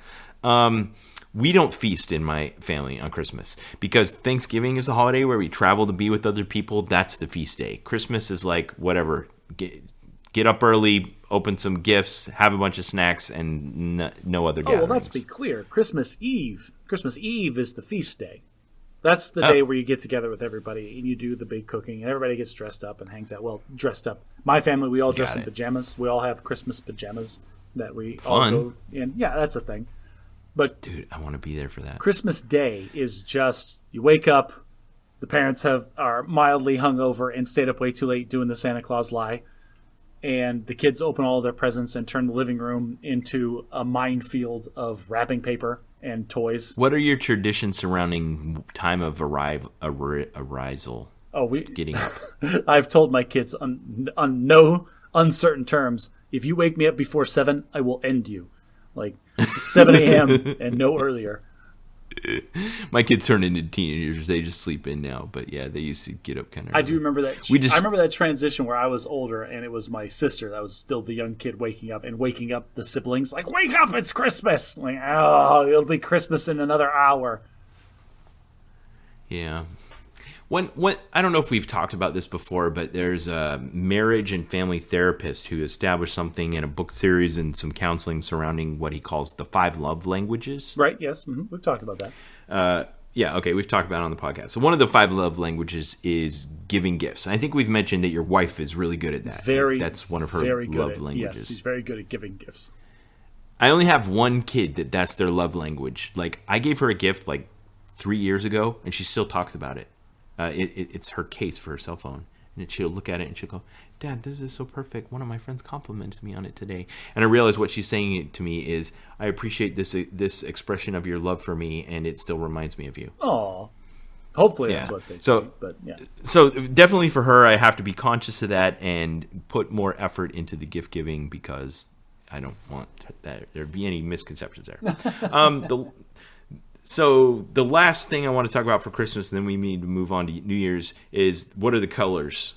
A: We don't feast in my family on Christmas because Thanksgiving is a holiday where we travel to be with other people. That's the feast day. Christmas is like whatever. Get up early, open some gifts, have a bunch of snacks, and no other gatherings.
B: Oh, well, let's be clear. Christmas Eve is the feast day. That's the day where you get together with everybody and you do the big cooking and everybody gets dressed up and hangs out. Well, dressed up. My family, we all dress in pajamas. We all have Christmas pajamas that we all go in. Yeah, that's a thing. But
A: dude, I want to be there for that.
B: Christmas Day is just you wake up, the parents are mildly hungover and stayed up way too late doing the Santa Claus lie, and the kids open all their presents and turn the living room into a minefield of wrapping paper and toys.
A: What are your traditions surrounding time of arisal? Getting up.
B: I've told my kids on no uncertain terms, if you wake me up before 7, I will end you. Like 7 a.m. and no earlier.
A: My kids turn into teenagers. They just sleep in now. But yeah, they used to get up kind of early.
B: I do remember that. I remember that transition where I was older and it was my sister that was still the young kid waking up the siblings. Like, wake up, it's Christmas. Like, oh, it'll be Christmas in another hour.
A: Yeah. When I don't know if we've talked about this before, but there's a marriage and family therapist who established something in a book series and some counseling surrounding what he calls the 5 love languages.
B: Right, yes. Mm-hmm. We've talked about that.
A: We've talked about it on the podcast. So one of the 5 love languages is giving gifts. I think we've mentioned that your wife is really good at that. That's one of her love languages.
B: Yes, she's very good at giving gifts.
A: I only have one kid that's their love language. Like, I gave her a gift like 3 years ago, and she still talks about it. It's her case for her cell phone. And she'll look at it and she'll go, Dad, this is so perfect. One of my friends complimented me on it today. And I realize what she's saying to me is, I appreciate this expression of your love for me, and it still reminds me of you.
B: Aw. Hopefully that's what they say. But yeah.
A: So definitely for her, I have to be conscious of that and put more effort into the gift giving because I don't want that there be any misconceptions there. So the last thing I want to talk about for Christmas, and then we need to move on to New Year's, is what are the colors?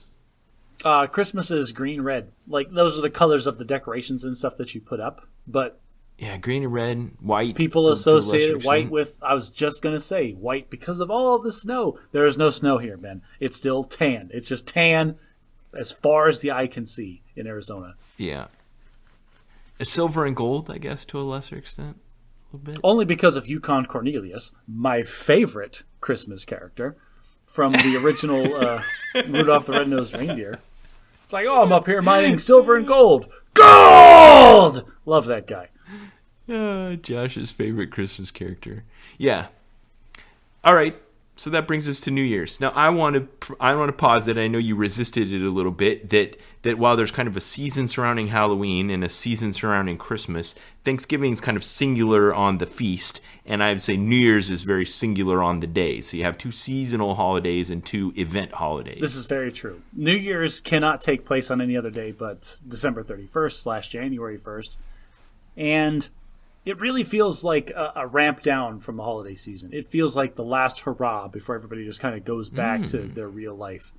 B: Christmas is green, red. Like, those are the colors of the decorations and stuff that you put up. But
A: yeah, green and red, white.
B: People associated white with, I was just going to say, white because of all the snow. There is no snow here, Ben. It's still tan. It's just tan as far as the eye can see in Arizona.
A: Yeah. Silver and gold, I guess, to a lesser extent. Bit.
B: Only because of Yukon Cornelius, my favorite Christmas character from the original Rudolph the Red-Nosed Reindeer. It's like, oh, I'm up here mining silver and gold. Gold! Love that guy.
A: Josh's favorite Christmas character. Yeah. All right. So that brings us to New Year's. Now, I want to posit, I know you resisted it a little bit, that while there's kind of a season surrounding Halloween and a season surrounding Christmas, Thanksgiving is kind of singular on the feast, and I would say New Year's is very singular on the day. So you have 2 seasonal holidays and 2 event holidays.
B: This is very true. New Year's cannot take place on any other day but December 31st / January 1st. And It really feels like a ramp down from the holiday season. It feels like the last hurrah before everybody just kind of goes back to their real life.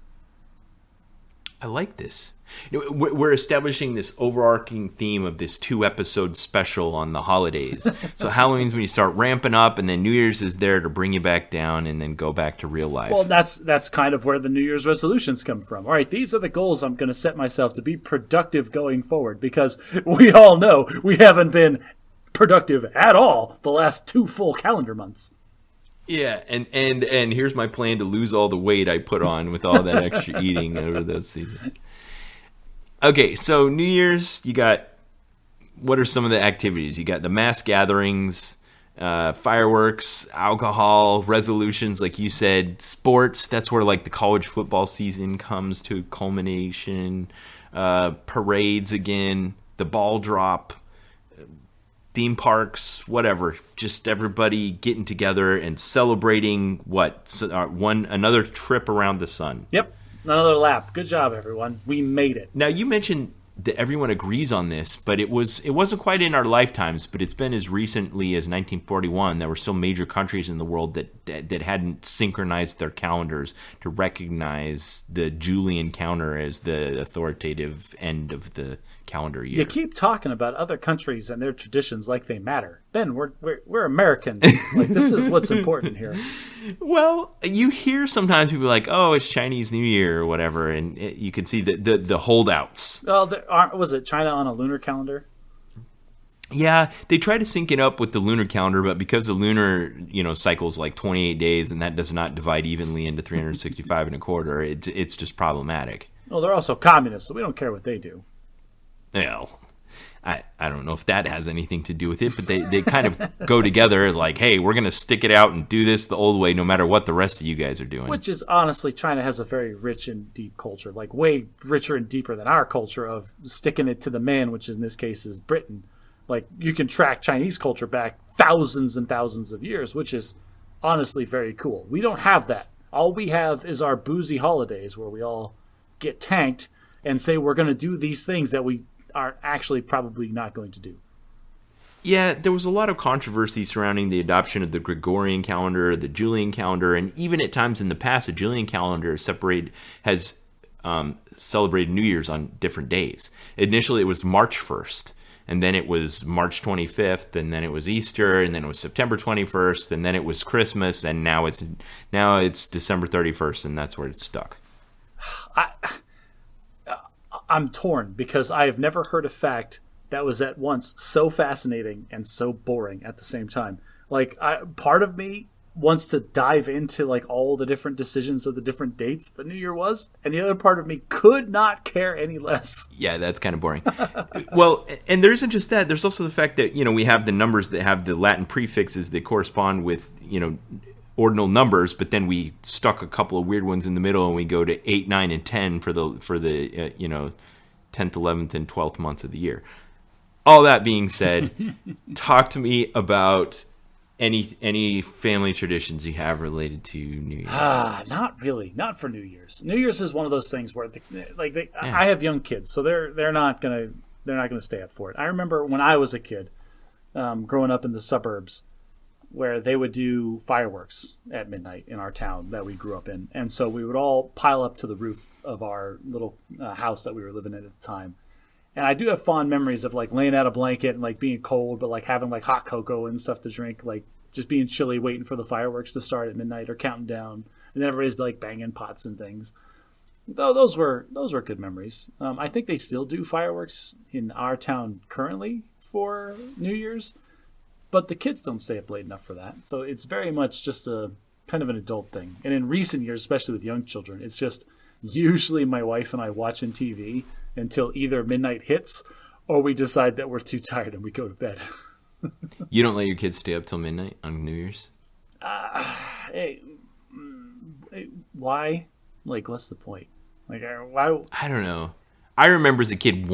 A: I like this. We're establishing this overarching theme of this 2-episode special on the holidays. So Halloween's when you start ramping up, and then New Year's is there to bring you back down and then go back to real life.
B: Well, that's kind of where the New Year's resolutions come from. All right, these are the goals I'm going to set myself to be productive going forward, because we all know we haven't been productive at all the last 2 full calendar months.
A: Yeah, and here's my plan to lose all the weight I put on with all that extra eating over those seasons. Okay, so New Year's, you got, what are some of the activities? You got the mass gatherings, fireworks, alcohol, resolutions, like you said, sports. That's where like the college football season comes to culmination. Parades again, the ball drop. Theme parks, whatever, just everybody getting together and celebrating another trip around the sun.
B: Yep, another lap. Good job, everyone. We made it.
A: Now, you mentioned that everyone agrees on this, but it wasn't quite in our lifetimes, but it's been as recently as 1941. There were still major countries in the world that hadn't synchronized their calendars to recognize the Julian calendar as the authoritative end of the calendar year.
B: You keep talking about other countries and their traditions like they matter. Ben, we're Americans. Like, this is what's important here.
A: Well, you hear sometimes people like, "Oh, it's Chinese New Year" or whatever, and you can see the holdouts.
B: Well, was it China on a lunar calendar?
A: Yeah, they try to sync it up with the lunar calendar, but because the lunar, cycles like 28 days, and that does not divide evenly into 365 and a quarter, it's just problematic.
B: Well, they're also communists, so we don't care what they do.
A: Well, I don't know if that has anything to do with it, but they kind of go together like, hey, we're going to stick it out and do this the old way no matter what the rest of you guys are doing.
B: Which is, honestly, China has a very rich and deep culture, like way richer and deeper than our culture of sticking it to the man, which in this case is Britain. Like, you can track Chinese culture back thousands and thousands of years, which is honestly very cool. We don't have that. All we have is our boozy holidays where we all get tanked and say we're going to do these things that we are actually probably not going to do.
A: Yeah, there was a lot of controversy surrounding the adoption of the Gregorian calendar, the Julian calendar, and even at times in the past, the Julian calendar has celebrated New Year's on different days. Initially, it was March 1st, and then it was March 25th, and then it was Easter, and then it was September 21st, and then it was Christmas, and now it's December 31st, and that's where it's stuck.
B: I'm torn because I have never heard a fact that was at once so fascinating and so boring at the same time. Like, part of me wants to dive into like all the different decisions of the different dates the New Year was, and the other part of me could not care any less.
A: Yeah, that's kind of boring. Well, and there isn't just that. There's also the fact that, we have the numbers that have the Latin prefixes that correspond with, ordinal numbers, but then we stuck a couple of weird ones in the middle, and we go to 8, 9, and 10 for the 10th, 11th, and 12th months of the year. All that being said, talk to me about any family traditions you have related to New Year's.
B: Not really. Not for New Year's. New Year's is one of those things where I have young kids, so they're not gonna stay up for it. I remember when I was a kid, growing up in the suburbs, where they would do fireworks at midnight in our town that we grew up in. And so we would all pile up to the roof of our little house that we were living in at the time. And I do have fond memories of like laying out a blanket and like being cold, but like having like hot cocoa and stuff to drink, like just being chilly, waiting for the fireworks to start at midnight or counting down. And then everybody's like banging pots and things. Though those were good memories. I think they still do fireworks in our town currently for New Year's. But the kids don't stay up late enough for that. So it's very much just a kind of an adult thing. And in recent years, especially with young children, it's just usually my wife and I watching TV until either midnight hits or we decide that we're too tired and we go to bed.
A: You don't let your kids stay up till midnight on New Year's?
B: Why? Like, what's the point? Like, why?
A: I don't know. I remember as a kid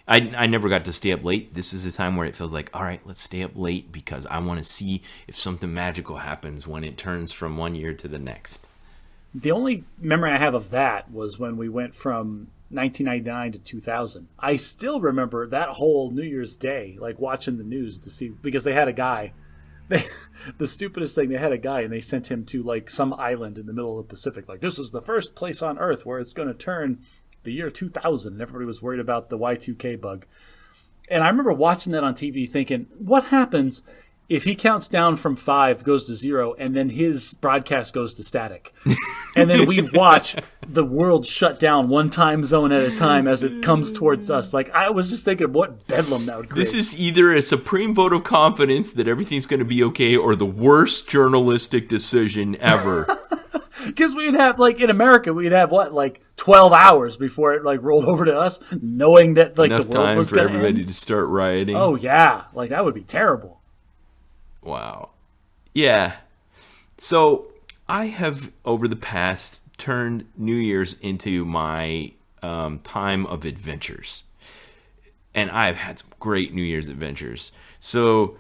A: I never got to stay up late. This is a time where it feels like, all right, let's stay up late because I want to see if something magical happens when it turns from one year to the next.
B: The only memory I have of that was when we went from 1999 to 2000. I still remember that whole New Year's Day, like watching the news to see, because they had a guy. The stupidest thing, they had a guy and they sent him to like some island in the middle of the Pacific. Like, this is the first place on Earth where it's going to turn the year 2000. And everybody was worried about the Y2K bug. And I remember watching that on TV thinking, what happens if he counts down from 5, goes to 0, and then his broadcast goes to static? And then we watch the world shut down one time zone at a time as it comes towards us. Like, I was just thinking, what bedlam that would create.
A: This is either a supreme vote of confidence that everything's going to be okay, or the worst journalistic decision ever.
B: Because we'd have, like, in America, we'd have, what, like 12 hours before it, like, rolled over to us, knowing that, like,
A: enough
B: the world was going to
A: time for everybody to start rioting.
B: Oh, yeah. Like, that would be terrible.
A: Wow. Yeah. So I have, over the past, turned New Year's into my time of adventures. And I've had some great New Year's adventures. So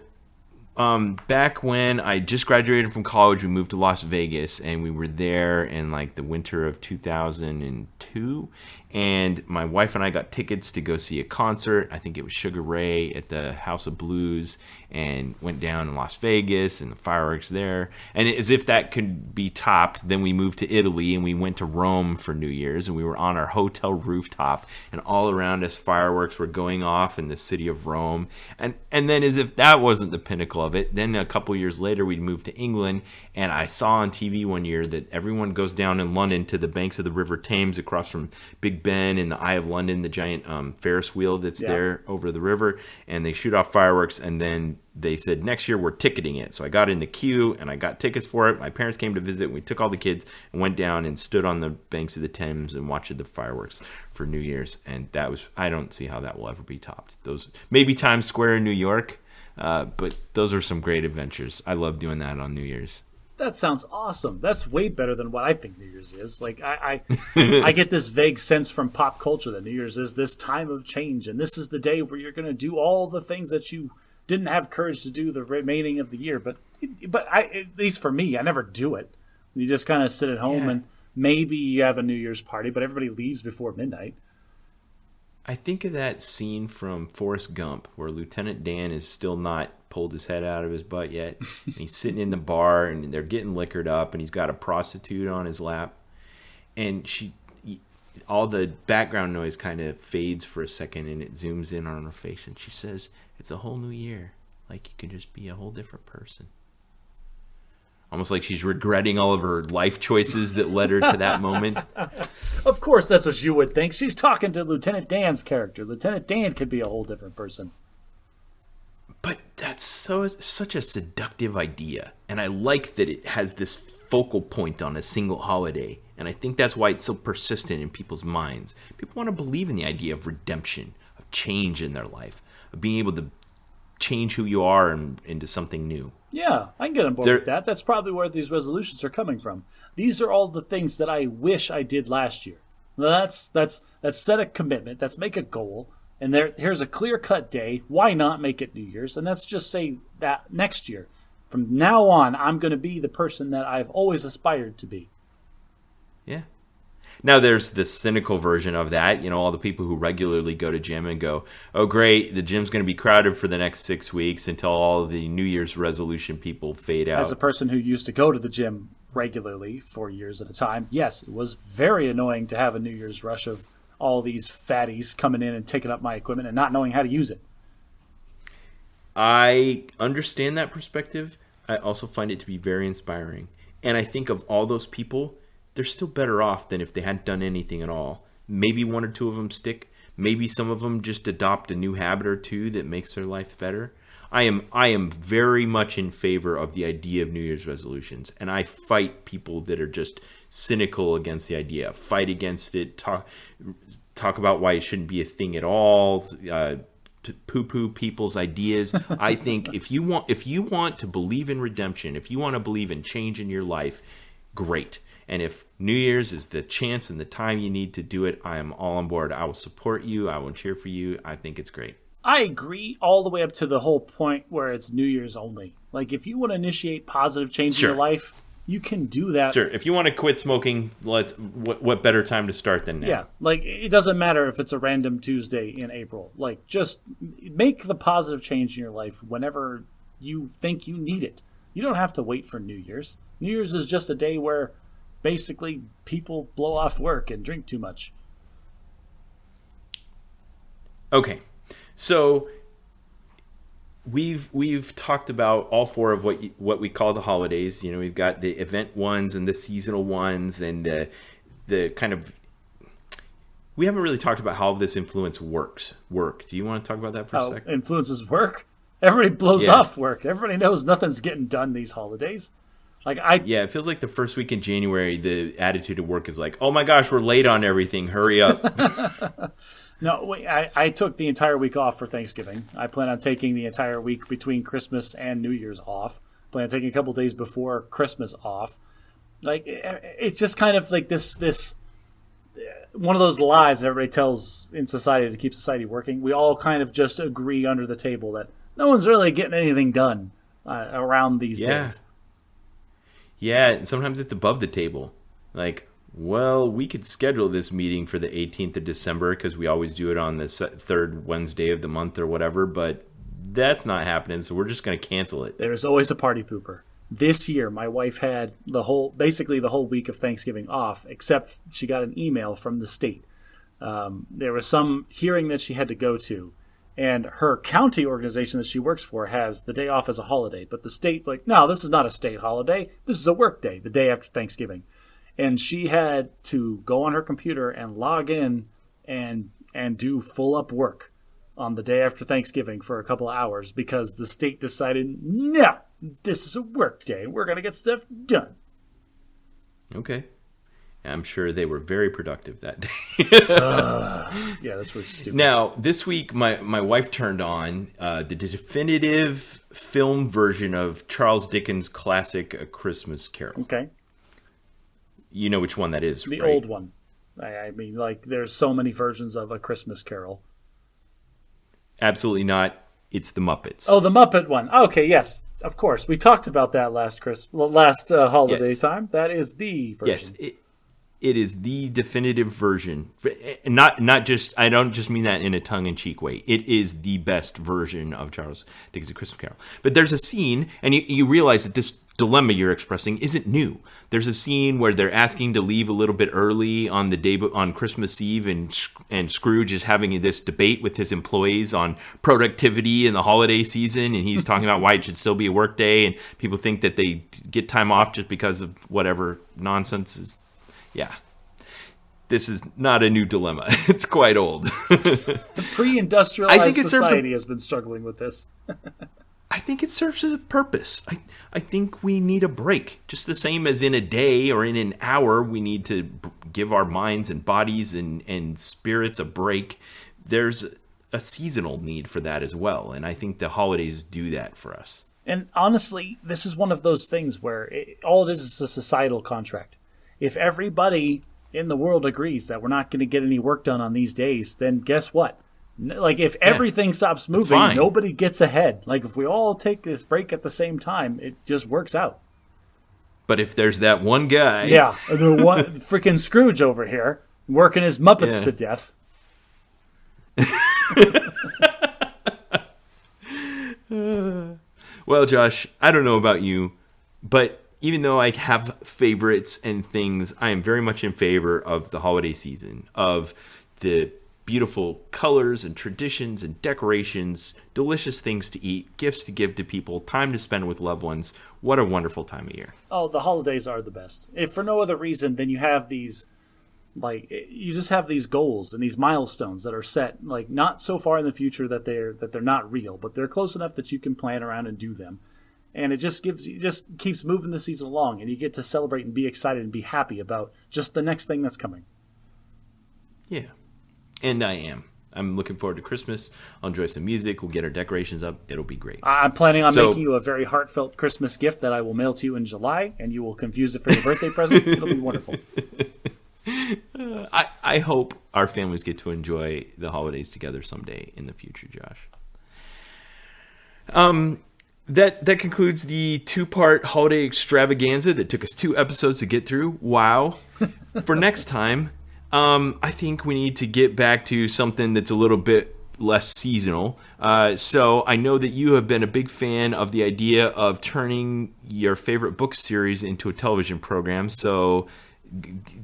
A: back when I just graduated from college, we moved to Las Vegas, and we were there in like the winter of 2002. And my wife and I got tickets to go see a concert. I think it was Sugar Ray at the House of Blues, and went down in Las Vegas and the fireworks there. And as if that could be topped, then we moved to Italy and we went to Rome for New Year's, and we were on our hotel rooftop, and all around us fireworks were going off in the city of Rome. And then as if that wasn't the pinnacle of it, then a couple years later we moved to England, and I saw on TV one year that everyone goes down in London to the banks of the River Thames across from Big Ben and the Eye of London, the giant Ferris wheel that's there over the river, and they shoot off fireworks. And then they said, next year we're ticketing it. So I got in the queue and I got tickets for it. My parents came to visit, and we took all the kids and went down and stood on the banks of the Thames and watched the fireworks for New Year's. And that was, I don't see how that will ever be topped. Those, maybe Times Square in New York, but those are some great adventures. I love doing that on New Year's.
B: That sounds awesome. That's way better than what I think New Year's is. Like, I get this vague sense from pop culture that New Year's is this time of change, and this is the day where you're going to do all the things that you didn't have courage to do the remaining of the year. But at least for me, I never do it. You just kind of sit at home and maybe you have a New Year's party, but everybody leaves before midnight.
A: I think of that scene from Forrest Gump where Lieutenant Dan is still not pulled his head out of his butt yet. And he's sitting in the bar and they're getting liquored up, and he's got a prostitute on his lap. And all the background noise kind of fades for a second, and it zooms in on her face, and she says, "It's a whole new year. Like, you can just be a whole different person." Almost like she's regretting all of her life choices that led her to that moment.
B: Of course, that's what you would think. She's talking to Lieutenant Dan's character. Lieutenant Dan could be a whole different person.
A: But that's such a seductive idea. And I like that it has this focal point on a single holiday. And I think that's why it's so persistent in people's minds. People want to believe in the idea of redemption, of change in their life, of being able to change who you are into something new.
B: Yeah, I can get on board with that. That's probably where these resolutions are coming from. These are all the things that I wish I did last year. That's set a commitment. That's make a goal. And here's a clear-cut day. Why not make it New Year's? And let's just say that next year, from now on, I'm going to be the person that I've always aspired to be.
A: Yeah. Now there's the cynical version of that. You know, all the people who regularly go to gym and go, oh, great, the gym's going to be crowded for the next 6 weeks until all of the New Year's resolution people fade out.
B: As a person who used to go to the gym regularly for years at a time, yes, it was very annoying to have a New Year's rush of all these fatties coming in and taking up my equipment and not knowing how to use it.
A: I understand that perspective. I also find it to be very inspiring. And I think of all those people, they're still better off than if they hadn't done anything at all. Maybe one or two of them stick. Maybe some of them just adopt a new habit or two that makes their life better. I am very much in favor of the idea of New Year's resolutions, and I fight people that are just cynical against the idea. Fight against it. Talk about why it shouldn't be a thing at all. To poo-poo people's ideas. I think if you want to believe in redemption, if you want to believe in change in your life, great. And if New Year's is the chance and the time you need to do it, I am all on board. I will support you. I will cheer for you. I think it's great.
B: I agree all the way up to the whole point where it's New Year's only. Like, if you want to initiate positive change in your life, you can do that.
A: Sure. If you want to quit smoking, what better time to start than now?
B: Yeah, like it doesn't matter if it's a random Tuesday in April. Like just make the positive change in your life whenever you think you need it. You don't have to wait for New Year's. New Year's is just a day where basically people blow off work and drink too much.
A: Okay. So we've talked about all four of what we call the holidays. You know, we've got the event ones and the seasonal ones and the kind of. We haven't really talked about how this influence works. Work. Do you want to talk about that for a second?
B: Influences work? Everybody blows off work. Everybody knows nothing's getting done these holidays.
A: It feels like the first week in January, the attitude of work is like, oh my gosh, we're late on everything. Hurry up.
B: No, wait, I took the entire week off for Thanksgiving. I plan on taking the entire week between Christmas and New Year's off. Plan on taking a couple days before Christmas off. Like, it's just kind of like this one of those lies that everybody tells in society to keep society working. We all kind of just agree under the table that no one's really getting anything done around these days.
A: Yeah, sometimes it's above the table. Like, well, we could schedule this meeting for the 18th of December because we always do it on the third Wednesday of the month or whatever, but that's not happening, so we're just going to cancel it.
B: There's always a party pooper. This year, my wife had basically the whole week of Thanksgiving off, except she got an email from the state. There was some hearing that she had to go to, and her county organization that she works for has the day off as a holiday, but the state's like, no, this is not a state holiday. This is a work day, the day after Thanksgiving. And she had to go on her computer and log in and do full up work on the day after Thanksgiving for a couple of hours because the state decided, no, this is a work day. We're going to get stuff done.
A: Okay. I'm sure they were very productive that day.
B: Yeah, that's really stupid.
A: Now, this week, my wife turned on the definitive film version of Charles Dickens' classic A Christmas Carol.
B: Okay.
A: You know which one that is,
B: the
A: right?
B: old one. I mean, like, there's so many versions of A Christmas Carol.
A: Absolutely not. It's the Muppets.
B: Oh, the Muppet one. Okay, yes, of course. We talked about that last holiday time. That is the version.
A: Yes, it is the definitive version. Not just. I don't just mean that in a tongue-in-cheek way. It is the best version of Charles Dickens' A Christmas Carol. But there's a scene, and you realize that this dilemma you're expressing isn't new. There's a scene where they're asking to leave a little bit early on the day on Christmas Eve, and Scrooge is having this debate with his employees on productivity in the holiday season, and he's talking about why it should still be a work day, and people think that they get time off just because of whatever nonsense is. Yeah. This is not a new dilemma. It's quite old.
B: The pre-industrialized society has been struggling with this.
A: I think it serves a purpose. I think we need a break. Just the same as in a day or in an hour, we need to give our minds and bodies and spirits a break. There's a seasonal need for that as well. And I think the holidays do that for us.
B: And honestly, this is one of those things where all it is a societal contract. If everybody in the world agrees that we're not going to get any work done on these days, then guess what? Like, if everything stops moving, nobody gets ahead. Like, if we all take this break at the same time, it just works out.
A: But if there's that one guy...
B: Yeah, the one freaking Scrooge over here working his Muppets to death.
A: Well, Josh, I don't know about you, but even though I have favorites and things, I am very much in favor of the holiday season, of the beautiful colors and traditions and decorations, delicious things to eat, gifts to give to people, time to spend with loved ones. What a wonderful time of year.
B: Oh, the holidays are the best. If for no other reason than you have these, like, you just have these goals and these milestones that are set, like, not so far in the future that they're not real, but they're close enough that you can plan around and do them. And it just keeps moving the season along, and you get to celebrate and be excited and be happy about just the next thing that's coming.
A: Yeah. And I am. I'm looking forward to Christmas. I'll enjoy some music. We'll get our decorations up. It'll be great.
B: I'm planning on making you a very heartfelt Christmas gift that I will mail to you in July, and you will confuse it for your birthday present. It'll be wonderful.
A: I hope our families get to enjoy the holidays together someday in the future, Josh. That concludes the 2-part holiday extravaganza that took us 2 episodes to get through. Wow. For next time, I think we need to get back to something that's a little bit less seasonal. So I know that you have been a big fan of the idea of turning your favorite book series into a television program. So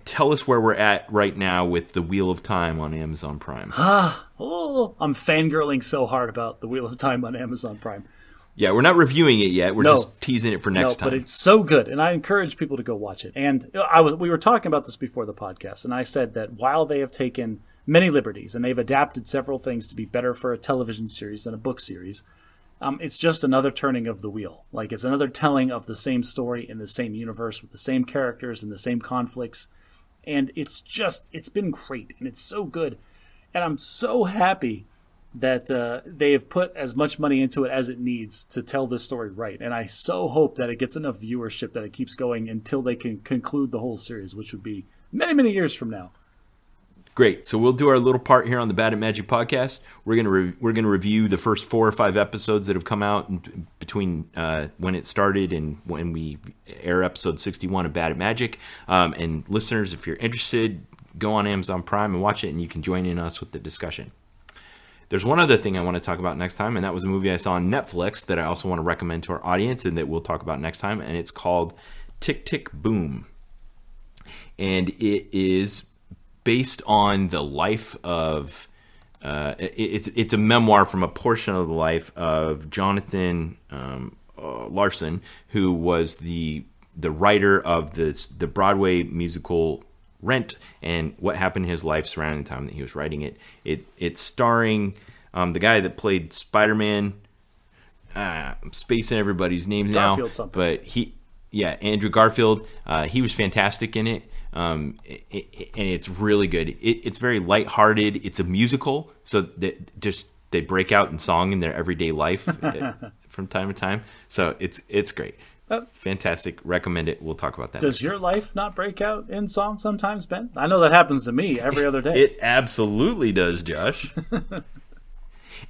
A: tell us where we're at right now with The Wheel of Time on Amazon Prime.
B: I'm fangirling so hard about The Wheel of Time on Amazon Prime.
A: Yeah, we're not reviewing it yet. We're just teasing it for next time.
B: But it's so good, and I encourage people to go watch it. And we were talking about this before the podcast, and I said that while they have taken many liberties and they've adapted several things to be better for a television series than a book series, it's just another turning of the wheel. Like, it's another telling of the same story in the same universe with the same characters and the same conflicts. And it's been great, and it's so good. And I'm so happy that they have put as much money into it as it needs to tell this story right. And I so hope that it gets enough viewership that it keeps going until they can conclude the whole series, which would be many, many years from now.
A: Great. So we'll do our little part here on the Bad at Magic podcast. We're gonna review the first 4 or 5 episodes that have come out between when it started and when we air episode 61 of Bad at Magic. And listeners, if you're interested, go on Amazon Prime and watch it, and you can join in us with the discussion. There's one other thing I want to talk about next time, and that was a movie I saw on Netflix that I also want to recommend to our audience and that we'll talk about next time, and it's called Tick, Tick, Boom. And it is based on the life of... it's a memoir from a portion of the life of Jonathan Larson, who was the writer of the Broadway musical Rent, and what happened in his life surrounding the time that he was writing it. It's starring the guy that played Spider-Man. I'm spacing everybody's names
B: Garfield
A: now,
B: something.
A: but Andrew Garfield. He was fantastic in it, and it's really good. It's very lighthearted. It's a musical, so they break out in song in their everyday life from time to time. So it's great. Fantastic. Recommend it. We'll talk about that.
B: Does your life not break out in song sometimes, Ben? I know that happens to me every other day.
A: It absolutely does, Josh.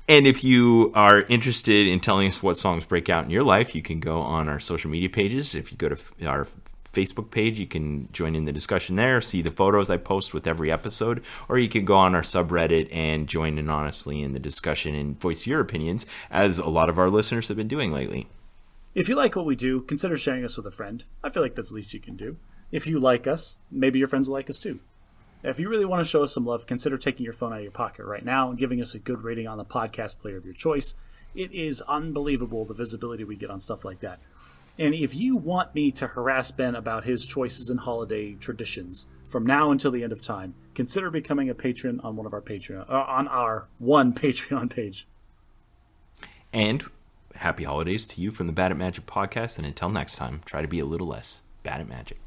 A: And if you are interested in telling us what songs break out in your life, you can go on our social media pages. If you go to our Facebook page, you can join in the discussion there, see the photos I post with every episode, or you can go on our subreddit and join in honestly in the discussion and voice your opinions, as a lot of our listeners have been doing lately.
B: If you like what we do, consider sharing us with a friend. I feel like that's the least you can do. If you like us, maybe your friends will like us too. If you really want to show us some love, consider taking your phone out of your pocket right now and giving us a good rating on the podcast player of your choice. It is unbelievable the visibility we get on stuff like that. And if you want me to harass Ben about his choices and holiday traditions from now until the end of time, consider becoming a patron on on our one Patreon page.
A: And happy holidays to you from the Bad at Magic podcast, and until next time, try to be a little less bad at magic.